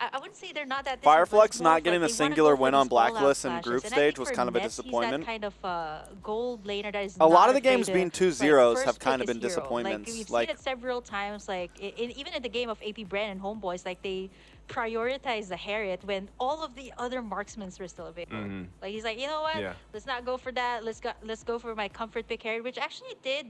I wouldn't say they're not that Fireflux disciplined. It's more not of getting like a they wanna singular go for win on these all-out Blacklist in clashes. group And I think stage was for kind of a Nets, disappointment. He's that kind of gold laner that is A lot not of the afraid games to, being 2-0s like, have first kind pick of been his hero. disappointments. Like we've Like seen it several times. Like even in the game of AP Bren and Homeboys, like they prioritize the Harriet when all of the other marksmen were still available. Like he's like, you know what? Yeah. Let's not go for that. Let's go for my comfort pick Harriet, which actually did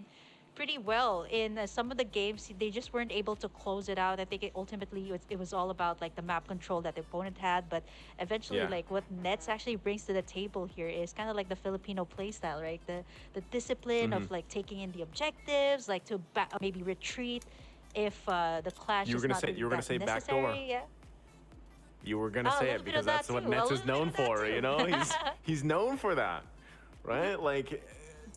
pretty well in some of the games. They just weren't able to close it out. I think ultimately it was all about like the map control that the opponent had, but eventually like what Nets actually brings to the table here is kind of like the Filipino playstyle, right? The discipline of like taking in the objectives, like to maybe retreat if the clash You were is gonna not say- you were gonna say necessary. backdoor. Yeah. You were gonna Oh, a say little it bit because of that that's what too. Nets A is little known bit of that for. You too. know, he's known for that, right? Like,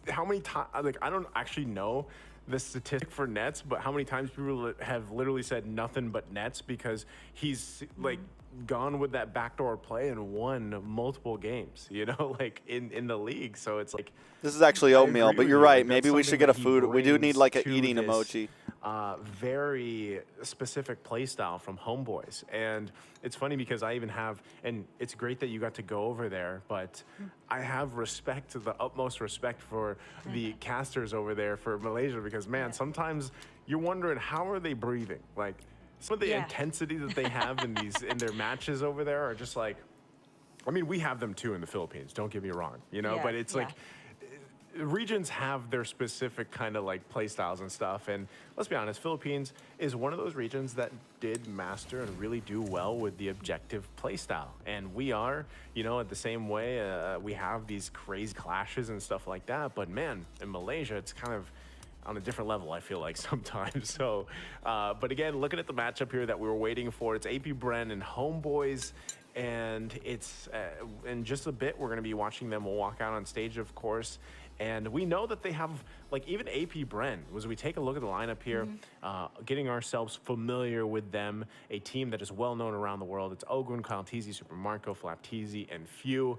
how many times? Like, I don't actually know the statistic for Nets, but how many times people have literally said nothing but Nets because he's like gone with that backdoor play and won multiple games. You know, like in the league. So it's like this is actually I oatmeal, agree but with you're you. right. Like, that's Maybe we should something get a that he food. We do need brings like an to eating this, emoji. Very specific play style from Homeboys. And it's funny because I even have, and it's great that you got to go over there, but I have respect, the utmost respect for the casters over there for Malaysia because, man, sometimes you're wondering how are they breathing? Like some of the intensity that they have in their matches over there are just like, I mean, we have them too in the Philippines, don't get me wrong, you know, but it's like, regions have their specific kind of like play styles and stuff, and let's be honest, Philippines is one of those regions that did master and really do well with the objective play style, and we are, you know, at the same way we have these crazy clashes and stuff like that, but man, in Malaysia it's kind of on a different level, I feel like sometimes. So but again, looking at the matchup here that we were waiting for, it's AP Bren and Homeboys. And it's in just a bit we're going to be watching them. We'll walk out on stage, of course, and we know that they have, like, even AP Bren, as we take a look at the lineup here, getting ourselves familiar with them, a team that is well known around the world. It's Ogun, Kyle Teasy, Super Marco, Flapteasy, and Few.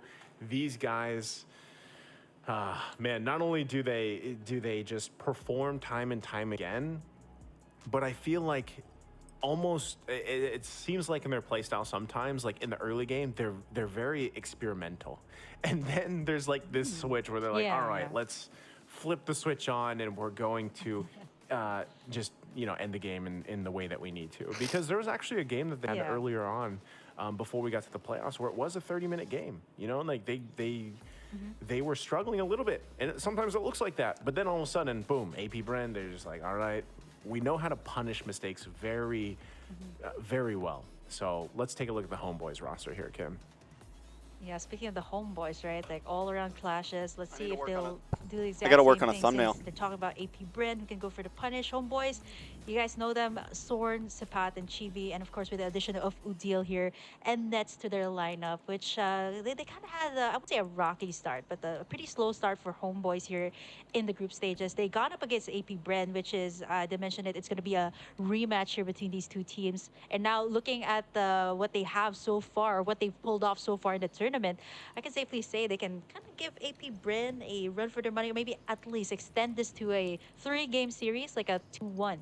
These guys, man, not only do they just perform time and time again, but I feel like almost it seems like in their playstyle sometimes, like in the early game, they're very experimental, and then there's like this switch where they're like, all right, let's flip the switch on and we're going to just, you know, end the game in the way that we need to, because there was actually a game that they had earlier on before we got to the playoffs where it was a 30-minute game, you know, and like they were struggling a little bit, and sometimes it looks like that, but then all of a sudden, boom, AP Bren, they're just like, all right, we know how to punish mistakes very, very well. So let's take a look at the Homeboys roster here, Kim. Yeah, speaking of the Homeboys, right? Like all-around clashes. Let's see if they'll do the exact I gotta work same on a thing thumbnail. since they're talking about AP Bren, who can go for the punish. Homeboys, you guys know them, Sorn, Sepat, and Chibi, and of course with the addition of Udil here and Nets to their lineup, which they kind of had, I would say, a rocky start, but a pretty slow start for Homeboys here in the group stages. They got up against AP Bren, which is, they mentioned it's going to be a rematch here between these two teams. And now looking at what they have so far, what they've pulled off so far in the tournament, I can safely say they can kind of give AP Bren a run for their money, or maybe at least extend this to a 3-game series, like a 2-1.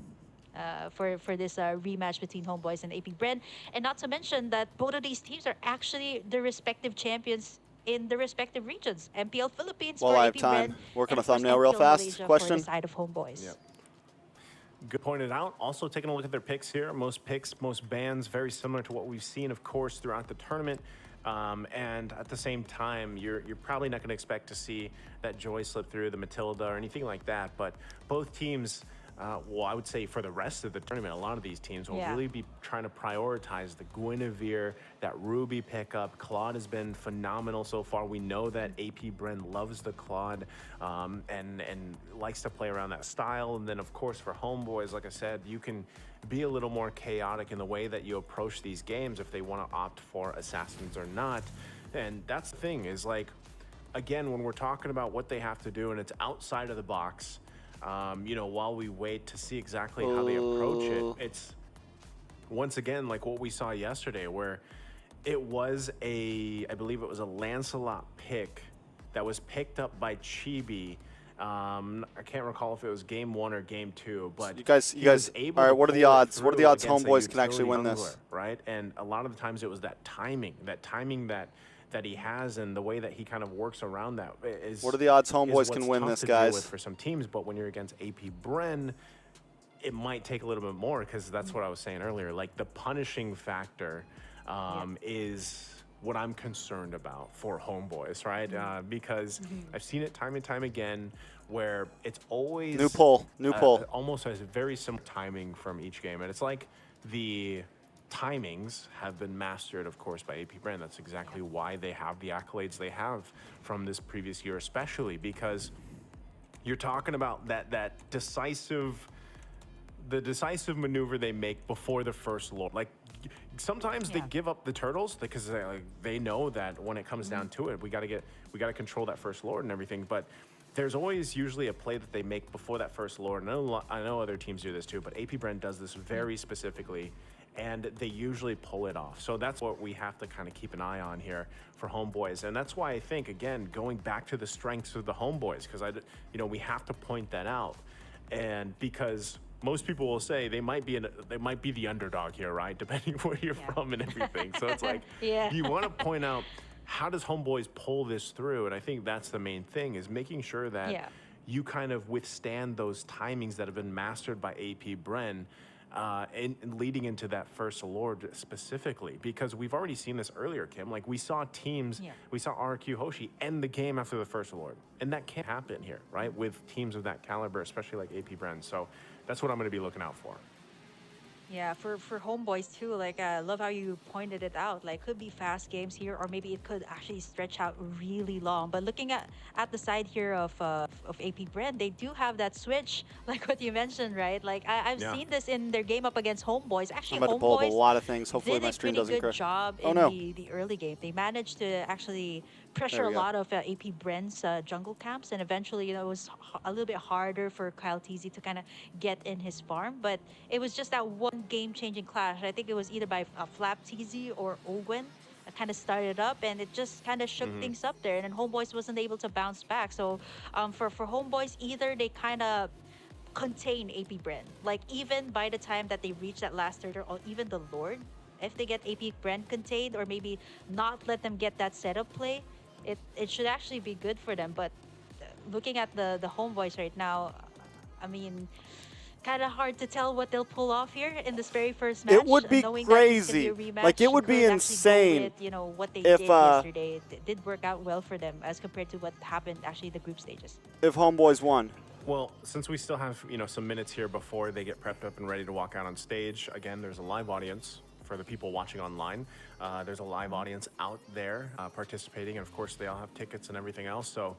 For this rematch between Homeboys and AP Bren. And not to mention that both of these teams are actually the respective champions in the respective regions. MPL Philippines Well, for I AP have time. Bren, Work on and a of course thumbnail real MPL fast. Malaysia Question? for the side of Homeboys. Yep. Good pointed out. Also taking a look at their picks here. Most picks, most bans, very similar to what we've seen, of course, throughout the tournament. And at the same time, you're probably not going to expect to see that Joy slip through, the Matilda, or anything like that. But both teams, well, I would say for the rest of the tournament, a lot of these teams will really be trying to prioritize the Guinevere, that Ruby pickup. Claude has been phenomenal so far. We know that AP Bren loves the Claude and likes to play around that style. And then, of course, for Homeboys, like I said, you can be a little more chaotic in the way that you approach these games if they want to opt for assassins or not. And that's the thing, is like, again, when we're talking about what they have to do and it's outside of the box, you know, while we wait to see exactly how they approach it, it's once again like what we saw yesterday, where it was I believe it was a Lancelot pick that was picked up by Chibi I can't recall if it was game 1 or game 2, but You guys, he was all able right, to what are the pull it odds? What are the through odds against a Homeboys can actually utility win this? jungler, right? And a lot of the times it was that timing that he has, and the way that he kind of works around that is. What are the odds is Homeboys can what's win tough this, to deal guys? with for some teams, but when you're against AP Bren, it might take a little bit more, because that's what I was saying earlier. Like, the punishing factor is what I'm concerned about for Homeboys, right? Because I've seen it time and time again where it's always New poll. almost has a very similar timing from each game, and it's like the timings have been mastered, of course, by AP Bren. That's exactly why they have the accolades they have from this previous year, especially because you're talking about that decisive maneuver they make before the first lord. Like, sometimes they give up the turtles because they know that when it comes down to it, we got to control that first lord and everything. But there's always usually a play that they make before that first lord. And I know other teams do this too, but AP Bren does this very specifically, and they usually pull it off. So that's what we have to kind of keep an eye on here for Homeboys. And that's why I think, again, going back to the strengths of the Homeboys, because we have to point that out. And because most people will say they might be the underdog here, right? Depending where you're from and everything. So it's like, you want to point out, how does Homeboys pull this through? And I think that's the main thing, is making sure that you kind of withstand those timings that have been mastered by AP Bren, and leading into that first lord specifically, because we've already seen this earlier, Kim. Like, we saw teams, we saw RQ Hoshi end the game after the first lord, and that can't happen here, right? With teams of that caliber, especially like AP Bren. So that's what I'm going to be looking out for. Yeah, for Homeboys too, like, I love how you pointed it out. Like, could be fast games here, or maybe it could actually stretch out really long. But looking at the side here of AP Bren, they do have that switch, like what you mentioned, right? Like, I've seen this in their game up against Homeboys. Actually, I'm about to pull up a Homeboys lot of things. Hopefully did my a stream pretty doesn't good crash. job in the early game. They managed to actually pressure a lot of AP Bren's jungle camps, and eventually, it was a little bit harder for Kyle TZ to kind of get in his farm. But it was just that one game-changing clash. I think it was either by Flap TZ or Owen that kind of started up, and it just kind of shook things up there. And then Homeboys wasn't able to bounce back. So for Homeboys, either they kind of contain AP Bren, like, even by the time that they reach that last turtle, or even the Lord, if they get AP Bren contained, or maybe not let them get that setup play, it should actually be good for them. But looking at the Homeboys right now, I mean, kind of hard to tell what they'll pull off here in this very first match. It would be crazy. Like, it would be insane. With, what they if, did yesterday. It did work out well for them as compared to what happened actually in the group stages. If Homeboys won. Well, since we still have, some minutes here before they get prepped up and ready to walk out on stage, again, there's a live audience for the people watching online. There's a live audience out there participating, and of course they all have tickets and everything else. So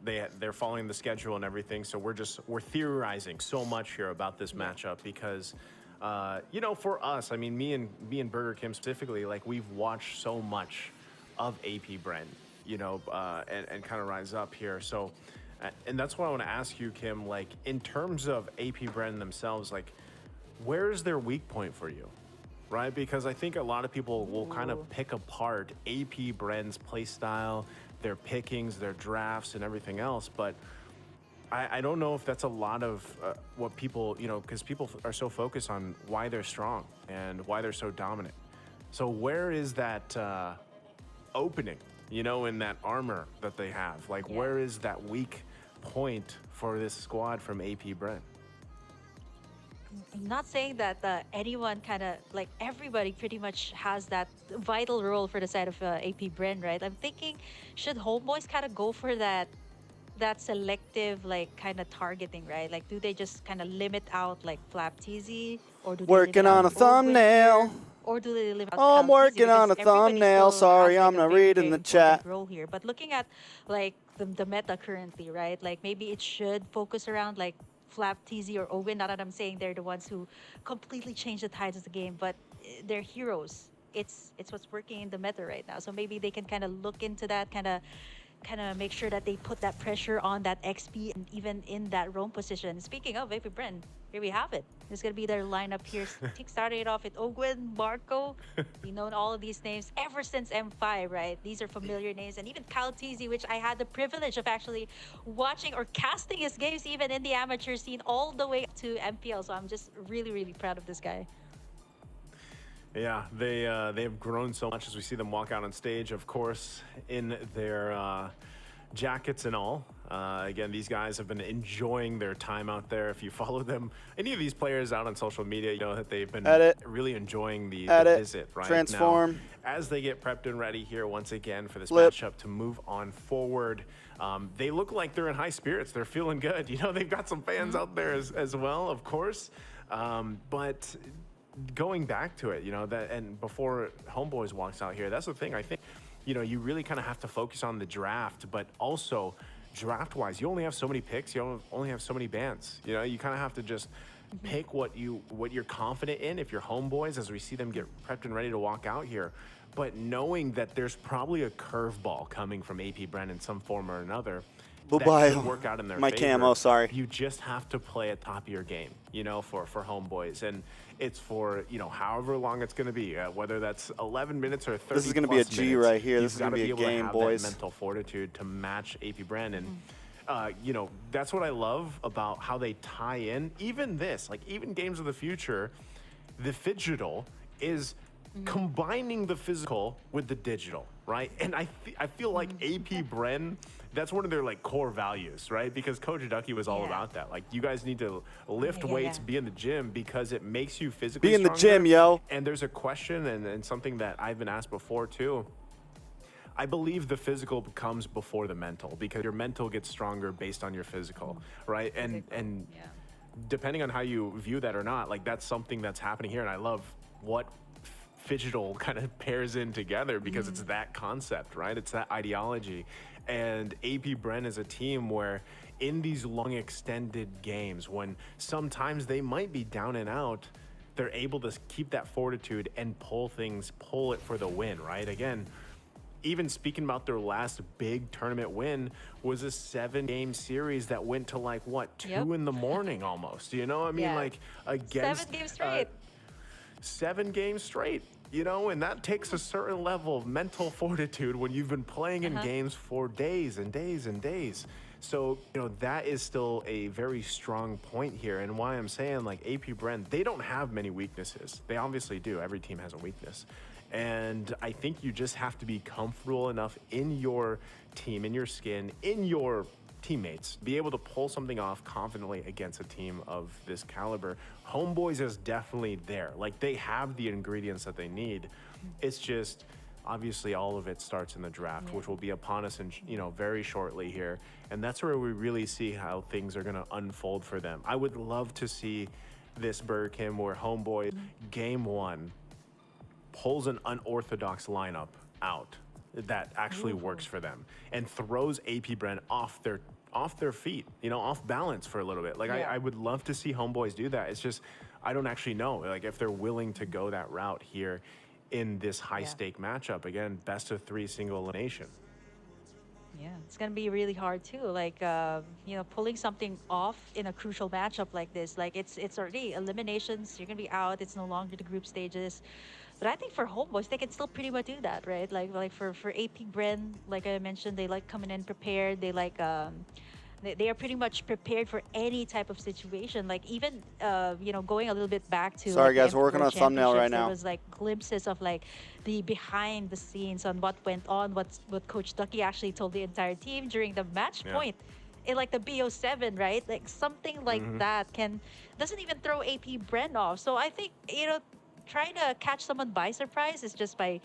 they're following the schedule and everything. So we're theorizing so much here about this matchup because, for us, I mean, me and Burger Kim specifically, like, we've watched so much of AP Bren, and kind of rise up here. So, and that's what I want to ask you, Kim. Like, in terms of AP Bren themselves, like, where's their weak point for you? Right? Because I think a lot of people will kind of pick apart AP Bren's playstyle, their pickings, their drafts, and everything else. But I don't know if that's a lot of what people, because people are so focused on why they're strong and why they're so dominant. So where is that opening, in that armor that they have? Like, where is that weak point for this squad from AP Bren? I'm not saying that anyone kind of, like, everybody pretty much has that vital role for the side of AP Bren, right? I'm thinking, should Homeboys kind of go for that selective, like, kind of targeting, right? Like, do they just kind of limit out, like, Flap TZ, or do they working on a thumbnail? Or do they limit out Oh, I'm Kyle TZ? working on a Because everybody thumbnail. still Sorry, has, like, I'm a not very, reading very the chat. important role here. But looking at, like, the meta currently, right? Like, maybe it should focus around, like, Flap TZ or Owen. Not that I'm saying they're the ones who completely change the tides of the game, but they're heroes. It's what's working in the meta right now. So maybe they can kind of look into that, kind of kind of make sure that they put that pressure on that XP and even in that roam position. Speaking of Apbren, here we have it. This is going to be their lineup here. Starting it off with Ogwen, Marco. We've known all of these names ever since M5, right? These are familiar names. And even Kaltizi, which I had the privilege of actually watching or casting his games even in the amateur scene all the way to MPL. So I'm just really, really proud of this guy. Yeah, they have grown so much as we see them walk out on stage, of course, in their jackets and all. Again, these guys have been enjoying their time out there. If you follow them, any of these players out on social media, you know that they've been really enjoying the visit, right? Transform. Now, as they get prepped and ready here once again for this Flip. matchup to move on forward, they look like they're in high spirits. They're feeling good. You know, they've got some fans out there as well, of course. But going back to it, you know, that and before Homeboys walks out here, that's the thing. I think, you know, you really kind of have to focus on the draft, but also draft-wise, you only have so many picks, you only have so many bans. You know, you kind of have to just pick what you're confident in. If you're Homeboys, as we see them get prepped and ready to walk out here, but knowing that there's probably a curveball coming from Apbren in some form or another. That could work out in their favor. Camo, sorry. You just have to play at top of your game, you know, for Homeboys. And it's for, you know, however long it's going to be, whether that's 11 minutes or 30 This is going to be a G right here. This is going to be a game, boys. That mental fortitude to match Apbren. And, you know, that's what I love about how they tie in. Even this, like even Games of the Future, the phygital is combining the physical with the digital, right? And I feel like Apbren, that's one of their like core values, right? Because Coach Ducky was all about that. Like, you guys need to lift weights, be in the gym, because it makes you physically Be in the stronger. gym, yo. And there's a question and something that I've been asked before too. I believe the physical comes before the mental, because your mental gets stronger based on your physical, right? And depending on how you view that or not, like that's something that's happening here. And I love what phygital kind of pairs in together, because it's that concept, right? It's that ideology. And Apbren is a team where in these long extended games, when sometimes they might be down and out, they're able to keep that fortitude and pull it for the win, right? Again, even speaking about their last big tournament win was a 7-game series that went to like what, 2 in the morning almost, you know? I mean, like against 7 games straight. 7 games straight, you know, and that takes a certain level of mental fortitude when you've been playing in games for days and days and days. So, you know, that is still a very strong point here. And why I'm saying, like, Apbren, they don't have many weaknesses. They obviously do. Every team has a weakness. And I think you just have to be comfortable enough in your team, in your skin, in your teammates, be able to pull something off confidently against a team of this caliber. Homeboys is definitely there. Like, they have the ingredients that they need. It's just, obviously, all of it starts in the draft, which will be upon us in, you know, very shortly here. And that's where we really see how things are going to unfold for them. I would love to see this Burger King where Homeboy, game 1, pulls an unorthodox lineup out that actually works for them and throws Apbren off their feet, you know, off balance for a little bit. Like, I would love to see Homeboys do that. It's just, I don't actually know, like, if they're willing to go that route here in this high-stake matchup. Again, best of 3 single elimination. Yeah, it's gonna be really hard too. Like, you know, pulling something off in a crucial matchup like this. Like, it's already eliminations. You're gonna be out. It's no longer the group stages. But I think for Homeboys, they can still pretty much do that, right? Like for Apbren, like I mentioned, they like coming in prepared. They like they are pretty much prepared for any type of situation. Like, even you know, going a little bit back to, sorry like, guys, we're working on a thumbnail right now. There was like glimpses of like the behind the scenes on what went on, what Coach Ducky actually told the entire team during the match point in like the BO7, right? Like something like that doesn't even throw Apbren off. So I think, you know, trying to catch someone by surprise is just by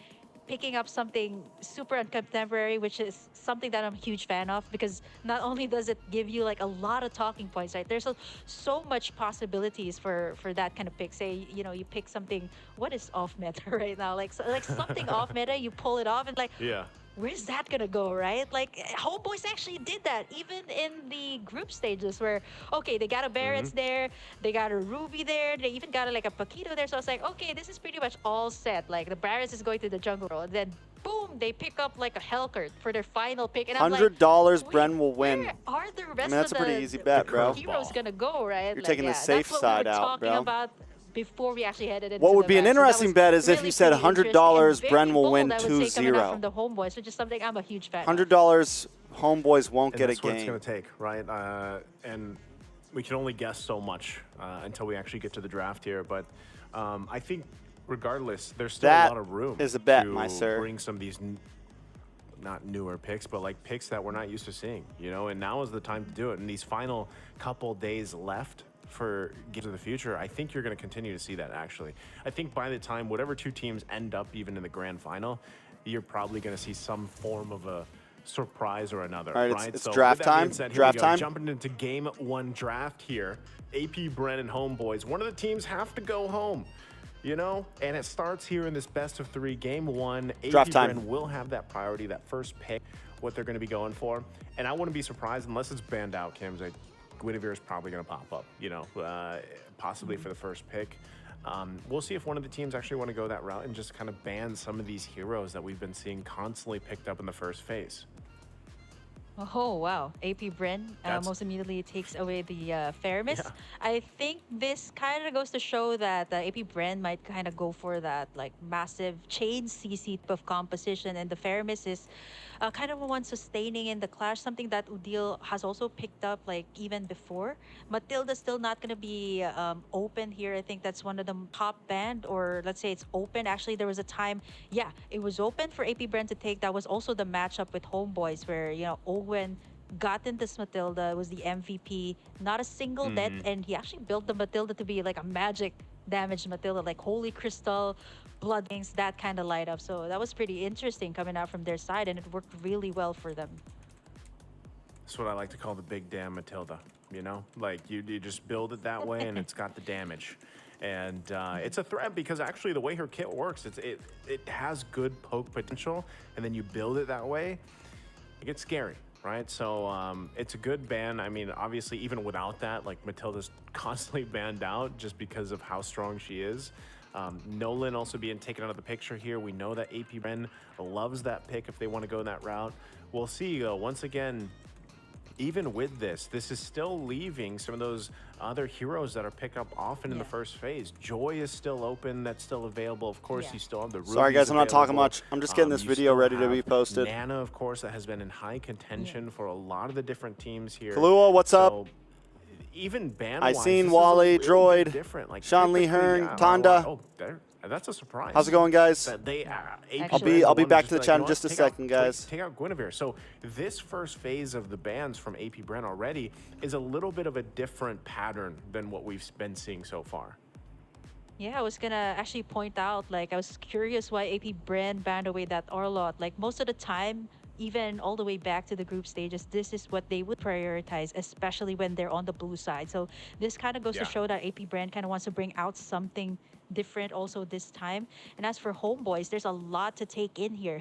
picking up something super uncontemporary, which is something that I'm a huge fan of, because not only does it give you like a lot of talking points, right? There's so much possibilities for that kind of pick. Say, you know, you pick something, what is off meta right now? Like something off meta, you pull it off and like, where's that gonna go, right? Like, Homeboys actually did that even in the group stages where, okay, they got a Barrett's there, they got a Ruby there, they even got like a Paquito there. So I was like, okay, this is pretty much all set. Like, the Barrett's is going to the jungle road. Then boom, they pick up like a Hellcurt for their final pick. And I'm like, $100 wait, Bren will win. where are the rest that's a of the pretty easy bet, bro. heroes gonna go, right? You're taking the yeah, safe that's side what we were out, talking bro. about before we actually headed into What would the be an match. So that interesting was bet is if really you said pretty interesting $100 and Bren very will win bold, I would say, coming out from 2-0. the Homeboys, which is something I'm a huge fan of. $100 Homeboys won't And get a that's what it's game. going to take, right? And we can only guess so much until we actually get to the draft here. But I think, regardless, there's still That a lot of room is a bet, to my sir. bring some of these not newer picks, but like picks that we're not used to seeing, you know. And now is the time to do it. And these final couple days left for Games of the Future, I think you're going to continue to see that. Actually, I think by the time whatever two teams end up even in the grand final, you're probably going to see some form of a surprise or another. All right, right? it's So draft with that being time. said, here Draft we go. time. Jumping into game 1 draft here. AP Bren and Homeboys. One of the teams have to go home, you know, and it starts here in this best of 3 game 1. AP Draft time. Bren will have that priority, that first pick, what they're going to be going for. And I wouldn't be surprised unless it's banned out, Kims. Guinevere is probably going to pop up, you know, possibly for the first pick. We'll see if one of the teams actually want to go that route and just kind of ban some of these heroes that we've been seeing constantly picked up in the first phase. Oh, wow. AP Bren That's- most immediately takes away the Faramis. Yeah. I think this kind of goes to show that AP Bren might kind of go for that like massive chain CC type of composition, and the Faramis is kind of one sustaining in the clash, something that Udil has also picked up like even before. Matilda's still not going to be open here. I think that's one of the top banned, or let's say it's open. Actually, there was a time, yeah, it was open for AP Bren to take. That was also the matchup with Homeboys where, you know, Owen got into this Matilda, was the MVP, not a single death, and he actually built the Matilda to be like a magic damaged Matilda, like Holy Crystal, Blood Wings, that kind of light up. So that was pretty interesting coming out from their side, and it worked really well for them. That's what I like to call the big damn Matilda, you know? Like, you just build it that way, and it's got the damage. And it's a threat because actually the way her kit works, it has good poke potential, and then you build it that way, it gets scary, right? So it's a good ban. I mean, obviously, even without that, like, Matilda's constantly banned out just because of how strong she is. Nolan also being taken out of the picture here. We know that AP Bren loves that pick if they want to go that route. We'll see, though. Once again, even with this is still leaving some of those other heroes that are picked up often in the first phase. Joy is still open. That's still available. Of course, you still have the Rubies Sorry, guys, I'm not talking available. much. I'm just getting this You video still ready to be have posted. Nana, of course, that has been in high contention for a lot of the different teams here. Kahlua, what's up? So, even ban I seen Wale, Droid, different. Like, Sean Lee technically, Hearn, Tonda. Oh, that's a surprise. How's it going, guys? That they, Actually- I'll be back to the like, chat you in know just a what? Take out- second, guys. Take out Guinevere. So this first phase of the bans from AP Bren already is a little bit of a different pattern than what we've been seeing so far. Yeah, I was gonna actually point out, like, I was curious why AP Bren banned away that Orlot. Like, most of the time, even all the way back to the group stages, this is what they would prioritize, especially when they're on the blue side. So this kind of goes to show that AP Bren kind of wants to bring out something different also this time. And as for Homeboys, there's a lot to take in here.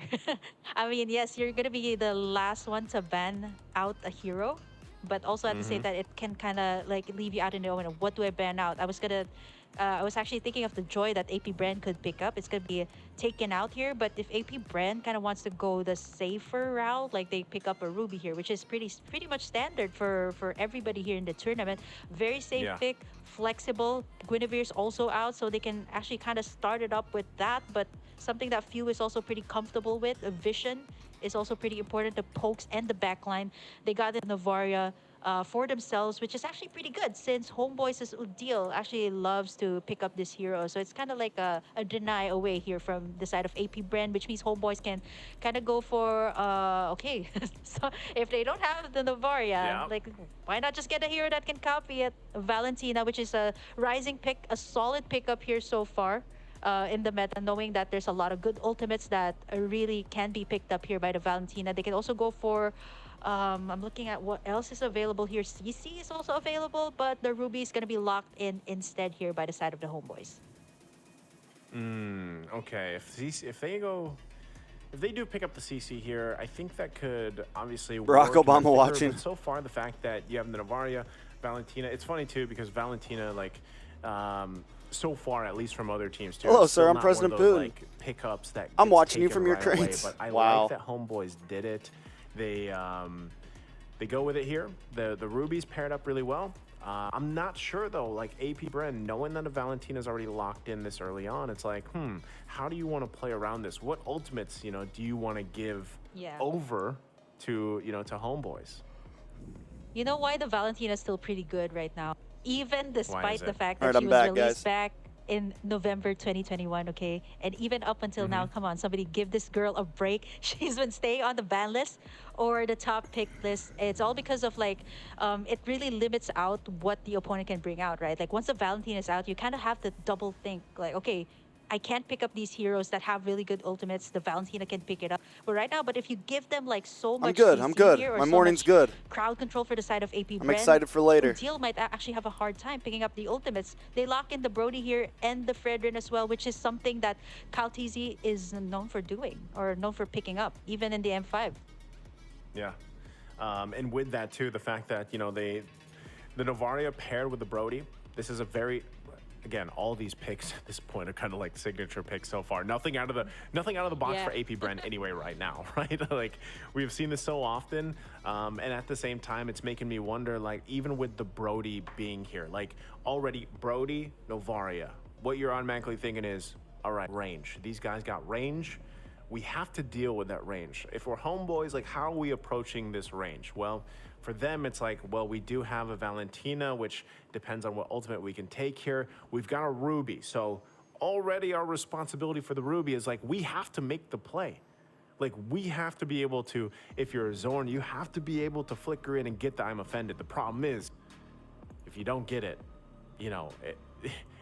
I mean, yes, you're gonna be the last one to ban out a hero, but also at the same time, it can kind of like leave you out in the open. What do I ban out? I was actually thinking of the Joy that AP Bren could pick up. It's going to be taken out here, but if AP Bren kind of wants to go the safer route, like they pick up a Ruby here, which is pretty much standard for everybody here in the tournament. Very safe pick, flexible. Guinevere's also out, so they can actually kind of start it up with that, but something that Few is also pretty comfortable with. A Vision is also pretty important. The pokes and the backline. They got the Navaria for themselves, which is actually pretty good since Homeboys' Udil actually loves to pick up this hero. So it's kind of like a deny away here from the side of AP Bren, which means Homeboys can kind of go for, okay, so if they don't have the Navaria, like, why not just get a hero that can copy it? Valentina, which is a rising pick, a solid pickup here so far. In the meta, knowing that there's a lot of good ultimates that really can be picked up here by the Valentina. They can also go for, I'm looking at what else is available here. CC is also available, but the Ruby is going to be locked in instead here by the side of the Homeboys. Okay, if they do pick up the CC here, I think that could obviously Barack work in Obama their favor, watching. but so far, the fact that you have the Navaria, Valentina, it's funny too because Valentina, like, So far, at least from other teams too. Hello, It's still sir, I'm not one of President those, Poon. like, pickups that I'm gets watching you taken from your right away, crates. but I Wow. like that Homeboys did it. They go with it here. The rubies paired up really well. I'm not sure though, like AP Bren, knowing that a Valentina's already locked in this early on, it's like, how do you want to play around this? What ultimates, do you want to give over to, to Homeboys? You know why the Valentina is still pretty good right now, even despite the it? fact Alright, that she I'm was back, released guys. back in November 2021, okay? And even up until now, come on, somebody give this girl a break. She's been staying on the ban list or the top pick list. It's all because of like, it really limits out what the opponent can bring out, right? Like once the Valentina is out, you kind of have to double think like, okay, I can't pick up these heroes that have really good ultimates. The Valentina can pick it up. But right now, but if you give them like so much good, CC I'm good. here or My so morning's much good. crowd control for the side of AP I'm Bren, excited for later. Deal might actually have a hard time picking up the ultimates. They lock in the Brody here and the Fredrin as well, which is something that Kaltizi is known for doing or known for picking up, even in the M5. Yeah. And with that too, the fact that, the Novaria paired with the Brody, this is a very, again, all these picks at this point are kind of like signature picks so far. Nothing out of the box for AP Bren anyway right now, right? Like we've seen this so often, and at the same time, it's making me wonder, like even with the Brody being here, like already Brody, Novaria, what you're automatically thinking is, all right, range. These guys got range. We have to deal with that range. If we're Homeboys, like how are we approaching this range? Well, for them, it's like, well, we do have a Valentina, which depends on what ultimate we can take here. We've got a Ruby. So already our responsibility for the Ruby is like, we have to make the play. Like we have to be able to, if you're a Zorn, you have to be able to flicker in and get the I'm offended. The problem is, if you don't get it,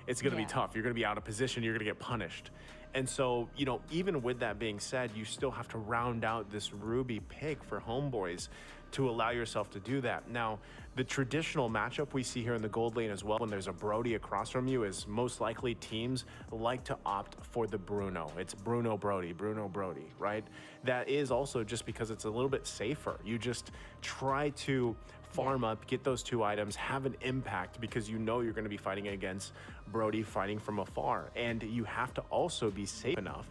it's going to be tough. You're going to be out of position. You're going to get punished. And so, even with that being said, you still have to round out this Ruby pick for Homeboys to allow yourself to do that. Now, the traditional matchup we see here in the gold lane as well, when there's a Brody across from you, is most likely teams like to opt for the Bruno. It's Bruno Brody, right? That is also just because it's a little bit safer. You just try to farm up, get those two items, have an impact because you're going to be fighting against Brody fighting from afar. And you have to also be safe enough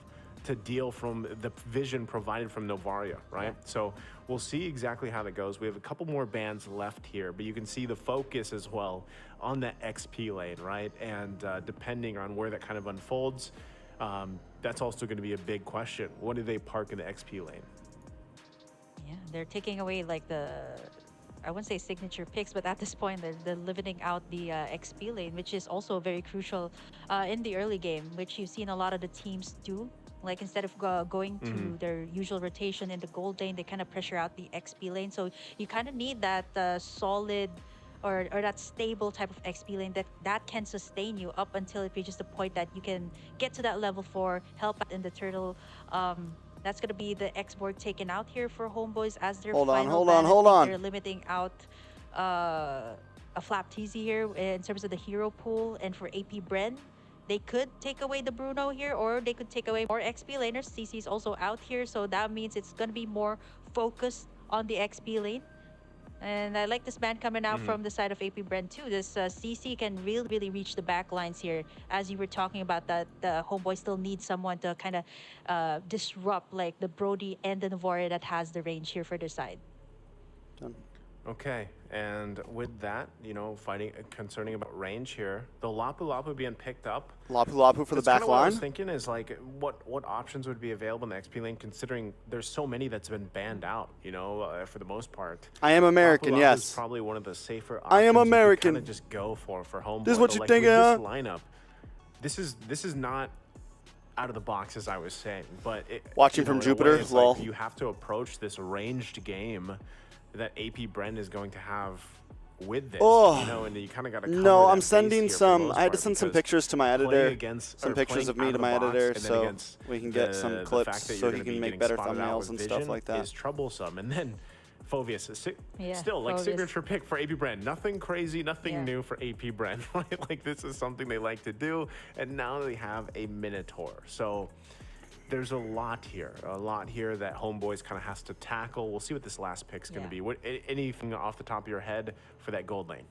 to deal from the vision provided from Novaria, right? So we'll see exactly how that goes. We have a couple more bans left here, but you can see the focus as well on that XP lane, right? And depending on where that kind of unfolds, that's also going to be a big question. What do they park in the XP lane? Yeah, they're taking away like I wouldn't say signature picks, but at this point, they're limiting out the XP lane, which is also very crucial in the early game, which you've seen a lot of the teams do. Like instead of going to their usual rotation in the gold lane, they kind of pressure out the XP lane. So you kind of need that solid or that stable type of XP lane that can sustain you up until it reaches the point that you can get to that level 4, help out in the turtle. That's going to be the X-board taken out here for Homeboys as their Hold on, final hold on, ban. hold on. They're limiting out a Flap Teasy here in terms of the hero pool. And for AP Bren, they could take away the Bruno here, or they could take away more XP laners. CC is also out here, so that means it's going to be more focused on the XP lane. And I like this ban coming out from the side of AP Bren too. This CC can really reach the back lines here. As you were talking about, that the Homeboy still needs someone to kind of disrupt like the Brody and the Novaria that has the range here for their side. Done. Okay, and with that, fighting concerning about range here, the Lapu Lapu being picked up. Lapu Lapu for the That's back kinda what I was line. thinking is like, what options would be available in the XP lane, considering there's so many that's been banned out, for the most part. I am American, Lapu Lapu yes. is probably one of the safer options I am American. you could kind of just go for Homeboy. This is what But, you like, think, with huh? this lineup, this is not out of the box, as I was saying, but Watching from in a way, Jupiter, it's lol. like you have to approach this ranged game that AP Bren is going to have with this, and you kind of got to. No, I'm sending some. I had to send some pictures to my editor. Some pictures of me to my editor, so we can get some clips so he can make better thumbnails and stuff like that. Is troublesome, and then Phoveus is Yeah, still like Phoveus. signature pick for AP Bren. Nothing crazy, nothing new for AP Bren. Right? Like this is something they like to do, and now they have a Minotaur. So there's a lot here that Homeboys kind of has to tackle. We'll see what this last pick's going to be. What anything off the top of your head for that gold lane?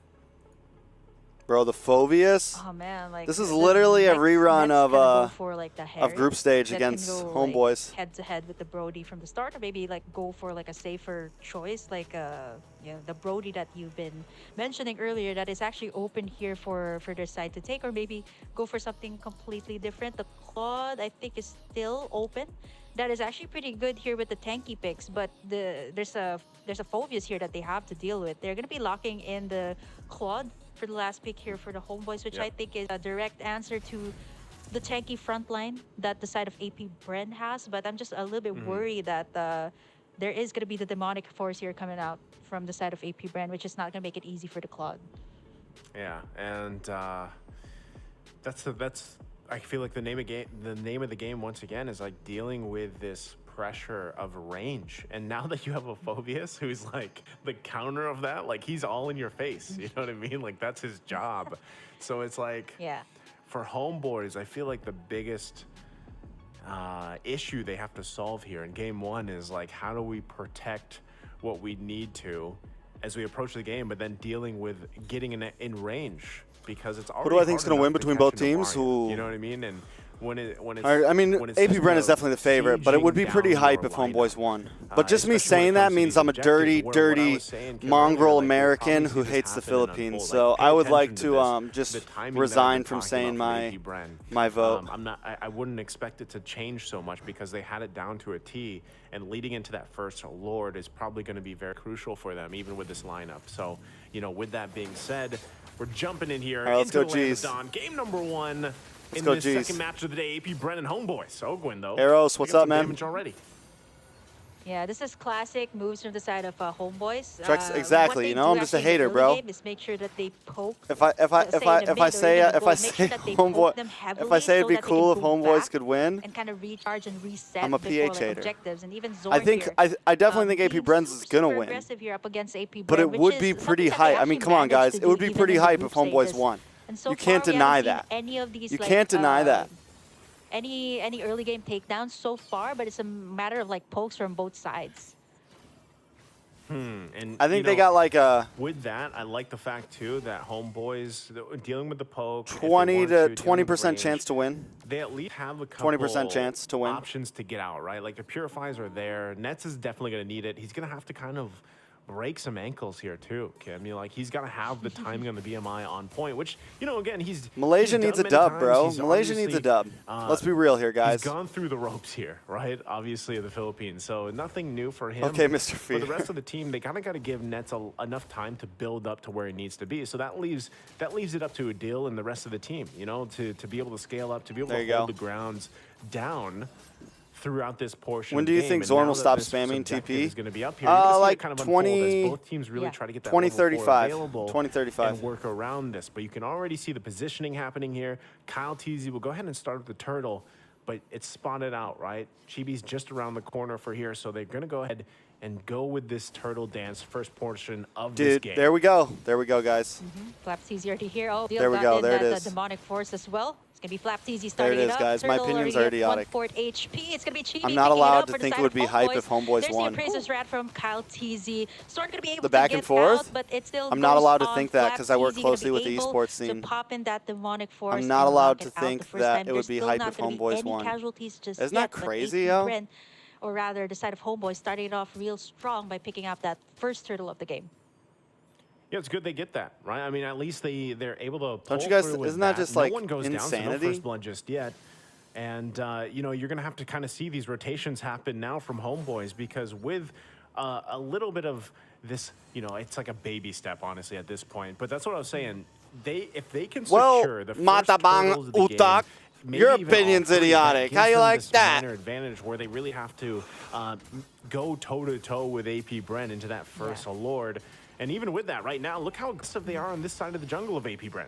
Bro, the Phobius. Oh man, like This is literally a rerun Nets gonna go of for, like, the group stage that can against go, Homeboys. like, head to head with the Brody from the start, or maybe like go for like a safer choice, like the Brody that you've been mentioning earlier, that is actually open here for their side to take, or maybe go for something completely different. The Claude, I think, is still open. That is actually pretty good here with the tanky picks, but there's a Phobius here that they have to deal with. They're gonna be locking in the Claude for the last pick here for the Homeboys, which I think is a direct answer to the tanky front line that the side of AP Bren has. But I'm just a little bit worried that there is going to be the demonic force here coming out from the side of AP Bren, which is not going to make it easy for the Claude. Yeah, and that's I feel like the name of the game once again is like dealing with this pressure of range. And now that you have a Phobius who's like the counter of that, like he's all in your face, you know what I mean? Like that's his job. So it's like, yeah, for Homeboys, I feel like the biggest issue they have to solve here in game one is like, how do we protect what we need to as we approach the game, but then dealing with getting in range, because it's already Who do I think is going to win between both teams? You know what I mean? And when it's I mean, AP Bren is definitely the favorite, but it would be pretty hype if Homeboys won. But just me saying that means I'm a dirty, dirty mongrel American who hates the Philippines. So I would like to just resign from saying my vote. I wouldn't expect it to change so much because they had it down to a T, and leading into that first Lord is probably going to be very crucial for them, even with this lineup. So, you know, with that being said, we're jumping in here let's into go, the land of G's. Dawn. Game number one. Let's in go, this G's. second match of the day, AP Bren and Homeboys. Ogwin, though. Eros, what's picking up, some man? damage already. Yeah, this is classic moves from the side of Homeboys. Exactly, you know, I'm just a hater, bro. Is make sure that they poke. If I say Homeboy, if I say it'd be cool if Homeboys could win, and kind of recharge and reset I'm a before, PH like, hater. objectives, and even I think Zorn I definitely think AP being Bren's is gonna super win. aggressive here up against AP Bren, But it which would is be something pretty that they hype. I mean, actually come on, managed guys. to It do would be even pretty in the hype group if Homeboys stages. won. And so You far, can't we deny haven't that. seen any of these, You like, can't deny that. any early game takedowns so far, but it's a matter of like pokes from both sides. And I think they got like a with that, I like the fact too that Homeboys dealing with the poke, 20 to 20% chance to win. They at least have a couple 20% chance to win. options to get out, right? Like the Purifies are there. Nets is definitely going to need it. He's going to have to kind of break some ankles here too, okay? I mean, like he's got to have the timing on the BMI on point, which, you know, again, Malaysia he's needs a done many dub, times. bro. He's Malaysia needs a dub. Let's be real here, guys. He's gone through the ropes here, right? Obviously, the Philippines, so nothing new for him. Okay, Mr. Fee. For the rest of the team, they kind of got to give Nets enough time to build up to where he needs to be. So that leaves it up to Adil and the rest of the team, you know, to be able to scale up, to be able There to you hold go. the grounds down throughout this portion. When of do the you game. think And Zorn now will that stop this spamming subjective TP? is going to be up here. You're gonna see Like it kind of unfold 20 as both teams really try to get that 2035. level 4 available 2035. and work around this. But you can already see the positioning happening here. Kyle Teasy will go ahead and start with the turtle, but it's spotted out, right? Chibi's just around the corner for here, so they're going to go ahead and go with this turtle dance first portion of this game. There we go. There we go, guys. Flaps easy already here. Oh, There we go. There it that is. demonic force as well. It's gonna be Flaps easy starting There it is, up. guys. My Turtle opinions already are at idiotic. 1/4 HP. It's gonna be Chibi. I'm not picking it allowed up to for the think it side would of be hype Homeboys. if Homeboys There's won. the appraiser's rat from Kyle TZ. Storm gonna be able The to back get and forth? out, but it still I'm not goes allowed to on. think that 'cause I work Flaps easy gonna closely be with the able esports to scene. pop in that demonic force. I'm not and allowed knock to it out think the first that time. it would There's be still hype not if gonna be Homeboys any won. casualties just Isn't that yet, but crazy, AP yo? Bren, or rather the side of Homeboy, starting it off real strong by picking up that first turtle of the game. Yeah, it's good they get that, right? I mean, at least they're able to pull Don't you guys- through with isn't that just, no like, one goes down, so no insanity? first blood just yet. And, you know, you're going to have to kind of see these rotations happen now from Homeboys, because with a little bit of this, you know, it's like a baby step, honestly, at this point. But that's what I was saying. If they can secure the first Matabang turtles of the Utak, game, maybe your even all opinion's three, that idiotic. gives How you them like this that? minor advantage where they really have to go toe-to-toe with AP Bren into that first Lord. And even with that, right now, look how aggressive they are on this side of the jungle of AP Bren.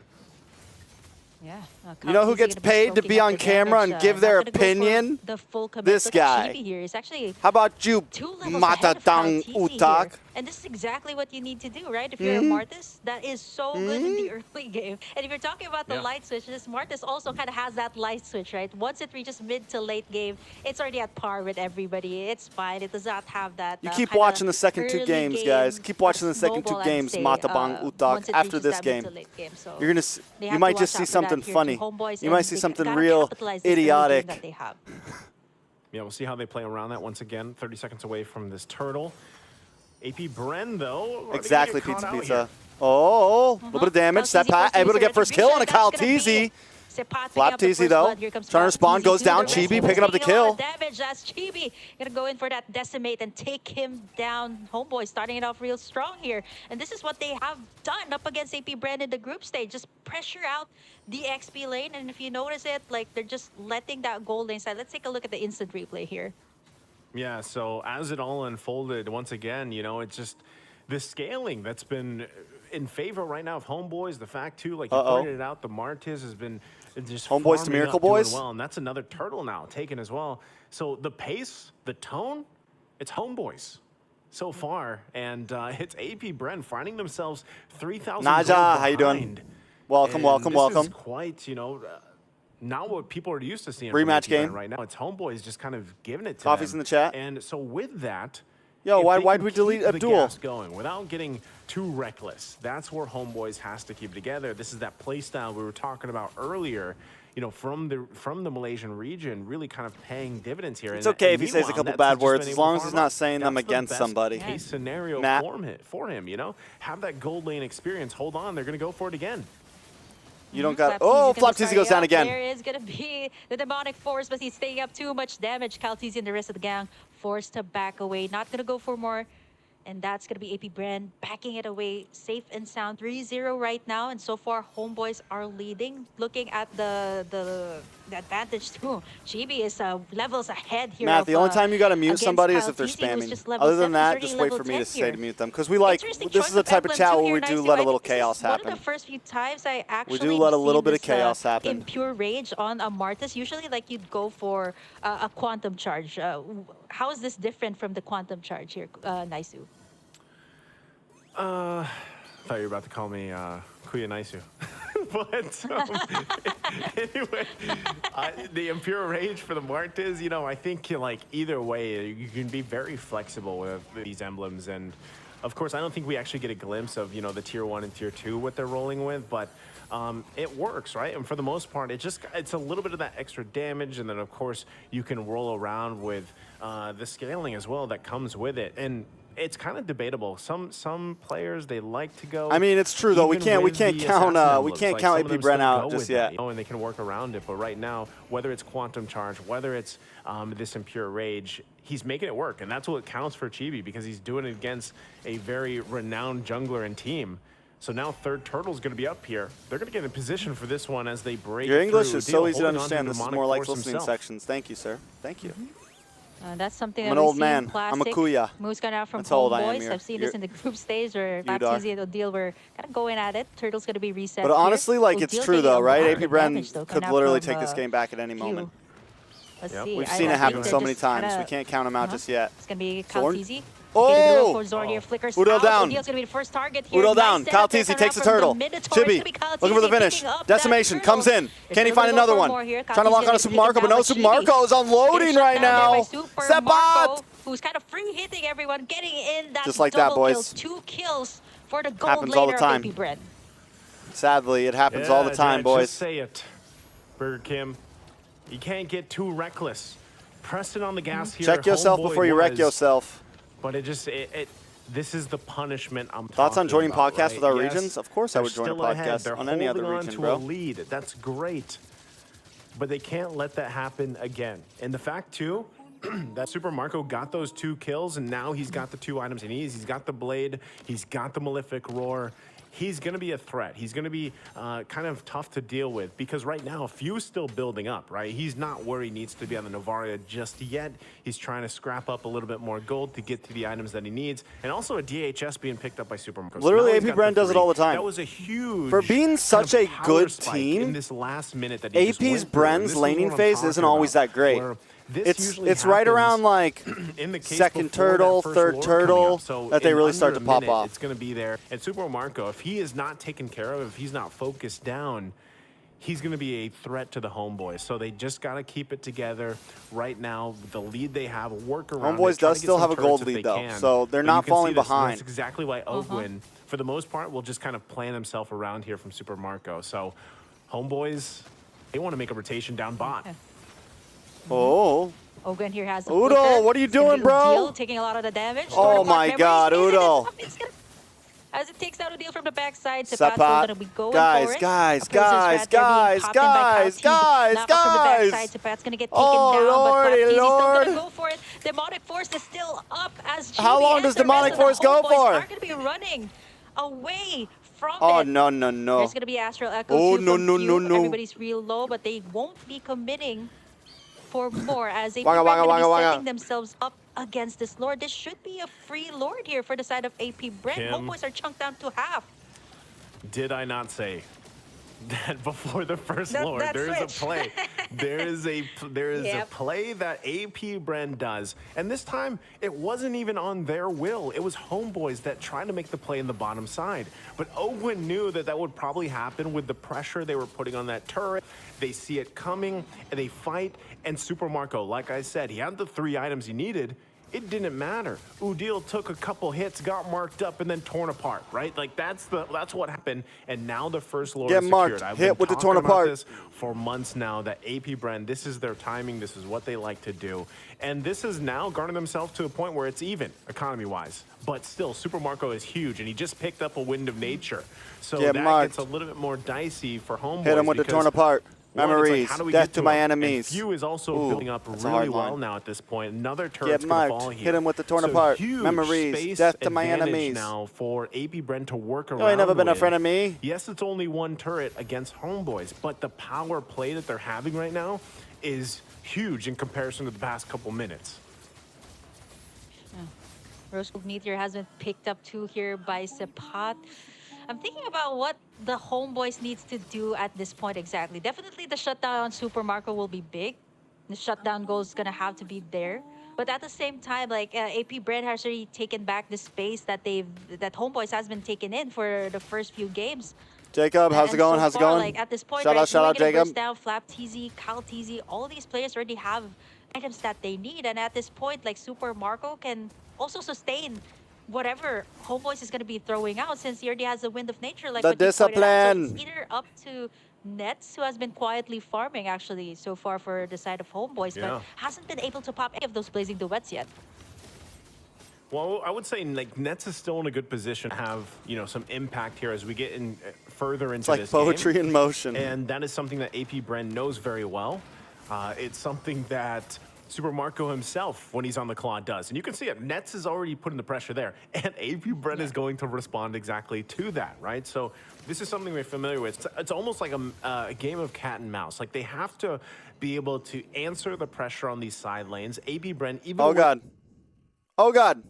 Yeah. You know who gets paid to be on camera and give their opinion? The full commit. This Look at guy. Chibi here. He's actually How about you, 2 levels ahead of Matatang Kyle TZ Utak? here. And this is exactly what you need to do, right? If you're a Martis, that is so good in the early game. And if you're talking about the light switch, this Martis also kind of has that light switch, right? Once it reaches mid to late game, it's already at par with everybody. It's fine. It does not have that. You keep watching the second two games, guys. Keep watching the second two games, Matabang, Utak, after this game. You're gonna, you might just see something funny. You might see something real idiotic. Yeah, we'll see how they play around that once again. 30 seconds away from this turtle. Apbren, though. Exactly, Pizza Pizza. Oh, a little bit of damage. Sepat able to get first kill on a Kyle Teasy. Flap Teasy, though. Trying to respond, goes down. Chibi picking up the kill. Damage, that's Chibi. Gonna go in for that decimate and take him down. Homeboy starting it off real strong here. And this is what they have done up against Apbren in the group stage. Just pressure out the XP lane. And if you notice it, like they're just letting that gold lane side. Let's take a look at the instant replay here. Yeah, so as it all unfolded, once again, you know, it's just the scaling that's been in favor right now of Homeboys. The fact, too, like you pointed it out, the Martis has been just Homeboys to Miracle Boys. Well, and that's another turtle now taken as well. So the pace, the tone, it's Homeboys so far. And it's Apbren finding themselves 3,000 Naja, how you doing? Welcome, welcome, welcome. This is quite, you know, not what people are used to seeing. Rematch game right now. It's Homeboys just kind of giving it to Coffee's them. in the chat. And so with that, yo, why'd we delete Abdul? Going without getting too reckless. That's where Homeboys has to keep it together. This is that play style we were talking about earlier. You know, from the Malaysian region, really kind of paying dividends here. It's okay if he says a couple bad words, as long as he's not saying them against somebody. Case scenario for him, you know, have that gold lane experience. Hold on, they're going to go for it again. You don't got. Oh, Flap Teasy goes down again. There is going to be the demonic force, but he's taking up too much damage. Kyle Teasy and the rest of the gang forced to back away. Not going to go for more. And that's going to be Apbren backing it away safe and sound. 3-0 right now. And so far, Homeboys are leading. Looking at the advantage too. Chibi is levels ahead here. Matt, the only time you got to mute somebody is if they're spamming. Other than that, just wait for me to say to mute them. Because we like, this is the type of chat where we do let a little chaos happen. One of the first few times I actually we do let a little bit of chaos happen. In pure rage on a Martis, usually like you'd go for a quantum charge. How is this different from the quantum charge here, Naisu? I thought you were about to call me Kuya Naisu. But anyway, the impure rage for the Martis, you know, I think like either way, you can be very flexible with these emblems. And of course, I don't think we actually get a glimpse of, you know, the tier 1 and tier 2, what they're rolling with, but it works, right? And for the most part, it's a little bit of that extra damage. And then of course, you can roll around with the scaling as well that comes with it. And it's kind of debatable. Some players, they like to go. I mean, it's true though. We can't count Apbren out just yet. You know, and they can work around it. But right now, whether it's quantum charge, whether it's this impure rage, he's making it work, and that's what counts for Chibi because he's doing it against a very renowned jungler and team. So now third turtle's going to be up here. They're going to get in position for this one as they break. Your English is so easy to understand. This is more like listening sections. Thank you, sir. Thank you. That's something I'm that an old man. I'm a kuya. Moves gone out from That's how old I am Homeboys. here. I've seen this in the group stage where Baptiste and Odile were kind of going at it. Turtle's going to be reset. But honestly, like, it's true though, right? Apbren could literally take this from, game back at any moment. Let's see. We've seen it happen so many times. We can't count them out just yet. It's going to be Kyle Teasy. Oh! Udil down. Udil's going to be the first target here. Udil down. Kyle Teasy takes the turtle. Chibi looking for the finish. Decimation comes in. Can he find another one? Trying to lock on a Super Marco, but no, Super Marco is unloading right now. Sepat! Who's kind of free hitting everyone, getting in that just like that, boys. 2 kills for the gold happens all the time. Apbren. Sadly, it happens all the time, boys. Just say it, Burger Kim. You can't get too reckless. Press it on the gas here. Check yourself before you wreck yourself. But this is the punishment I'm Thoughts on joining about, podcasts right? with our yes, regions? Of course I would join a podcast on any other region, to bro. A lead. That's great. But they can't let that happen again. And the fact, too, that Super Marco got those 2 kills, and now he's got the 2 items he needs. He's got the Blade. He's got the Malefic Roar. He's going to be a threat. He's going to be kind of tough to deal with because right now, Few's still building up, right? He's not where he needs to be on the Novaria just yet. He's trying to scrap up a little bit more gold to get to the items that he needs. And also a DHS being picked up by Super Marco. Literally, Apbren does it all the time. That was a huge... For being such a good team, in this last minute that AP's Bren's laning phase isn't always that great. This usually It's right around like in the case second before that turtle, first third lord turtle coming up. So that they in really under start a to pop minute, off. It's going to be there. And Super Marco, if he is not taken care of, if he's not focused down, he's going to be a threat to the Homeboys. So they just got to keep it together right now. The lead they have, work around Homeboys it, try does to get still some have a turrets gold if they lead, though, can. so they're But not you can falling see this, and behind. That's exactly why Ogwin, for the most part, will just kind of plan himself around here from Super Marco. So Homeboys, they want to make a rotation down bot. Oh. Ogren here has the Udo, flicker. what are you It's gonna doing, be bro? Udil taking a lot of the damage. Oh Tornapart my memories, God, and Udo. it's gonna- As it takes out Udil from the backside, Sapat. Sepat's gonna be going Guys, for it. guys, A prison guys, strat there being guys, popped in by guys, Kalti. guys, Knock up from the guys. backside, Sepat's gonna get taken Oh, down, lordy, but Kalti's still lord. gonna go for it. Demonic Force is still up as GB How long and does the Demonic rest of Force the go Homeboys for? are gonna be running away from Oh, it. no, no, no. There's gonna be Astral Echo Oh, too no, from no, Q. no, no. Everybody's real low, but they won't be committing for more as they Wanga, wanga, gonna be wanga, setting wanga. themselves up against this Lord. This should be a free Lord here for the side of AP Bren. Kim. Homeboys are chunked down to half. Did I not say that before the first Lord? that There is a switch. play. There is a Yep. play that AP Bren does, and this time it wasn't even on their will. It was Homeboys that tried to make the play in the bottom side. But Ogwin knew that that would probably happen with the pressure they were putting on that turret. They see it coming, and they fight. And Super Marco, like I said, he had the 3 items he needed. It didn't matter. Udil took a couple hits, got marked up, and then torn apart, right? Like that's what happened. And now the first Lord Get is marked, secured. I've hit been with the talking torn about apart. this for months now that AP Bren, this is their timing, this is what they like to do. And this has now garnered themselves to a point where it's even, economy-wise. But still, Super Marco is huge, and he just picked up a Wind of Nature. So Get that marked. gets a little bit more dicey for Homeboys. Hit him with the because torn apart. one, it's like, Memories. how do we Death get to my him? enemies. And Few is also Ooh, building up that's a really hard well line. now at this point. Another turret's Get gonna marked. fall here. Hit him with the torn So apart. huge Memories. space Death to my advantage enemies. now for AP Bren to work around. You ain't never been a with. friend of me. Yes, it's only one turret against Homeboys, but the power play that they're having right now is huge in comparison to the past couple minutes. Rose Gold Meteor has been picked up too here by Sepat. I'm thinking about what the Homeboys needs to do at this point exactly. Definitely the shutdown on Super Marco will be big. The shutdown goal is gonna have to be there. But at the same time, like AP Bren has already taken back the space that Homeboys has been taken in for the first few games. Jacob, how's it And going? so how's it far, going? Like at this point, Shout right, out, shout out, Luigi Jacob. burst down, Flap TZ, Cal TZ, all these players already have items that they need. And at this point, like Super Marco can also sustain whatever Homeboys is going to be throwing out since he already has a Wind of Nature. Like The what you pointed out. So discipline. it's either up to Nets, who has been quietly farming actually so far for the side of Homeboys, Yeah. but hasn't been able to pop any of those Blazing Duets yet. Well, I would say like Nets is still in a good position to have, you know, some impact here as we get in further into It's like this poetry game. in motion. And that is something that AP Bren knows very well. It's something that Super Marco himself, when he's on the claw, does. And you can see it. Nets is already putting the pressure there. And AP Bren is going to respond exactly to that, right? So this is something we're familiar with. It's almost like a game of cat and mouse. Like they have to be able to answer the pressure on these side lanes. AP Bren, even Oh, God. Oh, God.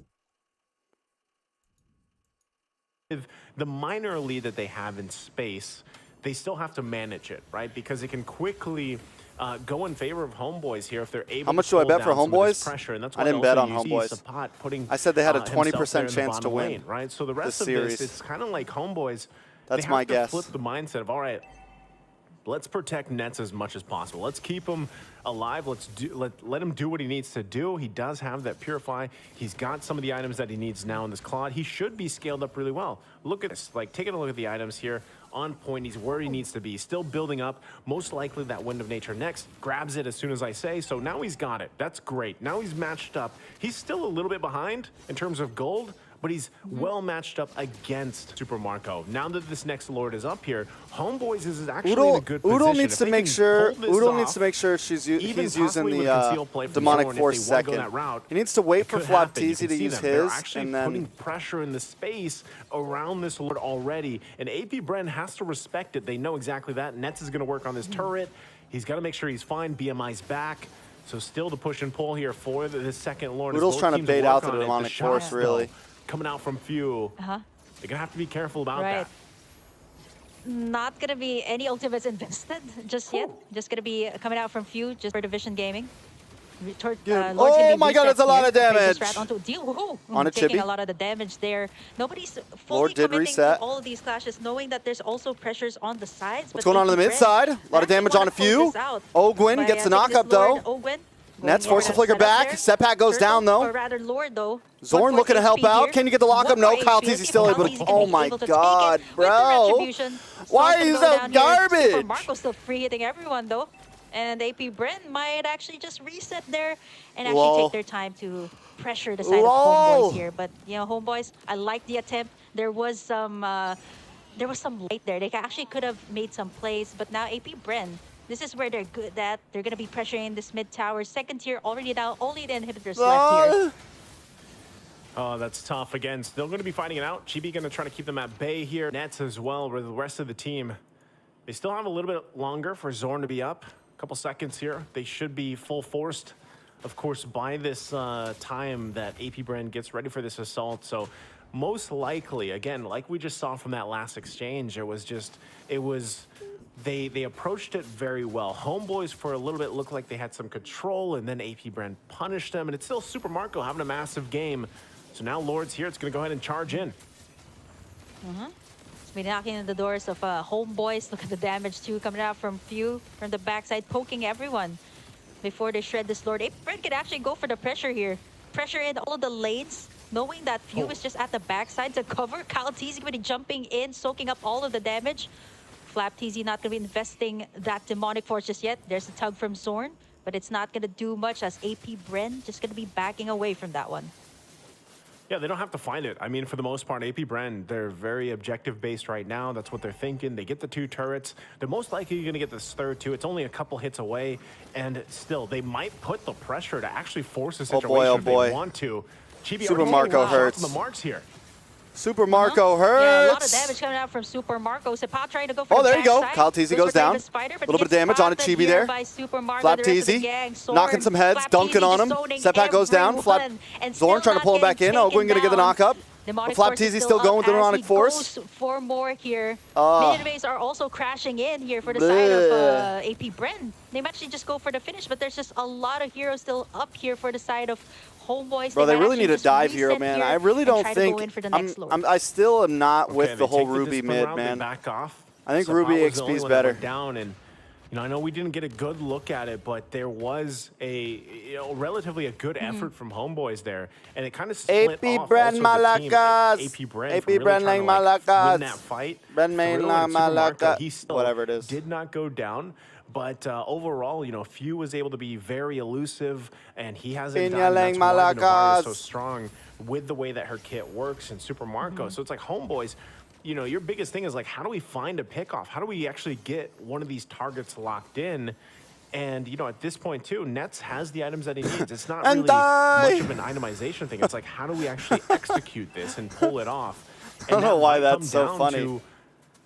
with the minor lead that they have in space, they still have to manage it, right? Because it can quickly go in favor of Homeboys here if they're able How much to do I pull bet for down some of this Homeboys? pressure. And that's I why didn't bet also on you see Homeboys. Sapat putting, I said they had a himself 20% there in the chance bottom to win lane, right? So the rest of series. this, it's kind of like Homeboys. That's they have my to guess. flip the mindset of, all right, let's protect Nets as much as possible. Let's keep him alive. Let him do what he needs to do. He does have that Purify. He's got some of the items that he needs now in this Claude. He should be scaled up really well. Look at this. Like, taking a look at the items here. On point. He's where he needs to be. Still building up. Most likely that Wind of Nature next. Grabs it as soon as I say. So now he's got it. That's great. Now he's matched up. He's still a little bit behind in terms of gold, but he's well matched up against Super Marco. Now that this next Lord is up here, Homeboys is actually in a good position. Udal needs If to they make can sure. pull this Udal needs off, to make sure he's even using possibly with conceal the play from demonic zone, if force they wanna go second. that route, He needs to wait it for could Flap happen. You TZ can to see use them. They're his, actually and then putting pressure in the space around this Lord already. And AP Bren has to respect it. They know exactly that. Nets is going to work on this turret. He's got to make sure he's fine. BMI's back. So still the push and pull here for this second Lord. as Udal's both trying to teams bait work out the on it. demonic shots, force, really. though, coming out from Few. Uh-huh. They're going to have to be careful about Right. that. Not gonna be any ultimates invested just yet. Just gonna be coming out from Few just for Division Gaming. Oh my god, that's a lot of damage. Onto deal. Woohoo! On a Taking chibi. a lot of the damage there. Nobody's fully Lord did committing reset. to all of these clashes, knowing that there's also pressures on the sides. What's going on the mid side? A lot of damage on a few. Ogwin gets the knockup though. Nets force the flicker back. Setback goes down though. Or rather, Lord though. Zorn looking to help out. Can you get the lockup? No, Kyle Teasy still able to. Oh my god, bro. Why is that garbage? Marco still free hitting everyone though. And AP Bren might actually just reset there and actually take their time to pressure the side of Homeboys here. But you know, Homeboys, I like the attempt. There was some light there. They actually could have made some plays, but now AP Bren, this is where they're good at. They're gonna be pressuring this mid tower. Second tier already down. Only the inhibitors left here. Oh, that's tough. Again, still going to be fighting it out. Chibi going to try to keep them at bay here. Nets as well with the rest of the team. They still have a little bit longer for Zorn to be up. A couple seconds here. They should be full forced, of course, by this time that AP Bren gets ready for this assault. So most likely, again, like we just saw from that last exchange, they approached it very well. Homeboys for a little bit looked like they had some control, and then AP Bren punished them, and it's still Super Marco having a massive game. So now Lord's here. It's going to go ahead and charge in. It's been knocking on the doors of Homeboys. Look at the damage too coming out from Few from the backside, poking everyone before they shred this Lord. AP Bren can actually go for the pressure here. Pressure in all of the lanes, knowing that Few is just at the backside to cover. Kyle Teasy going to be jumping in, soaking up all of the damage. Flap TZ not going to be investing that demonic force just yet. There's a tug from Zorn, but it's not going to do much as AP Bren just going to be backing away from that one. Yeah, they don't have to find it. I mean, for the most part, AP Bren, they're very objective-based right now. That's what they're thinking. They get the 2 turrets. They're most likely going to get this third, too. It's only a couple hits away, and still, they might put the pressure to actually force a situation if they want to. Chibi Super Marco hurts. The marks here. Super Marco hurts. Yeah, a lot of damage coming out from Super Marco. Sepa trying to go for the there you go. backside. Kyle Teasy goes down. Spider, a little bit of damage on a Chibi there. Flap Teasy knocking some heads, dunking on him. Setback goes down. Flap Zorn trying to pull him back in. Ogwin gonna get the knockup. Flap Teasy still going with the demonic force. For more here. Minion base are also crashing in here for the side of AP Bren. They might actually just go for the finish, but there's just a lot of heroes still up here for the side of Homeboys. Bro, they really need a dive hero, man. I really don't think. I still am not with the whole Ruby mid, man. Back off. I think Ruby XP is better. Down and, you know, I know we didn't get a good look at it, but there was a relatively a good effort from Homeboys there, and it kind of split AP off Bren Malakas. AP Bren like Malakas. win that fight. Bren Malakas. He still whatever it is. did not go down. But overall, you know, Few was able to be very elusive, and he hasn't done. That's why Navarre is so strong with the way that her kit works and Super Marco. So it's like Homeboys, you know, your biggest thing is like, how do we find a pickoff? How do we actually get one of these targets locked in? And, you know, at this point, too, Nets has the items that he needs. It's not really much of an itemization thing. It's like, how do we actually execute this and pull it off? And I don't know why that's so funny.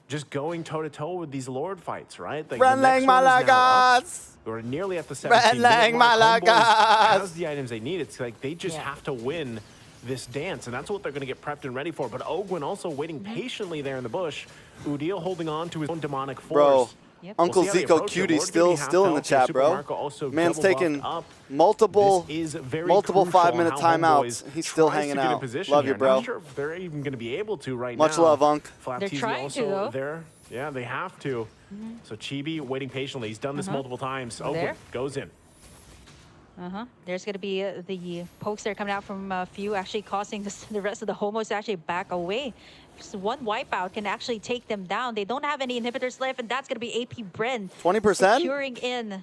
Just going toe-to-toe with these Lord fights, right? Like Bren Malakas! We're nearly at the 17 Bren Malakas! Has the items they need. It's like they just have to win this dance, and that's what they're going to get prepped and ready for. But Ogwin also waiting patiently there in the bush. Udil holding on to his own demonic force. Bro, Uncle Zico Cutie still in the chat, bro. Man's taking multiple 5-minute timeouts. He's still hanging out. Love you, bro. I'm not sure if they're even going to be able to right now. Much love, Unc. They're trying to, though. There. Yeah, they have to. So Chibi waiting patiently. He's done this multiple times. Ogwin goes in. There's going to be the pokes there coming out from Few, actually causing the rest of the Homos to actually back away. Just one wipeout can actually take them down. They don't have any inhibitors left, and that's going to be AP Bren. 20%? Securing in. I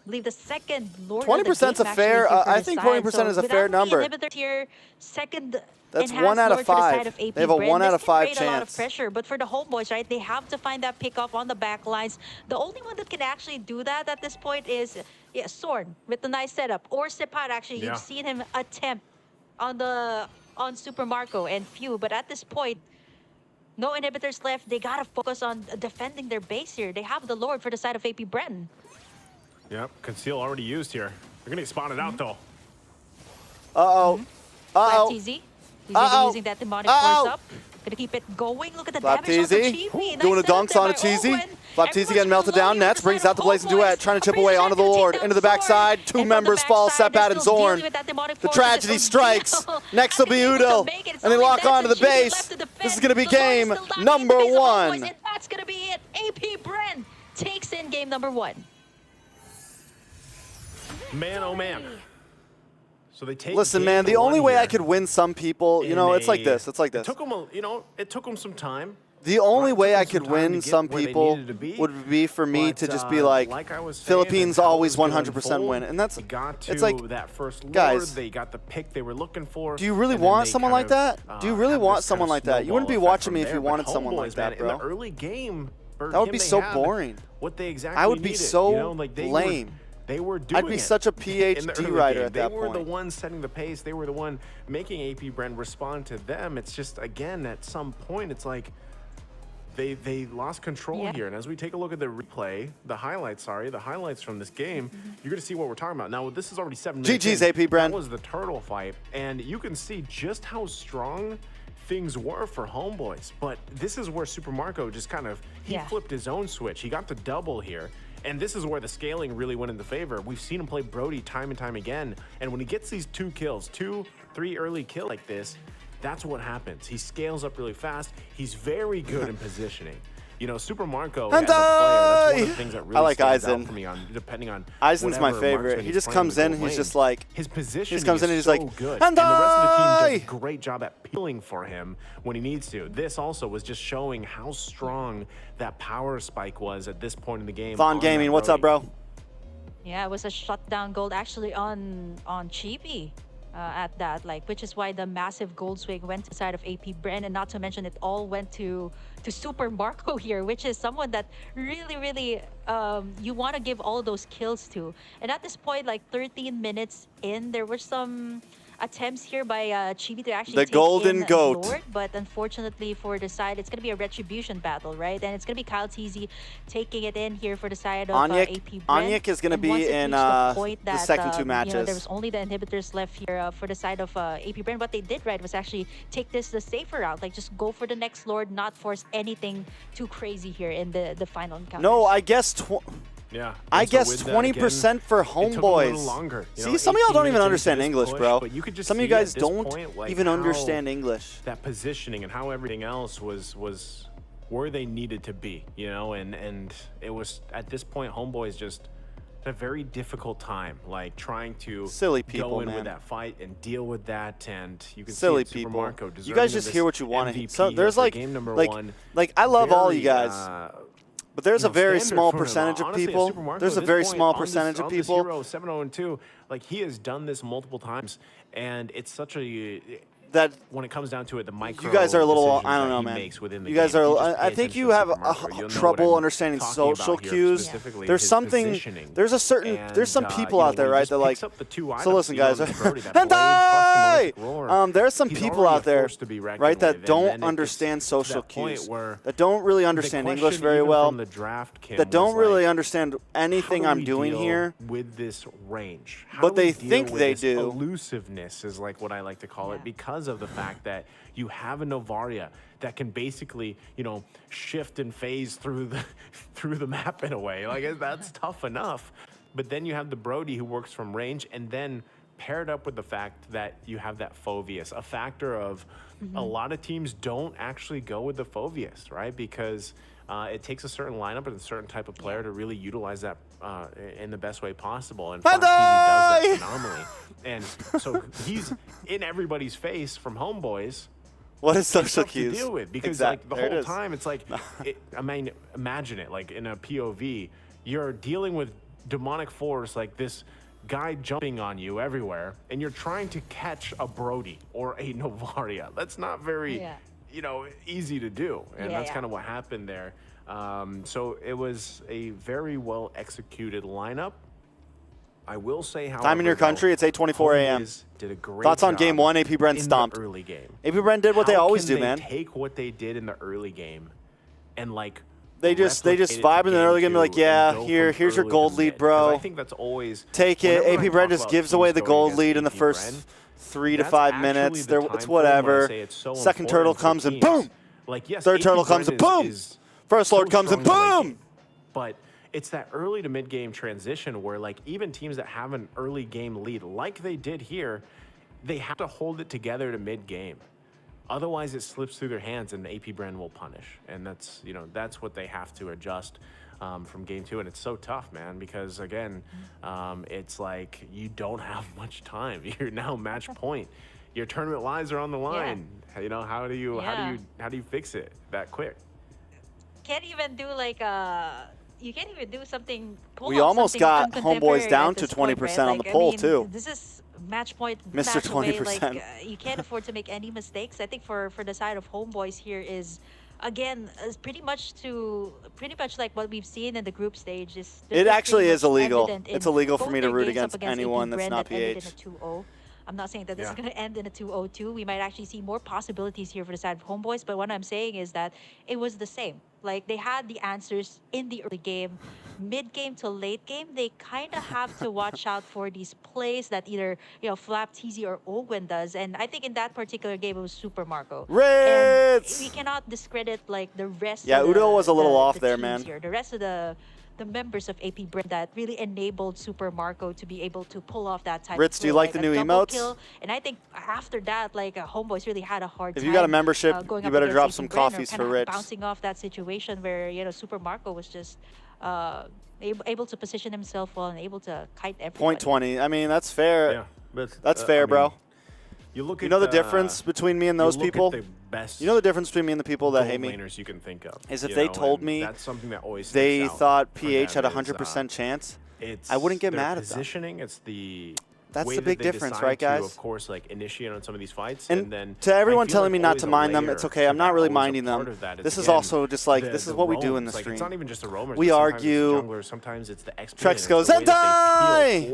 believe the second Lord 20% is a fair, I think 20% is a fair number. Inhibitor tier, second That's 1 out of 5. They have a 1 out of 5 chance. A lot of pressure, but for the Homeboys, right, they have to find that pickoff on the back lines. The only one that can actually do that at this point is Sorn with the nice setup, or Sepat. Actually, you've seen him attempt on Super Marco and Few, but at this point, no inhibitors left. They gotta focus on defending their base here. They have the Lord for the side of AP Bren. Yep, conceal already used here. They're gonna get spotted out though. Uh-oh. Uh-oh. He's using that demonic force up. Gonna keep it going. Look at the Flap damage on the Teasy. Cheapy. Doing a dunks on a Cheesy. Flap Teasy getting melted down. Nets brings out the Blazing Duet, trying to chip away onto the Lord. Into the backside. Two members fall, Sepat and Zorn. The tragedy strikes. Next will be Udo. And they lock onto the base. This is going to be game number 1. And that's gonna be it. AP Bren takes in game number 1. Man, oh man. So they take. Listen, man, the only way I could win some people, you know, it's like this. It's like It this. took them, it took them some time. The only way I took them could some time to win get some where they people needed to be, would be for me to just be like like, I was saying, Philippines and how always it was gonna 100% unfold, win. And that's, they got to it's like, that first Lord, guys, they got the pick they were looking for. do you really and then want they someone kind like of, that? Do you really have want this kind someone of like that? You wouldn't be snowball watching effect me if from you there, wanted but someone like Homeboys, that, man, bro. In the early game, That would be so boring. What they exactly I would be needed, so you know, like they lame. They were doing I'd be it such a in the PhD early writer game. at that They were point. the ones setting the pace. They were the one making AP Bren respond to them. It's just, again, at some point, it's like they lost control here. And as we take a look at the replay, the highlights from this game, you're going to see what we're talking about. Now, this is already 7 minutes GG's in. AP Bren. That was the turtle fight. And you can see just how strong things were for Homeboys. But this is where Super Marco just kind of, he flipped his own switch. He got the double here. And this is where the scaling really went in the favor. We've seen him play Brody time and time again. And when he gets these 2 kills, 2, 3 early kills like this, that's what happens. He scales up really fast. He's very good in positioning. You know, Super Marco as a player, that's one of the things that really stands out for me on, depending on Eisen's my whatever favorite. marksman He he's just playing comes the in gold and he's lane. just like, his position comes in and is he's so like, good. And the rest of the team does a Handai! great job at peeling for him when he needs to. This also was just showing how strong that power spike was at this point in the game. Thon Gaming, what's up, bro? Yeah, it was a shutdown gold actually on Cheapy at that, like, which is why the massive gold swing went to the side of AP Bren, and not to mention it all went to Super Marco here, which is someone that really you want to give all those kills to. And at this point, like 13 minutes in, there were some attempts here by Chibi to actually take golden in goat. Lord, but unfortunately for the side, it's going to be a retribution battle, right? And it's going to be Kyle Teasy taking it in here for the side of AP Bren. ONIC is going to be in the second 2 matches. You know, there was only the inhibitors left here for the side of AP Bren. What they did right was actually take this the safer route, like just go for the next Lord, not force anything too crazy here in the final encounter. No, I guess Yeah. I And so guess with that, 20% again, for it took a little Homeboys. longer. You See, know, some of y'all 18 don't even minutes understand into this English, push, bro. but you could just Some of you see at guys this don't point, like, even how understand English. That positioning and how everything else was where they needed to be, you know, and it was at this point Homeboys just had a very difficult time, like trying to Silly people, go in man. with that fight and deal with that, and you can Silly see Super people. Marco You deserving guys of just this hear what you want to hear. MVP So here there's for like, game number like, 1. like I love all you Very, guys. But there's a very small percentage of people. There's a very small percentage of people. 7-0-2, like he has done this multiple times, and it's such a that when it comes down to it, the micro you guys are a little, decisions I don't that know, he man. makes within the You guys game. are, If just pay I think attention you to have Super Marco, you'll know trouble what I'm understanding talking social about here, cues. specifically There's his something, positioning. there's a certain, And, there's some you people know, out there, when he right? just They're like, picks up the 2 so items, listen, you know, guys. this Brody, that blade plus the Melodic Roar, There's some he's people already out a there, force to be reckoned right, with, that and don't then it gets understand to social that point cues, where that don't really the understand question English very even well, from the draft, Kim, that don't was really like, understand anything how do I'm we doing deal here. with this range? How But do we they deal think with they this do. Elusiveness is like what I like to call it, because of the fact that you have a Novaria that can basically, you know, shift and phase through the map in a way. Like that's tough enough. But then you have the Brody who works from range, and then paired up with the fact that you have that Phoveus, a factor of a lot of teams don't actually go with the Phoveus, right? Because it takes a certain lineup and a certain type of player to really utilize that in the best way possible. And Flap TV does that phenomenally. And so he's in everybody's face from Homeboys. What is social To cues? deal with, because like the whole time it's like, I mean, imagine it like in a POV, you're dealing with demonic force, like this guy jumping on you everywhere, and you're trying to catch a Brody or a Novaria. That's not very, you know, easy to do, and that's kind of what happened there. So it was a very well executed lineup. I will say, however, Time in your country, it's 8:24 a.m. Did a great Thoughts on job game 1? AP Bren in stomped. the early game. AP Bren did what they always do, man. Take what they did in the early game, and like they just vibe in the early game. They're like, yeah, here's your gold lead, bro. I think that's always take it. AP Bren just gives away the gold lead in the first 3 to 5 minutes. It's whatever. Second turtle comes and boom. Like, yes, Third turtle Apbren comes and boom! First Lord comes and strong in the late boom! game. But it's that early to mid game transition where, like, even teams that have an early game lead, like they did here, they have to hold it together to mid game. Otherwise, it slips through their hands, and Apbren will punish. And that's, you know, that's what they have to adjust from game 2. And it's so tough, man, because again, it's like you don't have much time. You're now match point. Your tournament lives are on the line. Yeah. You know, how do you fix it that quick? Can't even do like you can't even do something. We almost got Homeboys down to 20% on the poll too. This is match point. Mr. 20%. Like, you can't afford to make any mistakes. I think for the side of Homeboys here is, again, is pretty much like what we've seen in the group stage. It actually is illegal. It's illegal for me to root against anyone that's not PH. I'm not saying that this is going to end in a 2-0-2. We might actually see more possibilities here for the side of Homeboys. But what I'm saying is that it was the same. Like, they had the answers in the early game. Mid-game to late game, they kind of have to watch out for these plays that either, you know, Flap, TZ, or Ogwen does. And I think in that particular game, it was Super Marco. Ritz! And we cannot discredit, like, the rest of the, Udo was a little off there, man. Here. The rest of the members of Apbren that really enabled Super Marco to be able to pull off that type Ritz, of do you like the new emotes? Kill. And I think after that, like, Homeboys really had a hard time. If you got a membership, you better drop some coffees for Ritz. Bouncing off that situation where, you know, Super Marco was just able to position himself well and able to kite everybody. Point 20. I mean, that's fair. Yeah, but, that's fair, bro. You look at you know the difference between me and those people? Best you know the difference between me and the people that hate me? You can think of, is if they told me that's something that always they thought PH had a 100% chance, I wouldn't get mad at them. Positioning, it's the That's the big difference, right, guys? Of course, like, initiate on some of these fights, and then to everyone telling me not to mind them, it's okay. I'm not really minding them. This is also just like this is what we do in the stream. It's not even just the roamers. We argue. Sometimes it's the Trex goes Zentai.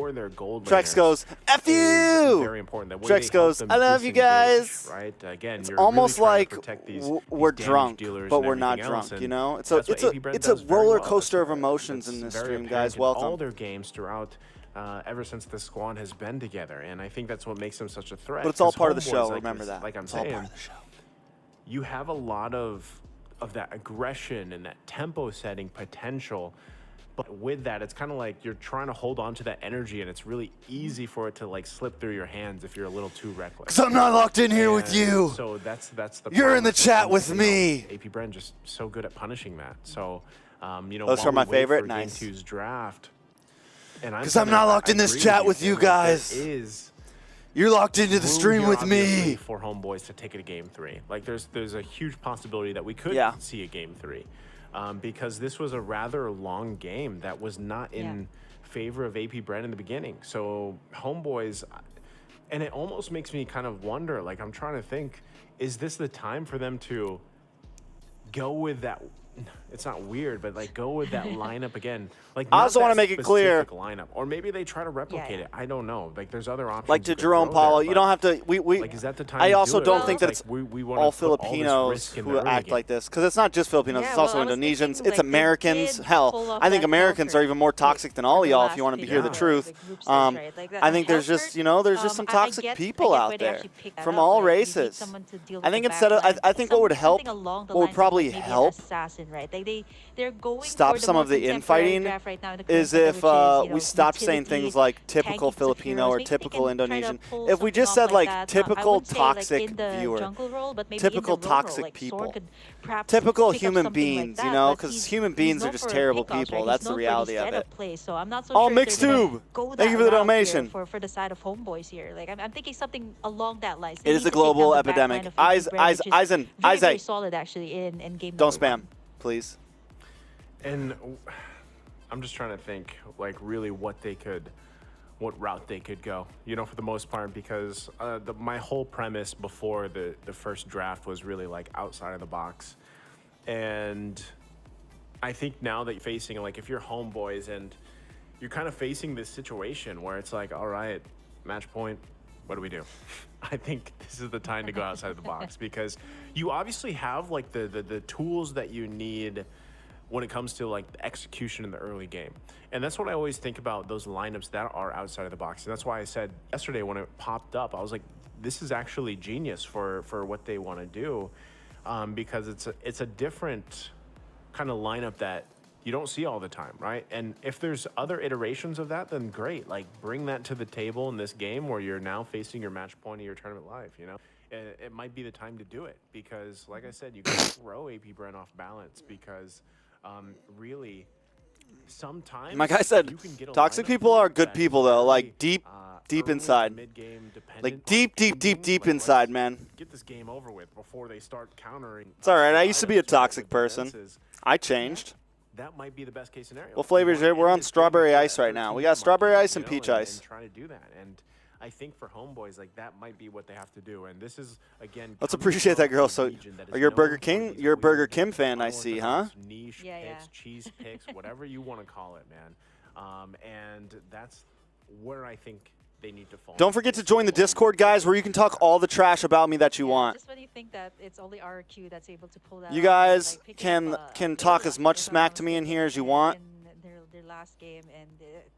Trex goes F you. Very important. Trex goes I love you guys. Right? Again, it's almost like we're drunk, but we're not drunk. You know, it's a roller coaster of emotions in this stream, guys. Welcome. All their games throughout. Ever since the squad has been together, and I think that's what makes them such a threat. But it's all part of the show. Remember that. Like I'm saying, you have a lot of that aggression and that tempo setting potential, but with that, it's kind of like you're trying to hold on to that energy, and it's really easy for it to like slip through your hands if you're a little too reckless. Because I'm not locked in here with you. So that's the. You're in the chat with me. Apbren just so good at punishing that. So, you know, those are my favorite. Nice. Game 2's draft. Because I'm not locked in this chat with you guys. You're locked into the stream with me. For Homeboys to take it to game 3. Like there's a huge possibility that we could see a game 3. Because this was a rather long game that was not in favor of Apbren in the beginning. So Homeboys, and it almost makes me kind of wonder, like I'm trying to think, is this the time for them to go with that? It's not weird, but like go with that lineup again. Like I also want to make it clear, lineup, or maybe they try to replicate it. I don't know. Like there's other options. Like to Jerome Paulo, you don't have to. We like is that the time? I also do don't think that it's all Filipinos who act like this, because it's not just Filipinos. It's also Indonesians. It's Americans. Hell, I think Americans are even more toxic than all y'all. If you want to hear the truth, I think there's just there's just some toxic people out there from all races. I think instead of I think what would help, what would probably help. They're going stop some of the infighting is if we stopped saying things like typical Filipino or typical Indonesian. If we just said like typical toxic viewer, typical toxic people, typical human beings, you know, because human beings are just terrible people. That's the reality of it. Oh, Mixed Tube, thank you for the donation. For the side of Homeboys here, like I'm thinking something along that line. It is a global epidemic. Eisen, very solid actually in game. Don't spam, please. And I'm just trying to think, like, really what route they could go, you know, for the most part, because my whole premise before the first draft was really, like, outside of the box. And I think now that you're facing, like, if you're Homeboys and you're kind of facing this situation where it's like, all right, match point, what do we do? I think this is the time to go outside of the box, because you obviously have, like, the tools that you need when it comes to like the execution in the early game. And that's what I always think about, those lineups that are outside of the box. And that's why I said yesterday when it popped up, I was like, this is actually genius for what they want to do. because it's a different kind of lineup that you don't see all the time, right? And if there's other iterations of that, then great. Like, bring that to the table in this game where you're now facing your match point of your tournament live, you know? It might be the time to do it because, like I said, you can throw AP Bren off balance because really, sometimes My guy said, you can get a toxic lineup people are good that people though, like deep early inside. mid-game dependent Like on deep like, inside, let's man. Get this game over with before they start countering. It's all right. I used to be a items with toxic person. defenses. I changed. That might be the best case scenario. What flavors You are wanna we're end on this game strawberry with ice that right now. 13 We got strawberry mark, ice and you peach know, ice. And try to do that. And I think for Homeboys, like that might be what they have to do. And this is again. Let's coming appreciate that from girl. a So, region that is are you a known Burger for King? these You're a Burger weird, Kim fan, I see, huh? unorthodox Niche Yeah, yeah. picks, cheese picks, whatever you want to call it, man. And that's where I think they need to fall. Don't forget to join the Discord, guys, where you can talk all the trash about me that you want. Just when you think that it's only RQ that's able to pull that You off, guys like, picking up, can talk as much smack to me in here as you want. In their last game, and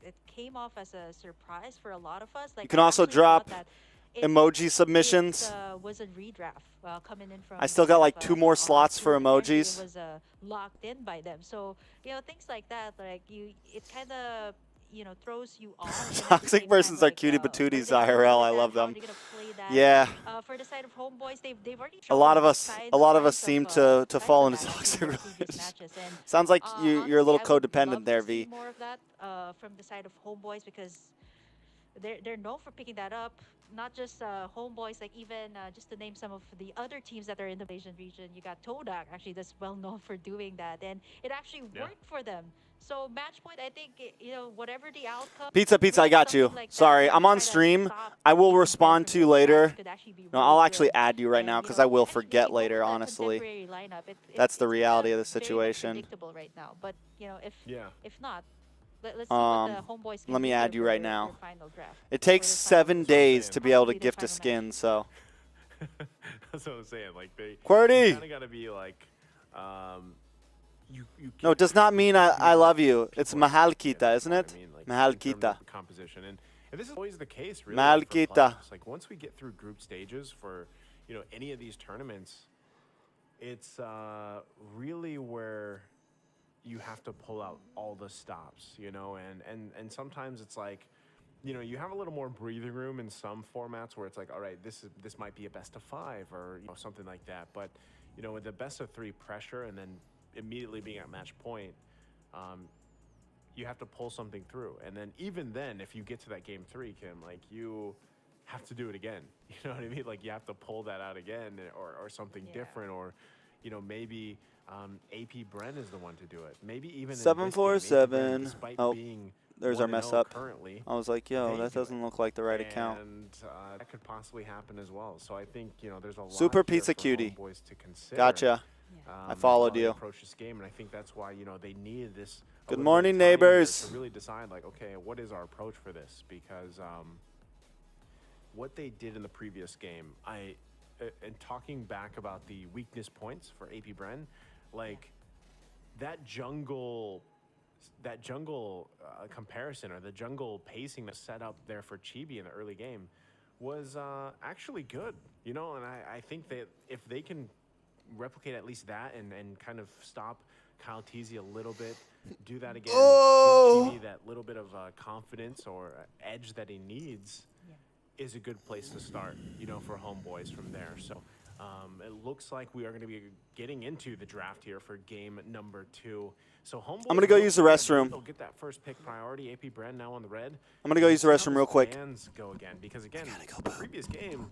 it came off as a surprise for a lot of us. Like, You can we also actually drop thought that emoji submissions. It was a redraft coming in from. I still got like kind of, 2 more RQ, slots for and actually emojis. It was locked in by them, so you know things like that. Like it kind of throws you off. and at the Toxic same persons time, are cutie what patooties they gonna do IRL. with I that? love How are them. they gonna play that? Yeah. For the side of Homeboys, they've already A lot shown of us signs seem of, to signs fall of into that toxic actually in previous relationships. matches. And, Sounds like you're a honestly, little I would codependent love there, to see V. more of that from the side of Homeboys because they're known for picking that up. Not just Homeboys, like even just to name some of the other teams that are in the Asian region, you got Todak actually that's well known for doing that, and it actually worked for them. So match point, I think whatever the outcome. Pizza, I got you. something like that Sorry, to I'm on try to stream. stop I will Team respond Bren to you from their later. traps could actually be No, really I'll actually good. add you right And, now because I will they forget go later, with the honestly. contemporary lineup. That's the it's reality of the very much situation. predictable right now, but if not, let's see what the Homeboys can Let me do add here you right for now. their final draft. It takes For their 7 final- days to be able to possibly their gift a final skin, match. so. That's what I'm saying. Like they QWERTY! kind of got to be like, you No, it does not mean I love you. It's people are Mahal saying, Kita, you isn't know it? what I mean? Like, Mahal in terms of Kita. the composition, and this is always the case, really. Mahal for Kita. playoffs. Like once we get through group stages for any of these tournaments, it's really where you have to pull out all the stops, and sometimes it's like, you have a little more breathing room in some formats where it's like, all right, this might be a best of 5 or something like that, but with the best of 3 pressure and then immediately being at match point, you have to pull something through, and then even then, if you get to that game 3, Kim, like you have to do it again. You know what I mean? Like you have to pull that out again, or something different, or maybe AP Bren is the one to do it. Maybe even in this game, AP Bren, 747. despite Oh, being there's our mess 1-0 up. currently, I was like, yo, they that do doesn't it. look like the right account. And that could possibly happen as well. So I think there's a lot Super here Pizza for Cutie. Homeboys to consider. Gotcha. I how followed they you. approach this game, and I think that's why they needed this. a Good little bit of morning, time here neighbors. To really decide, like, okay, what is our approach for this? Because what they did in the previous game, and talking back about the weakness points for AP Bren, like that jungle comparison, or the jungle pacing that's set up there for Chibi in the early game was actually good, and I think that if they can replicate at least that and kind of stop Kyle Teasy a little bit, do that again, give Chibi that little bit of confidence or edge that he needs, is a good place to start, for Homeboys from there. So it looks like we are going to be getting into the draft here for game number 2. So Homeboys, I'm gonna go use the restroom. They'll get that first pick priority. AP Bren now on the red. I'm gonna go use the Let's see restroom how real those quick. bans go again, because again, the previous game,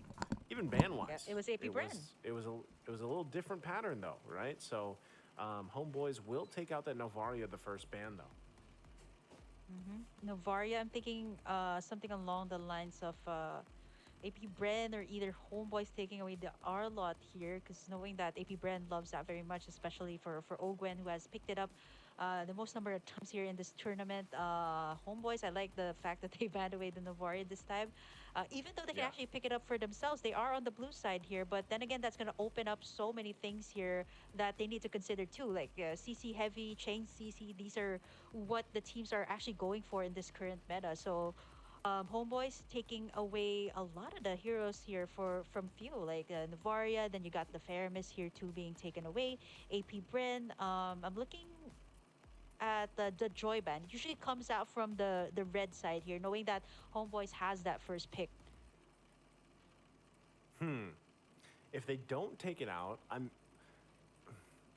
even ban-wise, it was AP Bren. It was a little different pattern though, right? So Homeboys will take out that Novaria the first ban though. Novaria, I'm thinking something along the lines of AP Bren, or either Homeboys taking away the R lot here, because knowing that AP Bren loves that very much, especially for Ogwen, who has picked it up the most number of times here in this tournament. Homeboys, I like the fact that they banned away the Novaria this time. Even though they can actually pick it up for themselves, they are on the blue side here, but then again, that's going to open up so many things here that they need to consider too, like CC heavy, chain CC. These are what the teams are actually going for in this current meta. So Homeboys taking away a lot of the heroes here from few, like Navaria. Then you got the Faramis here too being taken away. AP Bren. I'm looking at the Joy Band. It usually comes out from the red side here, knowing that Homeboys has that first pick. If they don't take it out,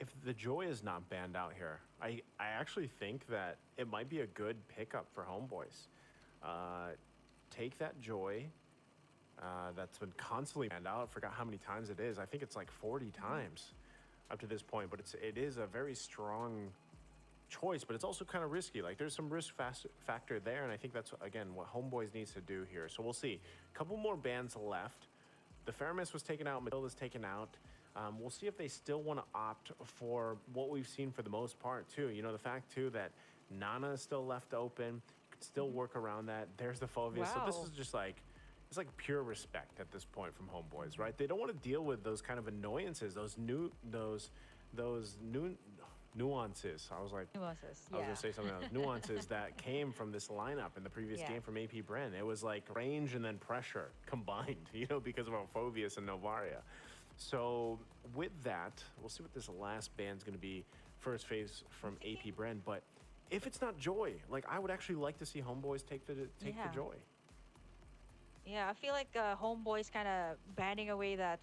if the Joy is not banned out here, I actually think that it might be a good pickup for Homeboys. Take that Joy that's been constantly banned out. I forgot how many times it is. I think it's like 40 times up to this point, but it is a very strong choice, but it's also kind of risky. Like there's some risk factor there, and I think that's again what Homeboys needs to do here. So we'll see. A couple more bans left. The Faramis was taken out, Matilda's taken out. We'll see if they still want to opt for what we've seen for the most part too. You know, the fact too that Nana is still left open, could still work around that. There's the Phobius. So this is just like, it's like pure respect at this point from Homeboys, right? They don't want to deal with those kind of annoyances, those new nuances. I was like, Nuances, I was gonna say something else. Nuances that came from this lineup in the previous game from AP Bren. It was like range and then pressure combined, you know, because of Phobius and Novaria. So with that, we'll see what this last band's gonna be. First phase from AP Bren, but if it's not Joy, like I would actually like to see Homeboys take the Joy. Yeah, I feel like Homeboys kind of banning away that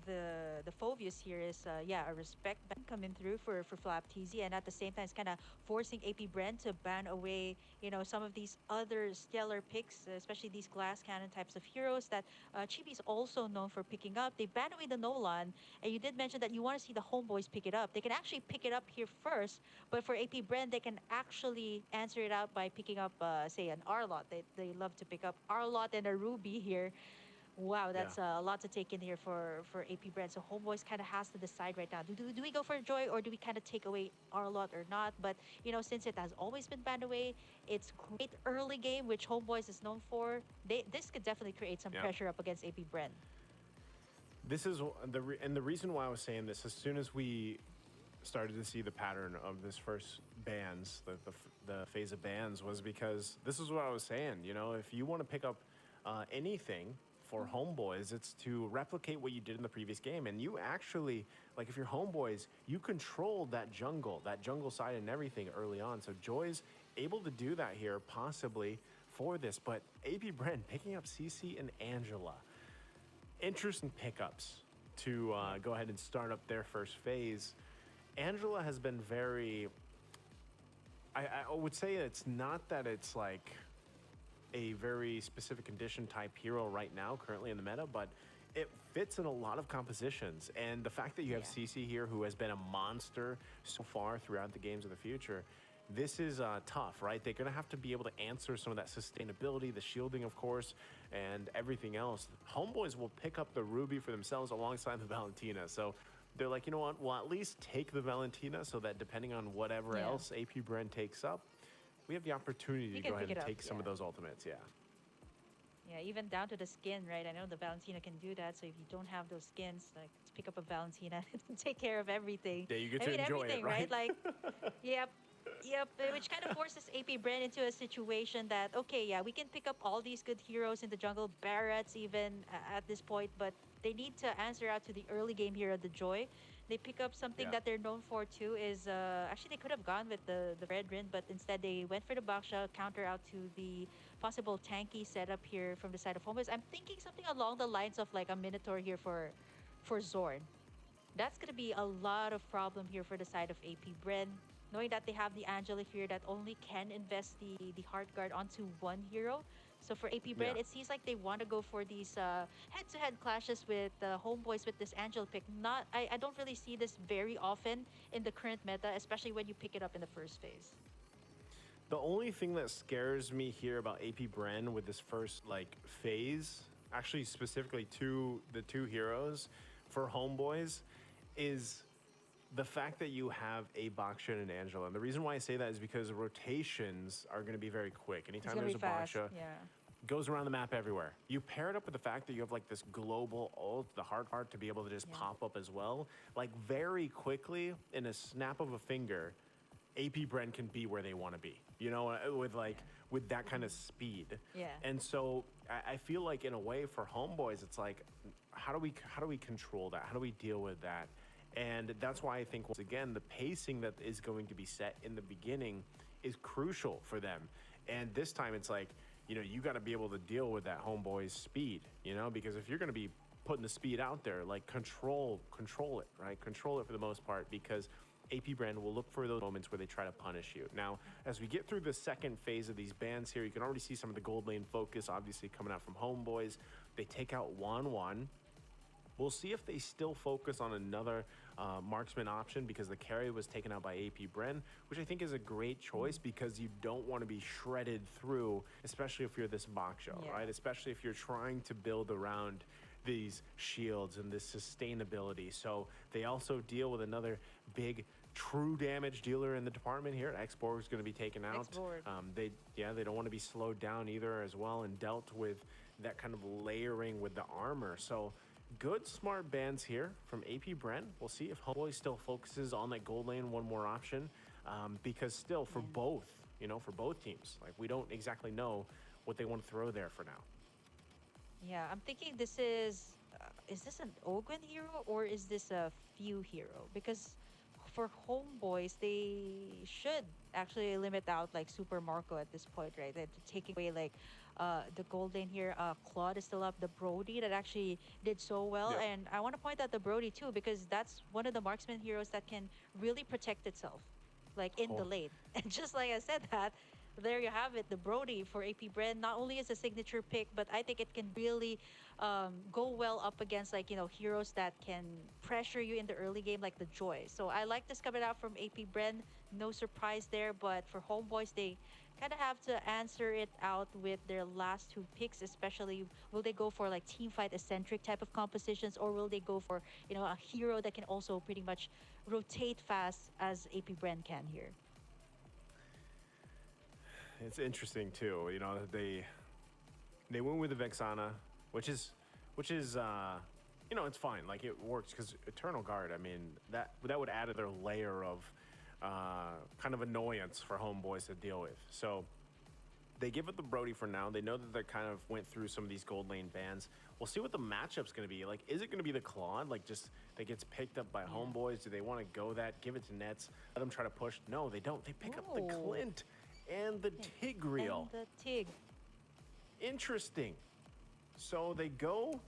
the Phobius here is a respect ban coming through for Flap TZ, and at the same time it's kind of forcing AP Bren to ban away, you know, some of these other stellar picks, especially these glass cannon types of heroes that Chibi is also known for picking up. They banned away the Nolan, and you did mention that you want to see the Homeboys pick it up. They can actually pick it up here first, but for AP Bren they can actually answer it out by picking up say an Arlot. They love to pick up Arlot and a Ruby here. Wow, that's a lot to take in here for AP Bren. So Homeboys kind of has to decide right now. Do we go for Joy, or do we kind of take away Arlot or not? But, you know, since it has always been banned away, it's great early game, which Homeboys is known for. This could definitely create some pressure up against AP Bren. This is the reason why I was saying this, as soon as we started to see the pattern of this first bans, the phase of bans, was because this is what I was saying. You know, if you want to pick up anything for Homeboys, it's to replicate what you did in the previous game. And you actually, like if you're Homeboys, you controlled that jungle side and everything early on. So Joy's able to do that here, possibly for this. But AP Bren picking up CC and Angela. Interesting pickups to go ahead and start up their first phase. Angela has been very, I would say it's not that it's like a very specific condition type hero right now currently in the meta, but it fits in a lot of compositions. And the fact that you have CC here, who has been a monster so far throughout the games of the future, this is tough, right? They're gonna have to be able to answer some of that sustainability, the shielding of course, and everything else. Homeboys will pick up the Ruby for themselves alongside the Valentina. So they're like, you know what, we'll at least take the Valentina so that depending on whatever else AP Bren takes up, we have the opportunity to go ahead and take some of those ultimates, Yeah, even down to the skin, right? I know the Valentina can do that, so if you don't have those skins, like, just pick up a Valentina and take care of everything. Yeah, you get to enjoy everything, it, right? Like, yep, which kind of forces AP Bren into a situation that, okay, yeah, we can pick up all these good heroes in the jungle, Barretts even at this point, but they need to answer out to the early game hero, the Joy. They pick up something that they're known for too is, actually they could have gone with the Bren, but instead they went for the Baksha, counter out to the possible tanky setup here from the side of Homeboys. I'm thinking something along the lines of like a Minotaur here for Zorn. That's going to be a lot of problem here for the side of AP Bren, knowing that they have the Angela here that only can invest the Heart Guard onto one hero. So for AP Bren, it seems like they want to go for these head-to-head clashes with Homeboys with this Angel pick. I don't really see this very often in the current meta, especially when you pick it up in the first phase. The only thing that scares me here about AP Bren with this first like phase, actually specifically to the two heroes for Homeboys, is the fact that you have a Baksha and an Angela. And the reason why I say that is because rotations are going to be very quick. Anytime there's a Baksha, goes around the map everywhere. You pair it up with the fact that you have like this global ult, the hard part to be able to just pop up as well. Like very quickly, in a snap of a finger, AP Bren can be where they want to be. You know, with like with that kind of speed. Yeah. And so I feel like in a way for Homeboys, it's like, how do we control that? How do we deal with that? And that's why I think, once again, the pacing that is going to be set in the beginning is crucial for them. And this time it's like, you know, you got to be able to deal with that Homeboy's speed, you know, because if you're going to be putting the speed out there, like control it, right? Control it for the most part, because Apbren will look for those moments where they try to punish you. Now, as we get through the second phase of these bans here, you can already see some of the gold lane focus, obviously coming out from Homeboys. They take out 1-1. We'll see if they still focus on another marksman option, because the carry was taken out by Apbren, which I think is a great choice, because you don't want to be shredded through, especially if you're this box show, right? Especially if you're trying to build around these shields and this sustainability. So they also deal with another big true damage dealer in the department here. X-Borg is going to be taken out. They don't want to be slowed down either as well, and dealt with that kind of layering with the armor. So good, smart bans here from Apbren. We'll see if Homeboy still focuses on that gold lane, one more option, because still for both, you know, for both teams, like we don't exactly know what they want to throw there for now. Yeah, I'm thinking this is this an Ogwen hero or is this a few hero? Because for Homeboys, they should actually limit out like Super Marco at this point, right? They're taking away like the gold lane here. Claude is still up. The Brody that actually did so well. Yeah. And I want to point out the Brody too, because that's one of the marksman heroes that can really protect itself, like in the lane. And just like I said that, there you have it, the Brody for Apbren. Not only is a signature pick, but I think it can really go well up against, like, you know, heroes that can pressure you in the early game, like the Joy. So I like this coming out from Apbren. No surprise there, but for Homeboys, they kind of have to answer it out with their last two picks, especially will they go for like team fight eccentric type of compositions, or will they go for, you know, a hero that can also pretty much rotate fast as Apbren can here. It's interesting too, you know, they went with the Vexana, which is you know, it's fine, like it works, because Eternal Guard, I mean, that would add another layer of kind of annoyance for Homeboys to deal with. So they give it the Brody for now. They know that they kind of went through some of these gold lane bans. We'll see what the matchup's going to be. Like, is it going to be the Claude, like just that gets picked up by Homeboys? Do they want to go that, give it to Nets, let them try to push? No, they don't. They pick up the Clint and the Tigreal. And the Tig. Interesting. So they go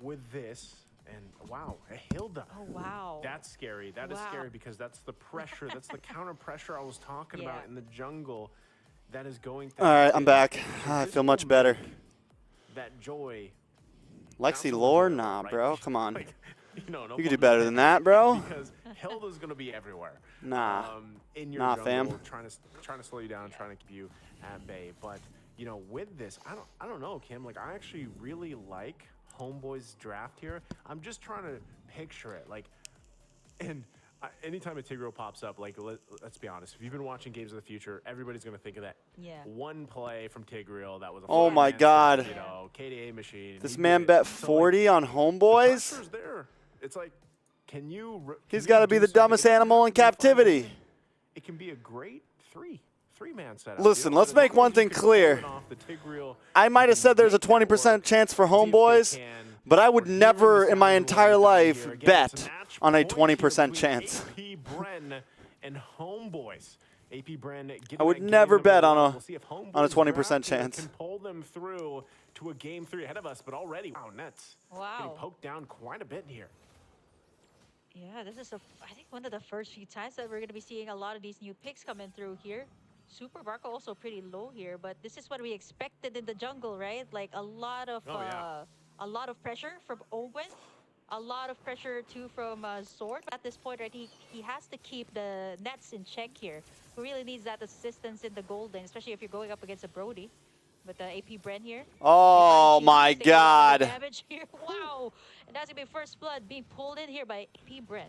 with this, and wow, a Hilda. Oh, wow. That's scary. That is scary, because that's the pressure. That's the counter pressure I was talking about in the jungle. That is going to. All right, I'm back. I feel much better. That Joy. Lexi lore? Nah, bro. Come on. Like, you know, no You could do better than that, bro. Because Hilda's gonna be everywhere. Nah. In your Nah, jungle, fam. trying to slow you down, trying to keep you at bay. But you know, with this, I don't know, Kim. Like, I actually really like Homeboy's draft here. I'm just trying to picture it, like, and anytime a Tigreal pops up, like, let's be honest, if you've been watching Games of the Future, everybody's gonna think of that one play from Tigreal that was a Oh my God. you know, KDA machine. This He man did it. bet So, 40 on the Homeboys? pressure's there. It's like, can you? He's got to be the dumbest animal in captivity. It can be a great three-man setup. Listen, You know, let's as make long one as you thing can clear. pull it off the Tigreal, I might you have can said there's a make that 20% work. chance for See if they Homeboys, can. but I would We're hearing never the in my sound of entire the life here. Again, bet it's a match on a point here 20% between chance. Apbren and Homeboys. Apbren getting I would that game never in the bet middle. on a- We'll see if on a Homeboys 20% draft here chance. can pull them through to a game 3 ahead of us, but already, wow, Nets getting poked down quite a bit here. Yeah, this is I think one of the first few times that we're going to be seeing a lot of these new picks coming through here. Super Marco also pretty low here, but this is what we expected in the jungle, right? Like a lot of pressure from Owen, a lot of pressure too from Sword. At this point, right, he has to keep the Nets in check here. He really needs that assistance in the golden, especially if you're going up against a Brody. With the Apbren here. Oh my Taking a lot of God. damage here. Wow. And that's going to be first blood being pulled in here by Apbren.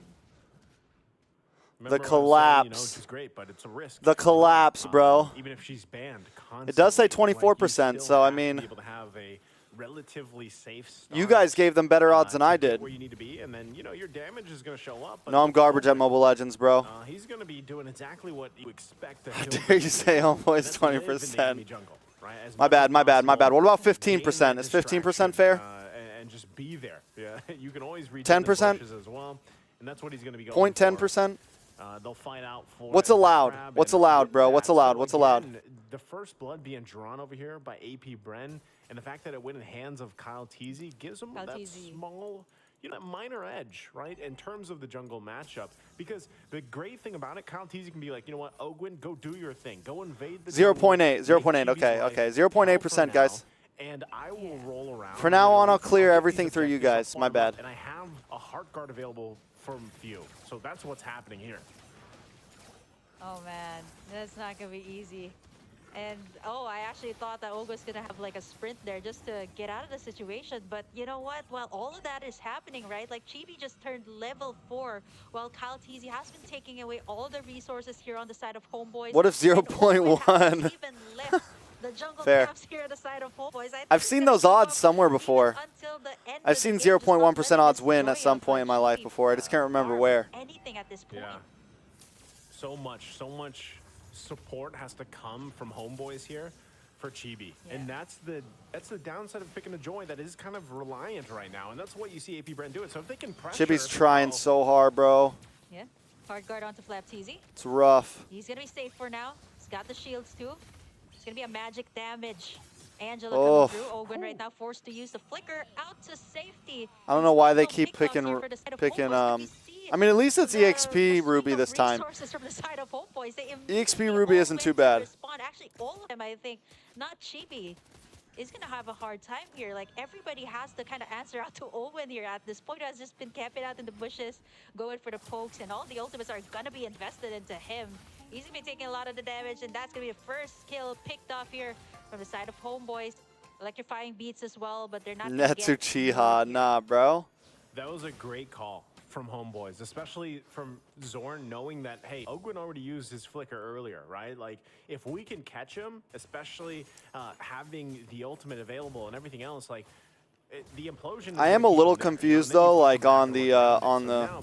Remember what I was saying, collapse. you know, which is great, but it's a risk. The collapse, bro. Even if she's banned constantly. It does say like, you 24%, still so I have to mean. be able to have a relatively safe start. You guys gave them better odds than to I get did. where you need to be, and then, you know, your damage is going to show up. But No, I'm garbage at Mobile Legends, bro. He's going to be doing exaccly what you expect. How dare you say Homeboy's 20%? Right? My bad, my bad, my bad. What about 15%? Is 15% fair? And just be there. Yeah, you can always reach 10% as well, and that's what he's going to be going 0.10%. They'll fight out for What's allowed? grab, What's and allowed, with bro? that, What's allowed? so What's allowed? again, the first blood being drawn over here by Apbren, and the fact that it went in the hands of Kyle Teasy gives him that small, you know, that minor edge, right, in terms of the jungle matchup. Because the great thing about it, Kyle Teasy can be like, you know what, Ogwin, go do your thing. Go invade the 0.8, 0.8, okay, okay. 0.8%, guys. And I will roll around. For now on, I'll clear everything through you guys. My bad. And I have a heart guard available from few. So that's what's happening here. Oh man, that's not gonna be easy. And oh, I actually thought that Olga's gonna have like a sprint there just to get out of the situation. But you know what? While all of that is happening, right? Like Chibi just turned level 4, while Kyle Teasy has been taking away all the resources here on the side of Homeboys. What if 0.1? The jungle Fair. camps here on the side of Homeboys. I've seen those odds somewhere before. I've seen 0.1% odds win at some point in my life before. I just can't remember where. Anything at this point. Yeah. So much support has to come from Homeboys here for Chibi. Yeah. And that's the downside of picking a joy that is kind of reliant right now. And that's what you see Apbren doing. So if they can pressure... Chibi's trying so hard, bro. Yeah. Hard guard onto Flap Teasy. It's rough. He's gonna be safe for now. He's got the shields too. It's gonna be a magic damage. Angela Oh. coming through. Ogwen right now forced to use the flicker out to safety. I don't know why they keep picking, I mean, at least it's EXP Ruby this time. EXP Ruby isn't too bad. Actually, all of them, I think, not Chibi, is gonna have a hard time here. Like, everybody has to kind of answer out to Owen here at this point. Has just been camping out in the bushes, going for the pokes, and all the ultimates are gonna be invested into him. He's gonna be taking a lot of the damage, and that's gonna be the first kill picked off here from the side of Homeboys. Electrifying beats as well, but they're not gonna get Netsuchiha, nah, bro. That was a great call from Homeboys, especially from Zorn, knowing that, hey, Ogwin already used his flicker earlier, right? Like, if we can catch him, especially having the ultimate available and everything else, like, the implosion. I am a little confused though, like on the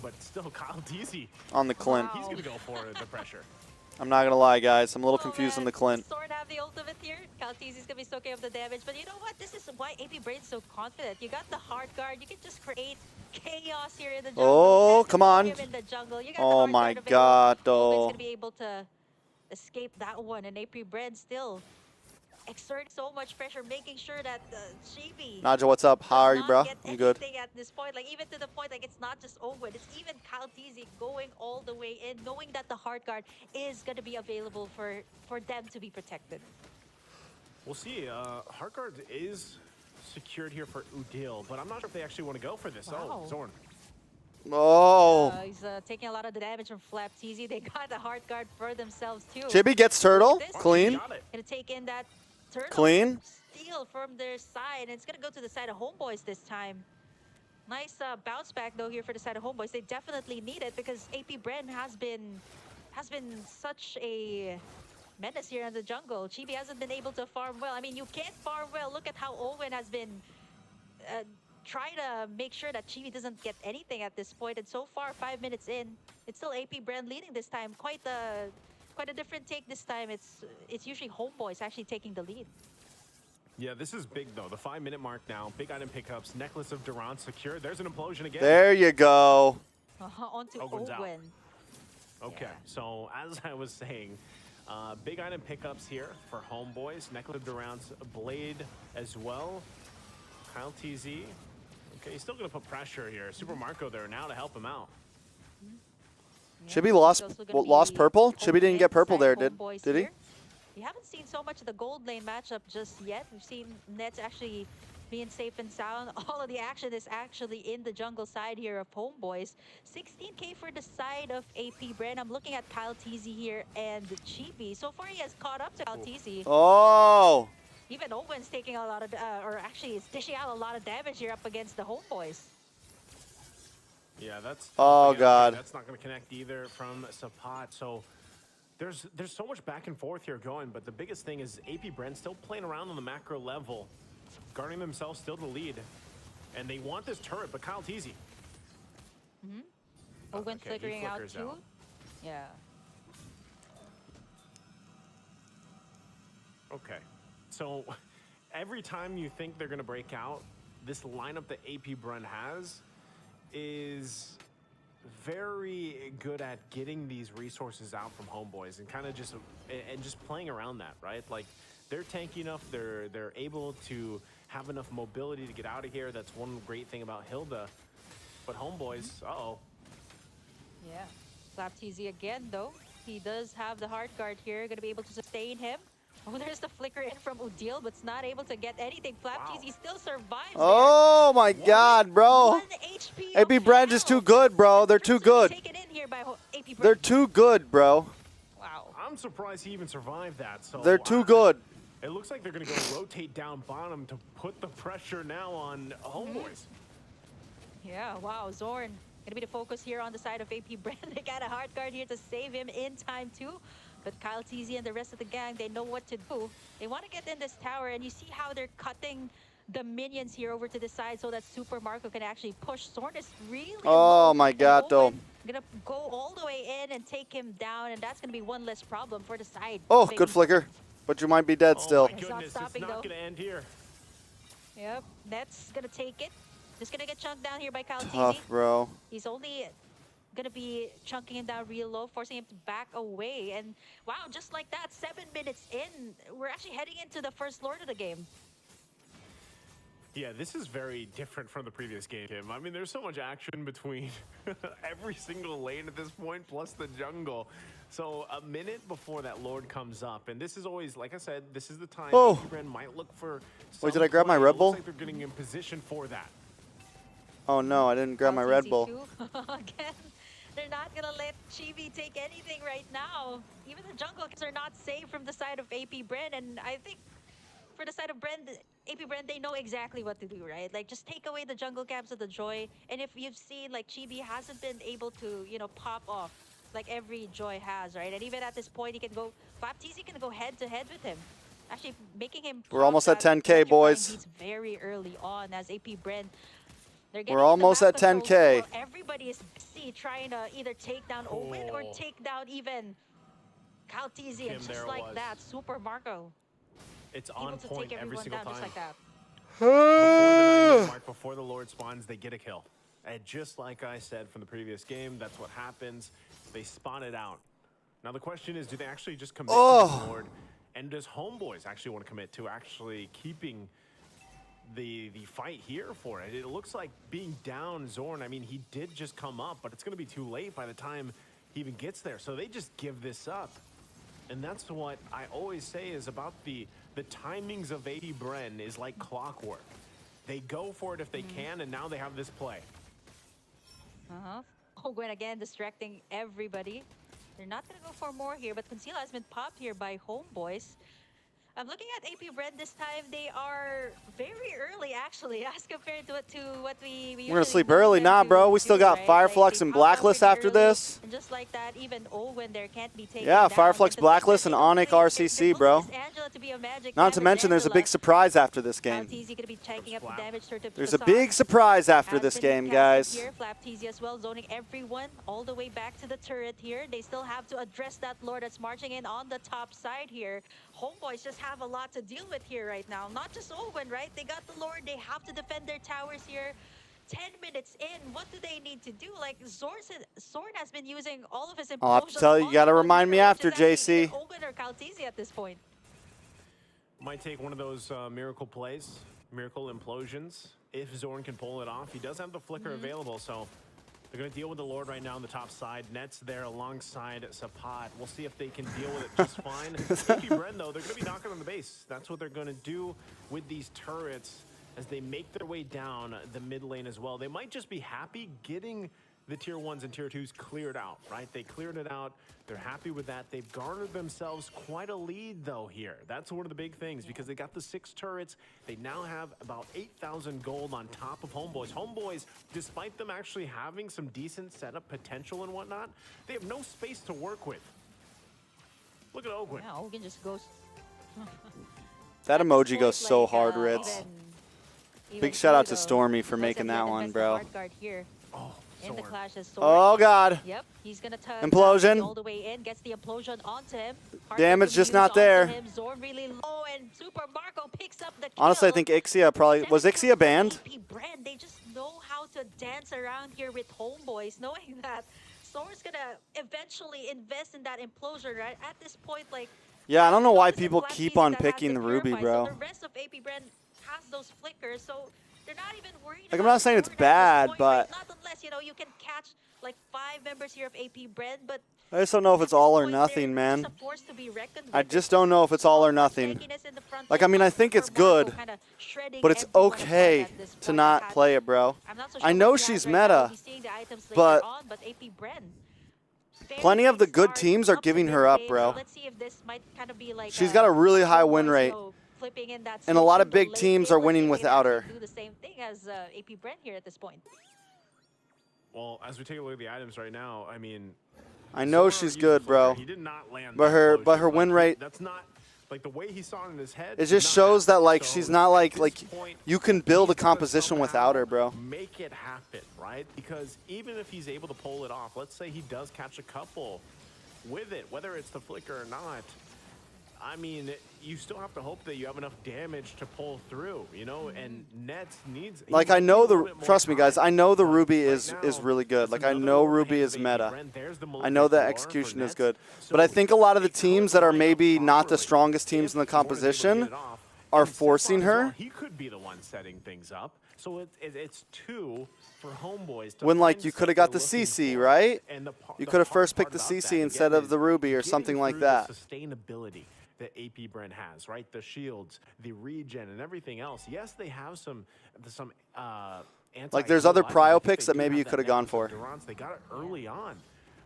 but still, Kyle Teasy on the Clint. He's gonna go for the pressure. I'm not gonna lie, guys. I'm a little confused on the Clint. Zorn have the ultimate here. Kyle Teasy's gonna be soaking up the damage, but you know what? This is why Apbren's so confident. You got the hard guard. You can just create chaos here in the jungle. Oh, come on. In the jungle. You got Oh the my hard guard God, available. though. Owen's gonna be able to escape that one, and Apbren still exert so much pressure, making sure that Chibi Naja, what's up? How are you, bro? You good? At this point, like even to the point, like it's not just Owen, it's even Kyle Teasy going all the way in, knowing that the hard guard is gonna be available for them to be protected. We'll see. Hard guard is secured here for Udil, but I'm not sure if they actually want to go for this. Wow. Oh, Zorn. Oh. He's taking a lot of the damage from Flap Teasy. They got the hard guard for themselves too. Chibi gets turtle. This Clean. Gonna take in that turtle. Clean. Steal from their side, and it's gonna go to the side of Homeboys this time. Nice bounce back though here for the side of Homeboys. They definitely need it because Apbren has been such a menace here in the jungle. Chibi hasn't been able to farm well. I mean, you can't farm well. Look at how Owen has been trying to make sure that Chibi doesn't get anything at this point. And so far, 5 minutes in, it's still Apbren leading this time. Quite a different take this time. It's usually Homeboys actually taking the lead. Yeah, this is big though. The 5-minute mark now. Big item pickups. Necklace of Durant secured. There's an implosion again. There you go. Onto Ogwen's out. Owen. Okay, Yeah. so as I was saying, big item pickups here for Homeboys. Necklace of Durant's blade as well. Kyle TZ. Okay, he's still going to put pressure here. Super Marco there now to help him out. Chibi lost purple? Chibi didn't get purple there, did he? We haven't seen so much of the gold lane matchup just yet. We've seen Nets actually being safe and sound. All of the action is actually in the jungle side here of Homeboys. 16K for the side of Apbren. I'm looking at Kyle TZ here and Chibi. So far, he has caught up to Kyle TZ. Oh! Even Owen's taking a lot of, or actually is dishing out a lot of damage here up against the Homeboys. Yeah, that's... Oh, again, God. That's not going to connect either from Sapat. So there's so much back and forth here going, but the biggest thing is Apbren still playing around on the macro level. guarding themselves still the lead. And they want this turret, but Kyle Teasy. Owen Okay, he flickering out flickers too. out. Yeah. Okay. So every time you think they're going to break out, this lineup that Apbren has is very good at getting these resources out from Homeboys and kind of just playing around that, right? Like they're tanky enough, they're able to have enough mobility to get out of here. That's one great thing about Hilda. But Homeboys, uh-oh. Yeah. Flapteasy again though. He does have the hard guard here, gonna be able to sustain him. Oh, there's the flicker in from Udil, but it's not able to get anything. Flapteasy still survives. Oh my God, bro. 1 HP. Apbren is too good, bro. They're too good. Taken in here by Apbren. They're too good, bro. Wow. I'm surprised he even survived that. So They're too good. It looks like they're going to go rotate down bottom to put the pressure now on Homeboys. Yeah, wow, Zorn gonna be the focus here on the side of Apbren. They got a hard guard here to save him in time too. But Kyle Teasy and the rest of the gang, they know what to do. They want to get in this tower, and you see how they're cutting the minions here over to the side so that Super Marco can actually push. Zorn is really Oh low, my and God, though. Owen gonna go all the way in and take him down, and that's gonna be one less problem for the side. Oh, Baby. good flicker. But you might be dead Oh still. my goodness, stopping, it's not though. going to end here. Yep, that's gonna take it. Just gonna get chunked down here by Kyle Teasy. Tough, bro. He's only gonna be chunking him down real low, forcing him to back away. And wow, just like that, 7 minutes in, we're actually heading into the first Lord of the game. Yeah, this is very different from the previous game, Kim. I mean, there's so much action between every single lane at this point, plus the jungle. So a minute before that Lord comes up, and this is always, like I said, this is the time Oh. Bren might look for. Wait, did I grab my play. Red It Bull? looks like they're getting in position for that. Oh no, I didn't grab my Kyle Red Teasy Bull. too. Again, they're not gonna let Chibi take anything right now. Even the jungle kids are not safe from the side of Apbren, and I think for the side of Apbren, they know exactly what to do, right? Like, just take away the jungle camps of the Joy. And if you've seen, like, Chibi hasn't been able to, you know, pop off like every Joy has, right? And even at this point, he can go, Baptiste can go head to head with him. Actually, making him We're pop almost at that 10K, electrifying boys. beats very early on as Apbren. We're almost at 10K. Everybody is busy trying to either take down Owen or take down even Kyle Teasy. And Kim, there just it like was. that, Super Marco It's able on to point take every everyone single down time. just like that. Before the 9-minute mark, before the Lord spawns, they get a kill. And just like I said from the previous game, that's what happens. They spawn it out. Now the question is, do they actually just commit to the Lord? And does Homeboys actually want to commit to actually keeping the fight here for it? It looks like being down Zorn, I mean, he did just come up, but it's going to be too late by the time he even gets there. So they just give this up. And that's what I always say is about the timings of Bren is like clockwork. They go for it if they can, and now they have this play. Gwen again distracting everybody. They're not going to go for more here, but Conceal has been popped here by Homeboys. I'm looking at Apbren this time. They are very early, actually, as compared to what we We're gonna sleep early. Nah, bro. We still got Fireflux and Blacklist after this. And just like that, even Owen there can't be taken Yeah, down. Fireflux, But the Blacklist, thing and is, ONIC they RCC, put bro. this Angela to be a magic Not to damage mention, there's a Angela. big surprise after this game. Flapteasy gonna be tanking up the damage to the There's a facade. big surprise after Has this been game, casted guys. Here, Flapteasy as well, zoning everyone all the way back to the turret here. They still have to address that Lord that's marching in on the top side here. Homeboys just have a lot to deal with here right now. Not just Owen, right? They got the Lord. They have to defend their towers here. 10 minutes in, what do they need to do? Like, Zorn has been using all of his implosions. I'll have to tell you, you gotta remind me after, JC. Owen or Kaltizi at this point. Might take one of those miracle plays, miracle implosions. If Zorn can pull it off, he does have the flicker available, so they're going to deal with the Lord right now on the top side. Net's there alongside Sapat. We'll see if they can deal with it just fine. Bren, though, they're going to be knocking on the base. That's what they're going to do with these turrets as they make their way down the mid lane as well. They might just be happy getting the tier 1s and tier 2s cleared out, right? They cleared it out. They're happy with that. They've garnered themselves quite a lead, though, here. That's one of the big things, because they got the 6 turrets. They now have about 8,000 gold on top of Homeboys. Homeboys, despite them actually having some decent setup potential and whatnot, they have no space to work with. Look at Ogun. Yeah, Ogun just goes. That emoji goes so Like, hard, Ritz. even even Big shout out through, to though. Stormy for Looks making like that Bren one, invests the bro. hard guard here Oh, in the Zorn. clash as Sword. Oh god. Yep, he's gonna tug Implosion. all the way in, gets the implosion onto him. Damage just not onto there. Him. Zorn really low, and Super Marco picks up the kill. Honestly, I think Ixia probably was Ixia banned. Bren, they just know how to dance around here with Homeboys, knowing that Zorn's gonna eventually invest in that implosion, right? At this point, like, Yeah, I don't know why it's a people Black keep Season on that has picking the Purify, Ruby, bro. So the rest of Bren has those flickers, so they're not even worried. Like, I'm about not saying it's Zorn at this bad, point, but right? Not unless you can catch like 5 members here of Bren, but I just don't know if it's all or nothing, man. I just don't know if it's all or nothing. Like, I mean, I think it's good, but it's okay to not play it, bro. I know she's meta, but plenty of the good teams are giving her up, bro. She's got a really high win rate, and a lot of big teams are winning without her. Do the same thing as Bren here at this point. Well, as we take a look at the items right now, I mean, I know Zorn she's used good, the bro. flicker. He did not land But the her implosion. win Like, rate, that's not like the way he saw it in his head. it did just not shows that happen. like So she's not at like this point, you can build a he's gotta composition somehow without her, bro. Make it happen, right? Because even if he's able to pull it off, let's say he does catch a couple with it, whether it's the flicker or not, I mean, you still have to hope that you have enough damage to pull through, and Nets needs... Like, I know trust me guys, I know the Ruby is really good. Like, I know Ruby is meta. I know that execution is good. But I think a lot of the teams that are maybe not the strongest teams in the composition are forcing her. He could be the one setting things up. So it's two for Homeboys. When, like, you could have got the CC, right? You could have first picked the CC instead of the Ruby or something like that. Sustainability that Bren has, right? The shields, the regen, and everything else. Yes, they have some like, there's other prio picks that maybe you could have gone for. They got it early on,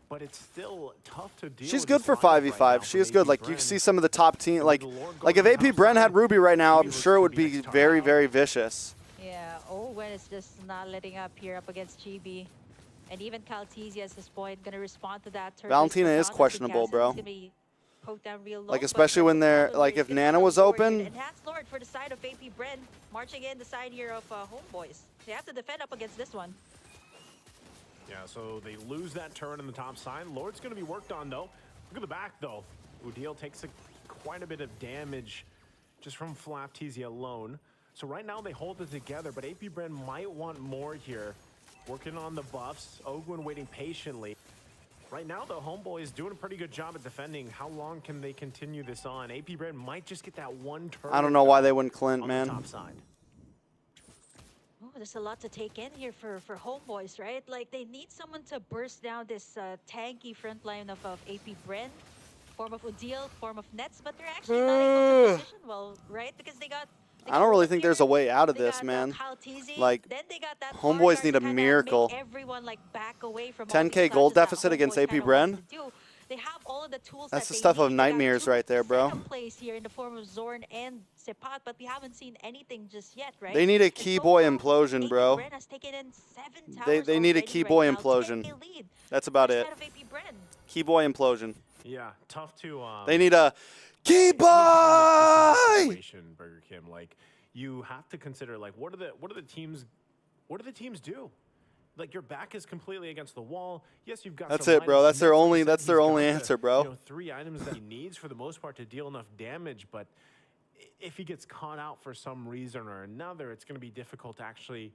but it's still tough to deal She's with good this for lineup 5v5. right now She from is good. Like, you Bren. see some of the top team. Like if going Bren had outside, Ruby right now, I'm he sure it would looks to be be next very, time. very vicious. Yeah, Owen is just not letting up here up against Chibi. And even Caltesi at this point going to respond to that. Valentina is questionable, bro. Like, especially when they're, like, if Nana was open. Enhanced Lord for the side of Bren, marching in the side here of Homeboys. They have to defend up against this one. Yeah, so they lose that turret in the top side. Lord's going to be worked on, though. Look at the back, though. Udil takes quite a bit of damage just from Flapteezy alone. So right now they hold it together, but Bren might want more here. Working on the buffs. Ogwin waiting patiently. Right now, the Homeboy is doing a pretty good job at defending. How long can they continue this on? Bren might just get that one turret. I don't know why they wouldn't Clint, on man. the top side. Oh, there's a lot to take in here for Homeboys, right? Like, they need someone to burst down this tanky front line of Bren. Form of Udil, form of Nets, but they're actually not able to position well, right? Because they got... I don't really think there's a way out of this, man. Like, Homeboys need a miracle. 10K gold deficit against Bren? They have all of the tools That's that the stuff they of need. nightmares right there, bro. Place here in the form of Zorn and Sepat, but we haven't seen anything just yet, right? They need a Keyboy implosion, bro. Bren has taken in 7 They need a towers Keyboy already right now. implosion. 10K lead That's about for the it. side of Bren. Keyboy implosion. Yeah, tough to... They need a Keyboy! Situation, Burger Kim. Like, you have to consider, like, what do the teams do? Like, your back is completely against the wall. Yes, you've got... That's some it, bro. items. That's their only He's got answer, bro. 3 items that he needs for the most part to deal enough damage, but if he gets caught out for some reason or another, it's going to be difficult to actually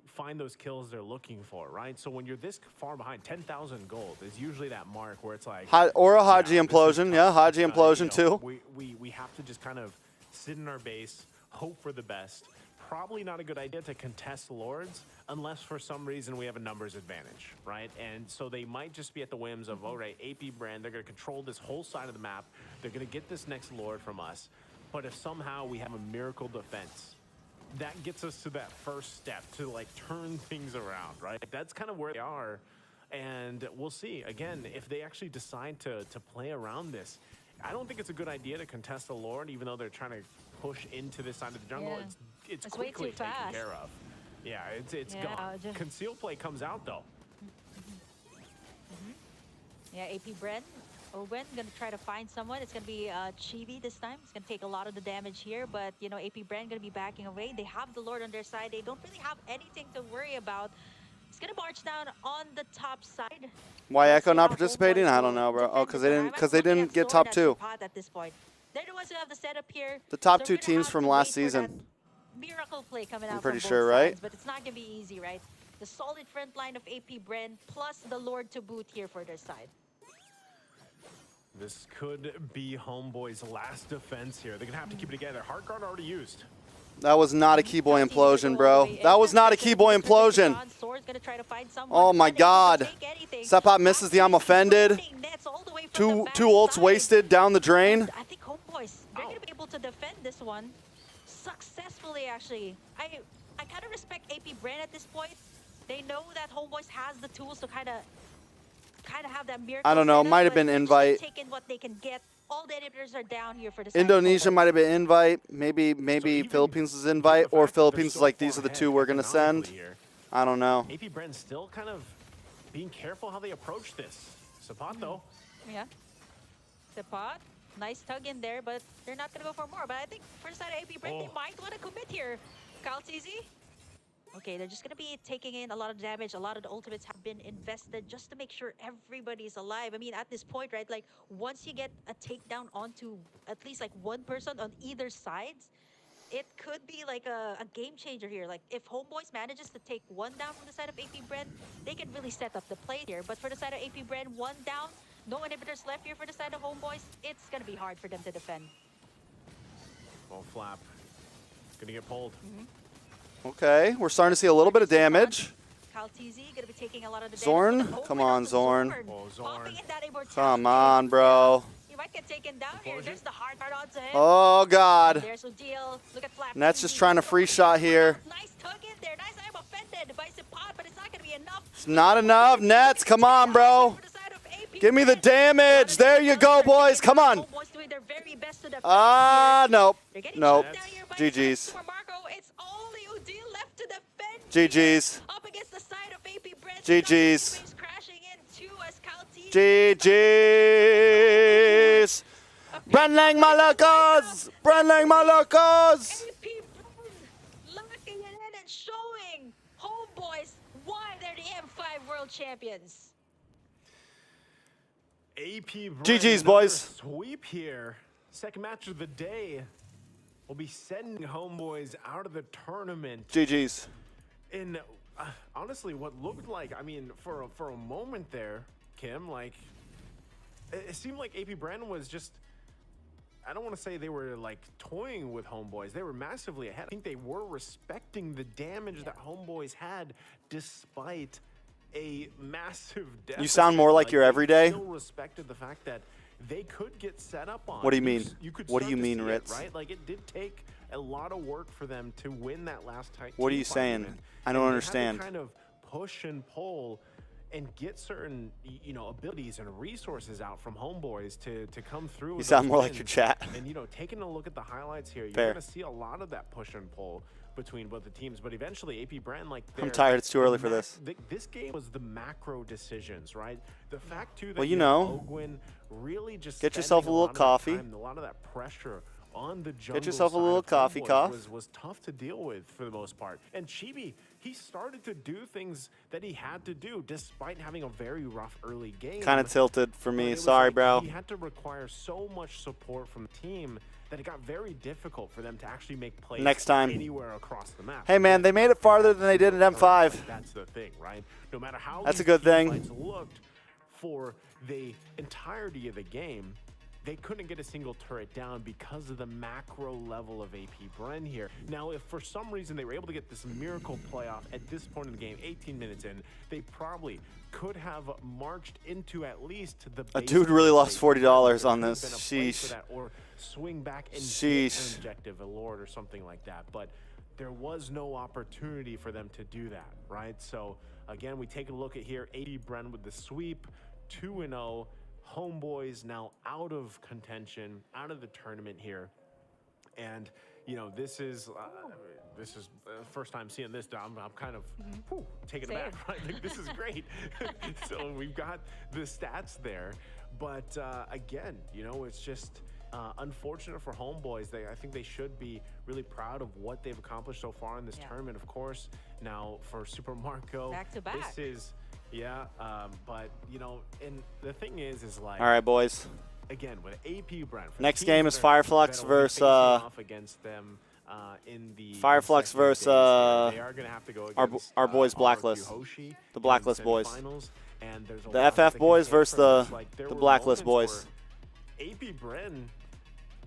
find those kills they're looking for, right? So when you're this far behind, 10,000 gold is usually that mark where it's like... Or a Haji this is implosion. Yeah, tough. Haji implosion too. We have to just kind of sit in our base, hope for the best. Probably not a good idea to contest Lords unless for some reason we have a numbers advantage, right? And so they might just be at the whims of, all right, Bren, they're going to control this whole side of the map. They're going to get this next Lord from us. But if somehow we have a miracle defense, that gets us to that first step to, like, turn things around, right? That's kind of where they are. And we'll see, again, if they actually decide to play around this. I don't think it's a good idea to contest the Lord, even though they're trying to push into this side of the jungle. Yeah. It's It's way quickly too taken fast. care of. Yeah, it's Yeah, gone. just- Conceal play comes out, though. Yeah, Bren Owen gonna try to find someone. It's gonna be Chibi this time. It's gonna take a lot of the damage here, but you know, AP Bren gonna be backing away. They have the Lord on their side. They don't really have anything to worry about. It's gonna march down on the top side. Why Let's Echo see not how participating? Homeboys I don't will know, bro. Oh, defend because this they one. didn't I'm because they looking didn't at get Sword top as 2. Pot at this point. They're the ones who have the setup here. The top So 2 we're gonna teams have from to last wait for that season. miracle play coming I'm out pretty from sure, both right? sides, but it's not gonna be easy, right? The solid front line of AP Bren plus the Lord to boot here for their side. This could be Homeboy's last defense here. They're gonna have to keep it together. Heart guard already used. That was not a Keyboy Calci's gonna implosion, go bro. all the way That in. was not a It's gonna Keyboy be the Christmas implosion. Dawn. Sword's gonna try to find someone. Oh my Unable to god. take anything. Sepot misses the I'm offended. Burning nets all the way from the Two ults backside. wasted down the drain. I think Homeboys, they're gonna be able to defend this one successfully. Actually, I kind of respect AP Bren at this point. They know that Homeboys has the tools to kind of have that miracle. I don't know, setup, might have but been they're just invite. taking what they can get. All the inhibitors are down here for the side of Indonesia Homeboys. might have been invite. Maybe even Philippines is given invite, the or fact that they're Philippines is so like far these are the ahead 2 we're gonna send. economically here, I don't know. AP Bren still kind of being careful how they approach this. Sapot though. Yeah. The pot. Nice tug in there, but they're not going to go for more. But I think for the side of AP Bren, they might want to commit here. Calcizi. Okay, they're just going to be taking in a lot of damage. A lot of the ultimates have been invested just to make sure everybody's alive. I mean, at this point, right, like once you get a takedown onto at least like one person on either sides, it could be like a game changer here. Like if Homeboys manages to take one down from the side of AP Bren, they can really set up the play here. But for the side of AP Bren, one down, no inhibitors left here for the side of Homeboys. It's gonna be hard for them to defend. Oh, Flap. Gonna get pulled. Okay, we're starting to see a little bit of damage. Caltizi gonna be taking a lot of the Zorn? damage. Come on, Zorn. Oh, Zorn. Popping in that immortality. Come on, bro. He might get taken down here. There's the hard part onto him. Oh god. There's Udil. Look at Flap. Net's just trying to free shot here. Nice tug in there. Nice. I'm offended by Sepot, but it's not gonna be enough. It's not enough. Nets, come on, bro. For the side of AP Give me the Bren. damage. There you go, boys. Come on. Homeboys doing their very best to defend Ah, nope. here. They're getting Nope. shot down here by GG's. Super Marco. It's only Udil left to defend. GG's. Up against the side of AP Bren. GG's. Waves crashing in too as Calti. GG's. Brenlang Malacos. Brenlang Malacos. AP Bren locking it in and showing Homeboys why they're the M5 World Champions. AP Bren, GG's, another boys. Sweep here. Second match of the day. We'll be sending Homeboys out of the tournament. GG's. In honestly, what looked like, I mean, for a moment there, Kim, like it seemed like AP Bren was just. I don't want to say they were like toying with Homeboys. They were massively ahead. I think they were respecting the damage that Homeboys had, despite a massive deficit. You sound more like your they everyday. Still respected the fact that they could get set up on. What do you mean? Could What do start you to mean, see it, Ritz? right? Like it did take a lot of work for them to win that last tight. What are team you fight saying? even. I don't And they had to understand. kind of push and pull and get certain, abilities and resources out from Homeboys to come through. You with sound those more like wins. your chat. And taking a look at the highlights here, you're Fair. going to see a lot of that push and pull between both the teams. But eventually, AP Bren, like I'm tired. It's too early for this. This game was the macro decisions, right? The fact too that Well, you you know, have Ogwin really just get yourself spending a little lot of that coffee. time, a lot of that pressure on the jungle yourself a side little of coffee Homeboys cough. was tough to deal with for the most part. And Chibi, he started to do things that he had to do despite having a very rough early game. Kind of tilted for But me. it was Sorry, like bro. He had to require so much support from the team that it got very difficult for them to actually make plays Next time. anywhere across the map. Hey, man, they made it farther than they did in M5. That's the thing, right? No matter how That's a these good team thing. fights looked for the entirety of the game, they couldn't get a single turret down because of the macro level of AP Bren here. Now, if for some reason they were able to get this miracle playoff at this point in the game, 18 minutes in, they probably could have marched into at least the A base dude really lost play. $40 on There this. could have been a play for Sheesh. that, or swing back and get Sheesh. an objective, a lord or something like that. But there was no opportunity for them to do that, right? So again, we take a look at here, AP Bren with the sweep, 2-0. Homeboys now out of contention, out of the tournament here. And, this is this is first time seeing this. I'm kind of taken aback. Right? Like, this is great. So we've got the stats there, but again, you know, it's just unfortunate for Homeboys. I think they should be really proud of what they've accomplished so far in this tournament. Of course, now for Super Marco, back to back. this is but you know, and the thing is like, All right, boys. again with AP Bren. Next game is Fireflux versus against them in the Fireflux versus they are going to have to go against our boys Blacklist, the Blacklist boys. And there's a The lot that FF they can boys take versus from this. the Like, there the were Blacklist moments boys. where AP Bren,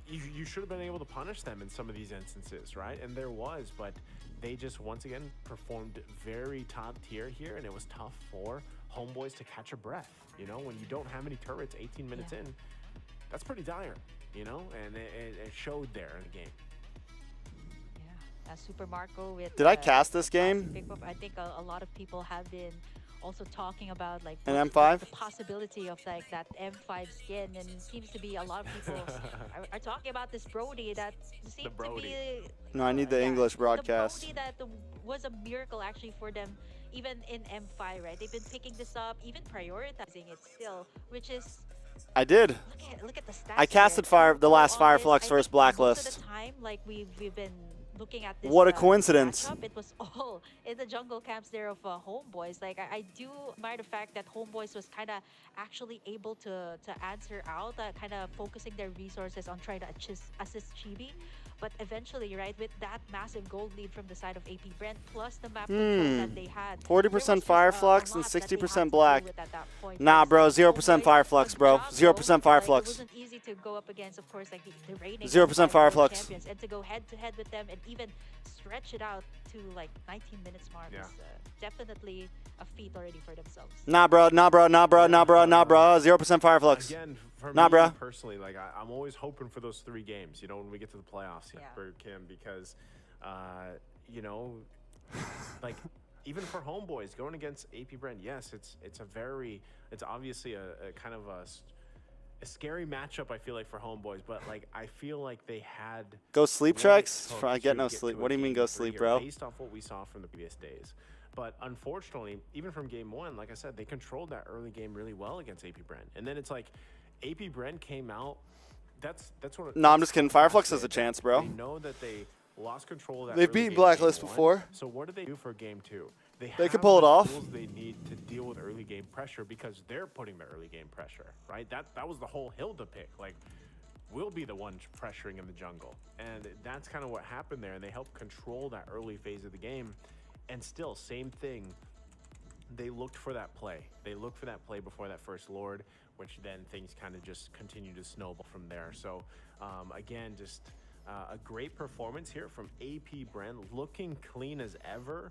you should have been able to punish them in some of these instances, right? And there was, but they just once again performed very top tier here, and it was tough for Homeboys to catch a breath. You know, when you don't have any turrets 18 minutes in, that's pretty dire, you know, and it showed there in the game. Yeah, Super Marco with. Did I cast this game? I think a lot of people have been also talking about like An M5? the possibility of like that M5 skin, and it seems to be a lot of people are talking about this Brody that seems to be. No, I need the English broadcast. The Brody that was a miracle actually for them, even in M5, right? They've been picking this up, even prioritizing it still, which is. I did. Look at the stats. I casted the last Fireflux versus Blacklist. Most of the time, like we've been looking at this. What a coincidence! Matchup, it was all in the jungle camps there of Homeboys. Like I do admire the fact that Homeboys was kind of actually able to answer out, kind of focusing their resources on trying to assist Chibi. But eventually, right, with that massive gold lead from the side of AP Bren, plus the map control that they had. 40% Fireflux and 60% Black. Nah, bro, 0% Fireflux, bro. 0% Fireflux. It wasn't easy to go up against, of course, like the reigning 0% Fireflux champions, and to go head to head with them and even stretch it out to like 19 minutes mark is definitely a feat already for themselves. Nah, bro, nah, bro, nah, bro, nah, bro, nah, bro. 0% Fireflux. Again, for nah, me bro. Personally, like I'm always hoping for those 3 games, you know, when we get to the playoffs for Kim, because, you know, like even for Homeboys going against AP Bren, yes, it's obviously a kind of a scary matchup. I feel like for Homeboys, but like I feel like they had go sleep tracks. I get no sleep. What do you mean go sleep, bro? Based off what we saw from the previous days. But unfortunately, even from game 1, like I said, they controlled that early game really well against AP Bren. And then it's like AP Bren came out. That's what. No, I'm just kidding. Fireflux has a chance, bro. They know that they lost control of that. They've beaten Blacklist before. So what do they do for game 2? They could pull it off. Tools they need to deal with early game pressure because they're putting the early game pressure, right? That was the whole Hilda pick. Like, we'll be the ones pressuring in the jungle. And that's kind of what happened there. And they helped control that early phase of the game. And still, same thing. They looked for that play. They looked for that play before that first Lord, which then things kind of just continue to snowball from there. So, again, just a great performance here from AP Bren, looking clean as ever.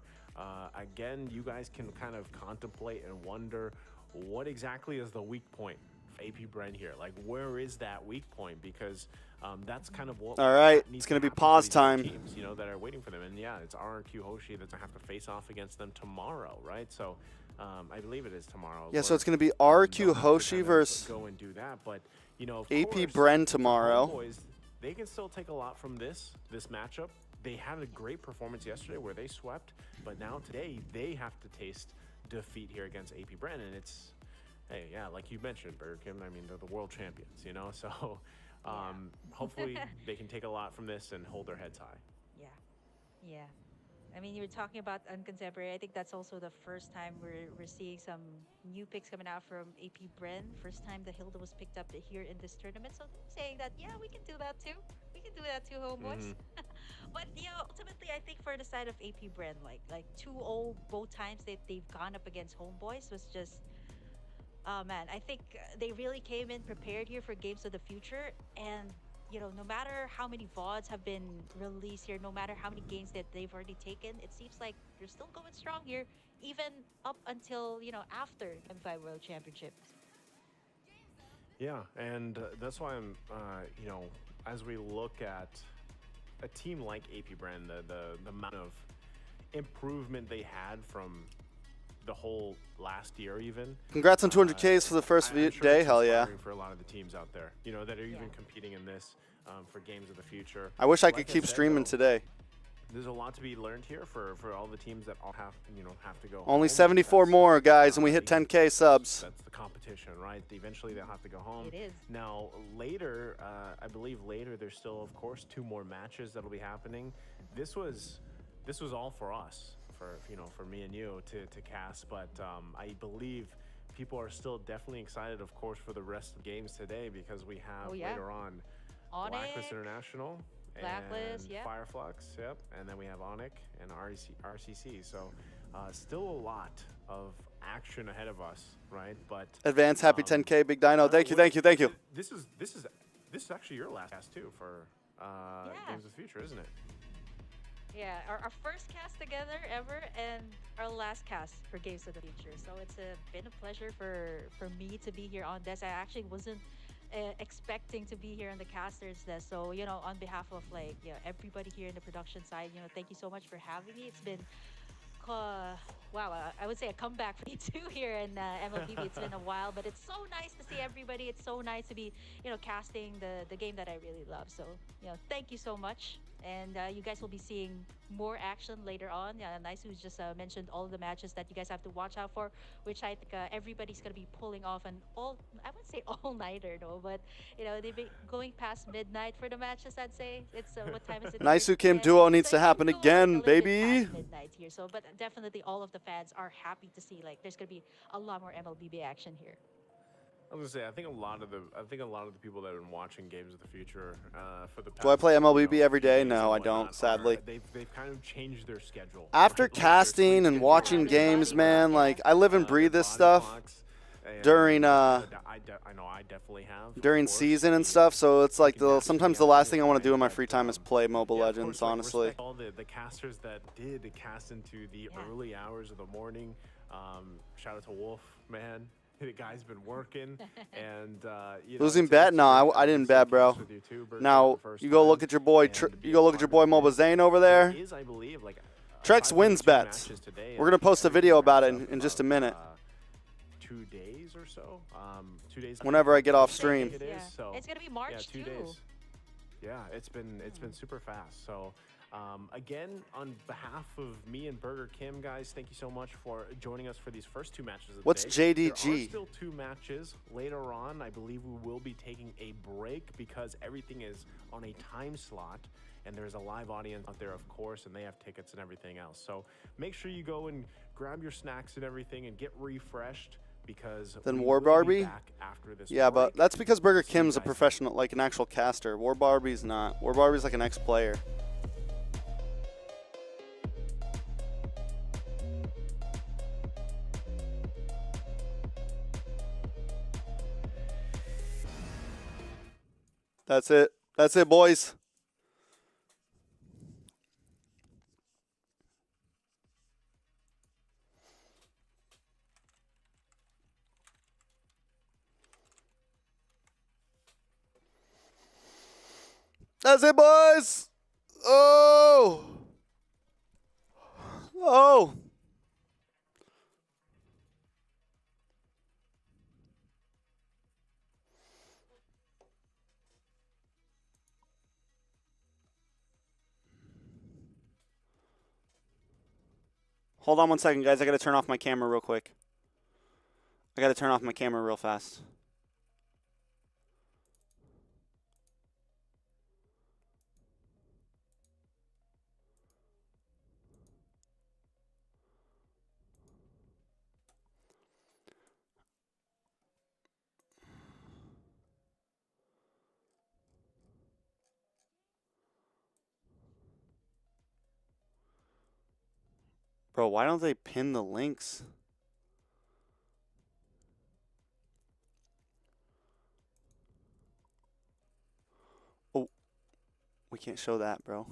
Again, you guys can kind of contemplate and wonder what exactly is the weak point of AP Bren here. Like, where is that weak point? Because that's kind of what. All right, it's going to be pause time. Teams, you know, that are waiting for them, and yeah, it's RRQ Hoshi that's gonna have to face off against them tomorrow, right? So, I believe it is tomorrow. Yeah, so it's going to be RRQ Hoshi versus go and do that, but you know, of AP course, Bren tomorrow. Boys, they can still take a lot from this matchup. They had a great performance yesterday where they swept, but now today they have to taste defeat here against AP Bren, and it's, hey, yeah, like you mentioned, Burger Kim. I mean, they're the world champions, you know. So, hopefully they can take a lot from this and hold their heads high. Yeah. I mean, you were talking about uncontemporary. I think that's also the first time we're seeing some new picks coming out from AP Bren. First time the Hilda was picked up here in this tournament. So saying that, yeah, we can do that too. We can do that too, Homeboys. But ultimately, I think for the side of AP Bren, like 2-0 both times that they've gone up against Homeboys was just, oh man, I think they really came in prepared here for games of the future. And you know, no matter how many VODs have been released here, no matter how many games that they've already taken, it seems like they're still going strong here, even up until, you know, after M5 World Championship. Yeah, and that's why I'm, you know, as we look at a team like AP Bren, the amount of improvement they had from the whole last year even. Congrats on 200Ks for the first day, hell yeah. For a lot of the teams out there, you know, that are even competing in this for games of the future. I wish I could keep streaming today. there's a lot to be learned here for all the teams that all have have to go. Only home. 74 That's, more, guys, and we hit because 10K subs. That's the competition, right? Eventually they'll have to go home. It is. Now later, I believe later there's still, of course, 2 more matches that'll be happening. This was all for us, for me and you to cast, but I believe people are still definitely excited, of course, for the rest of the games today, because we have later on Blacklist International, Blacklist, and yep. Fireflux, yep, and then we have ONIC and RCC. So still a lot of action ahead of us, right? But Advance, happy 10K, Big Dino. Thank you, thank you, thank you. This is actually your last cast too for Games of the Future, isn't it? Yeah, our first cast together ever, and our last cast for Games of the Future. So it's been a pleasure for me to be here on this. I actually wasn't expecting to be here on the casters desk. So, on behalf of everybody here in the production side, thank you so much for having me. It's been wow, I would say a comeback for me too here in Mlbb. It's been a while, but it's so nice to see everybody. It's so nice to be, casting the game that I really love. So, thank you so much. And you guys will be seeing more action later on. Yeah, Nice who's just mentioned all the matches that you guys have to watch out for, which I think everybody's going to be pulling off an I wouldn't say all-nighter, no, but, they've been going past midnight for the matches, I'd say. It's, what time is it? Nice who Kim duo needs to happen again, baby. Midnight here. So, but definitely all of the fans are happy to see, there's going to be a lot more MLBB action here. I was gonna say, I think a lot of the people that have been watching Games of the Future for the past, Do I play MLBB every day? No, I don't, sadly. They've kind of changed their schedule. After right? casting and watching games, man, I live and breathe this stuff during I know I definitely have during season and stuff. So it's sometimes the last thing I want to do in my free time is play Mobile Legends, honestly. All the casters that did cast into the early hours of the morning. Shout out to Wolf, man. The guy's been working, and losing bet? No, I didn't bet, bro. Now you go look at your boy. You go look at your boy Mobile Zane over there. I believe, Trex wins bets. We're gonna post a video about it in just a minute. 2 days or so. 2 days. Whenever I get off stream. It is, so It's gonna be March 2 days. Yeah, it's been super fast. So. Again, on behalf of me and Burger Kim, guys, thank you so much for joining us for these first 2 matches of the What's day. JDG? There are still 2 matches later on. I believe we will be taking a break because everything is on a time slot, and there's a live audience out there, of course, and they have tickets and everything else. So make sure you go and grab your snacks and everything and get refreshed. Because then War Barbie? After this yeah, break. but that's because Burger Kim's a professional, an actual caster. War Barbie's not. War Barbie's like an ex-player. That's it. That's it, boys. That's it, boys. Oh. Oh. Hold on one second, guys. I got to turn off my camera real quick. I got to turn off my camera real fast. Bro, why don't they pin the links? Oh, we can't show that, bro.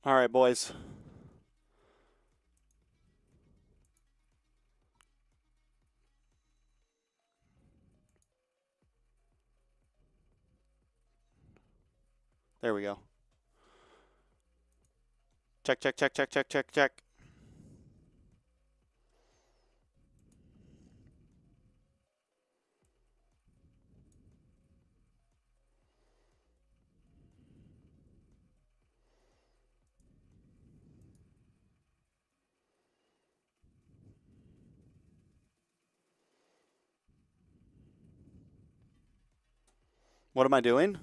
All right, boys. There we go. Check, check, check, check, check, check, check. What am I doing?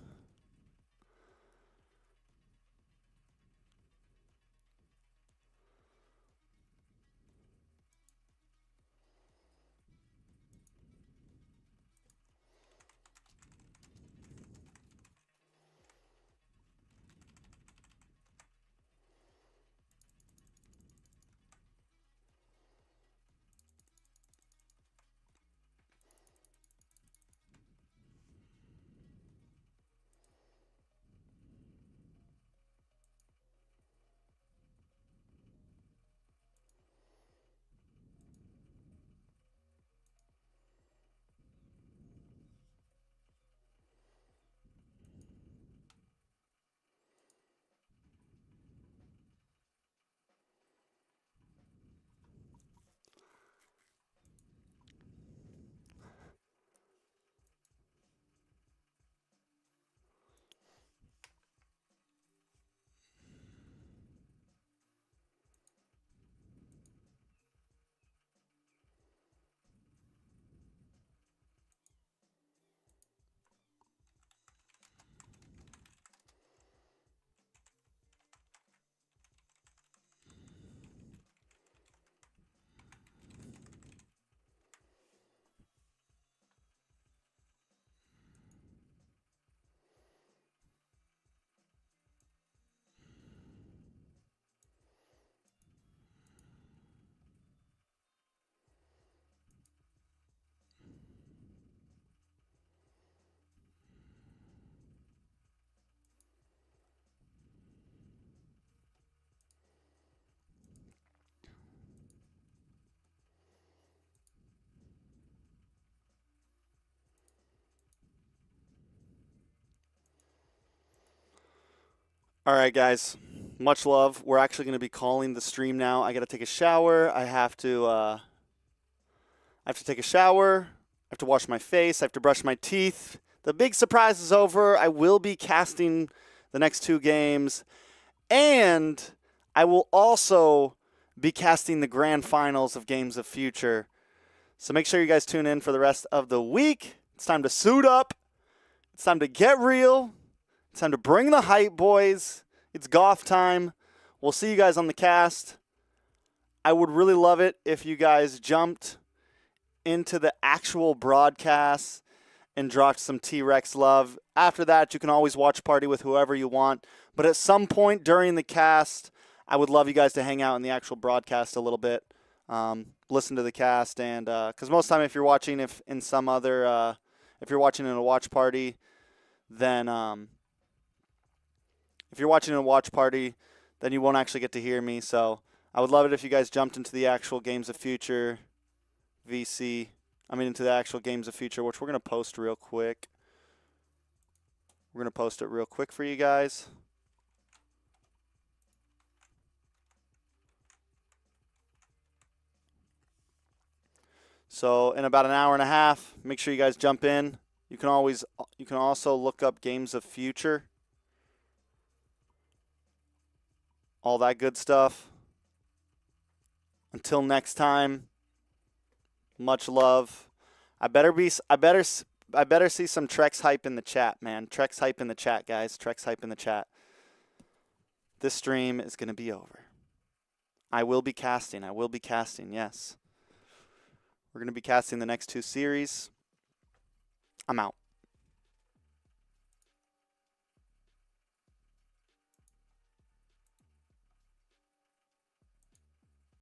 All right, guys. Much love. We're actually going to be calling the stream now. I got to take a shower. I have to take a shower. I have to wash my face. I have to brush my teeth. The big surprise is over. I will be casting the next 2 games, and I will also be casting the grand finals of Games of Future. So make sure you guys tune in for the rest of the week. It's time to suit up. It's time to get real. It's time to bring the hype, boys. It's golf time. We'll see you guys on the cast. I would really love it if you guys jumped into the actual broadcast and dropped some T-Rex love. After that, you can always watch party with whoever you want. But at some point during the cast, I would love you guys to hang out in the actual broadcast a little bit. Listen to the cast, and because most time if you're watching if you're watching in a watch party, then if you're watching in a watch party, then you won't actually get to hear me. So I would love it if you guys jumped into the actual Games of Future into the actual Games of Future, which we're going to post real quick. We're going to post it real quick for you guys. So in about an hour and a half, make sure you guys jump in. You can also look up Games of Future. All that good stuff. Until next time, much love. I better see some Trex hype in the chat, man. Trex hype in the chat, guys. Trex hype in the chat. This stream is going to be over. I will be casting, yes. We're going to be casting the next 2 series. I'm out.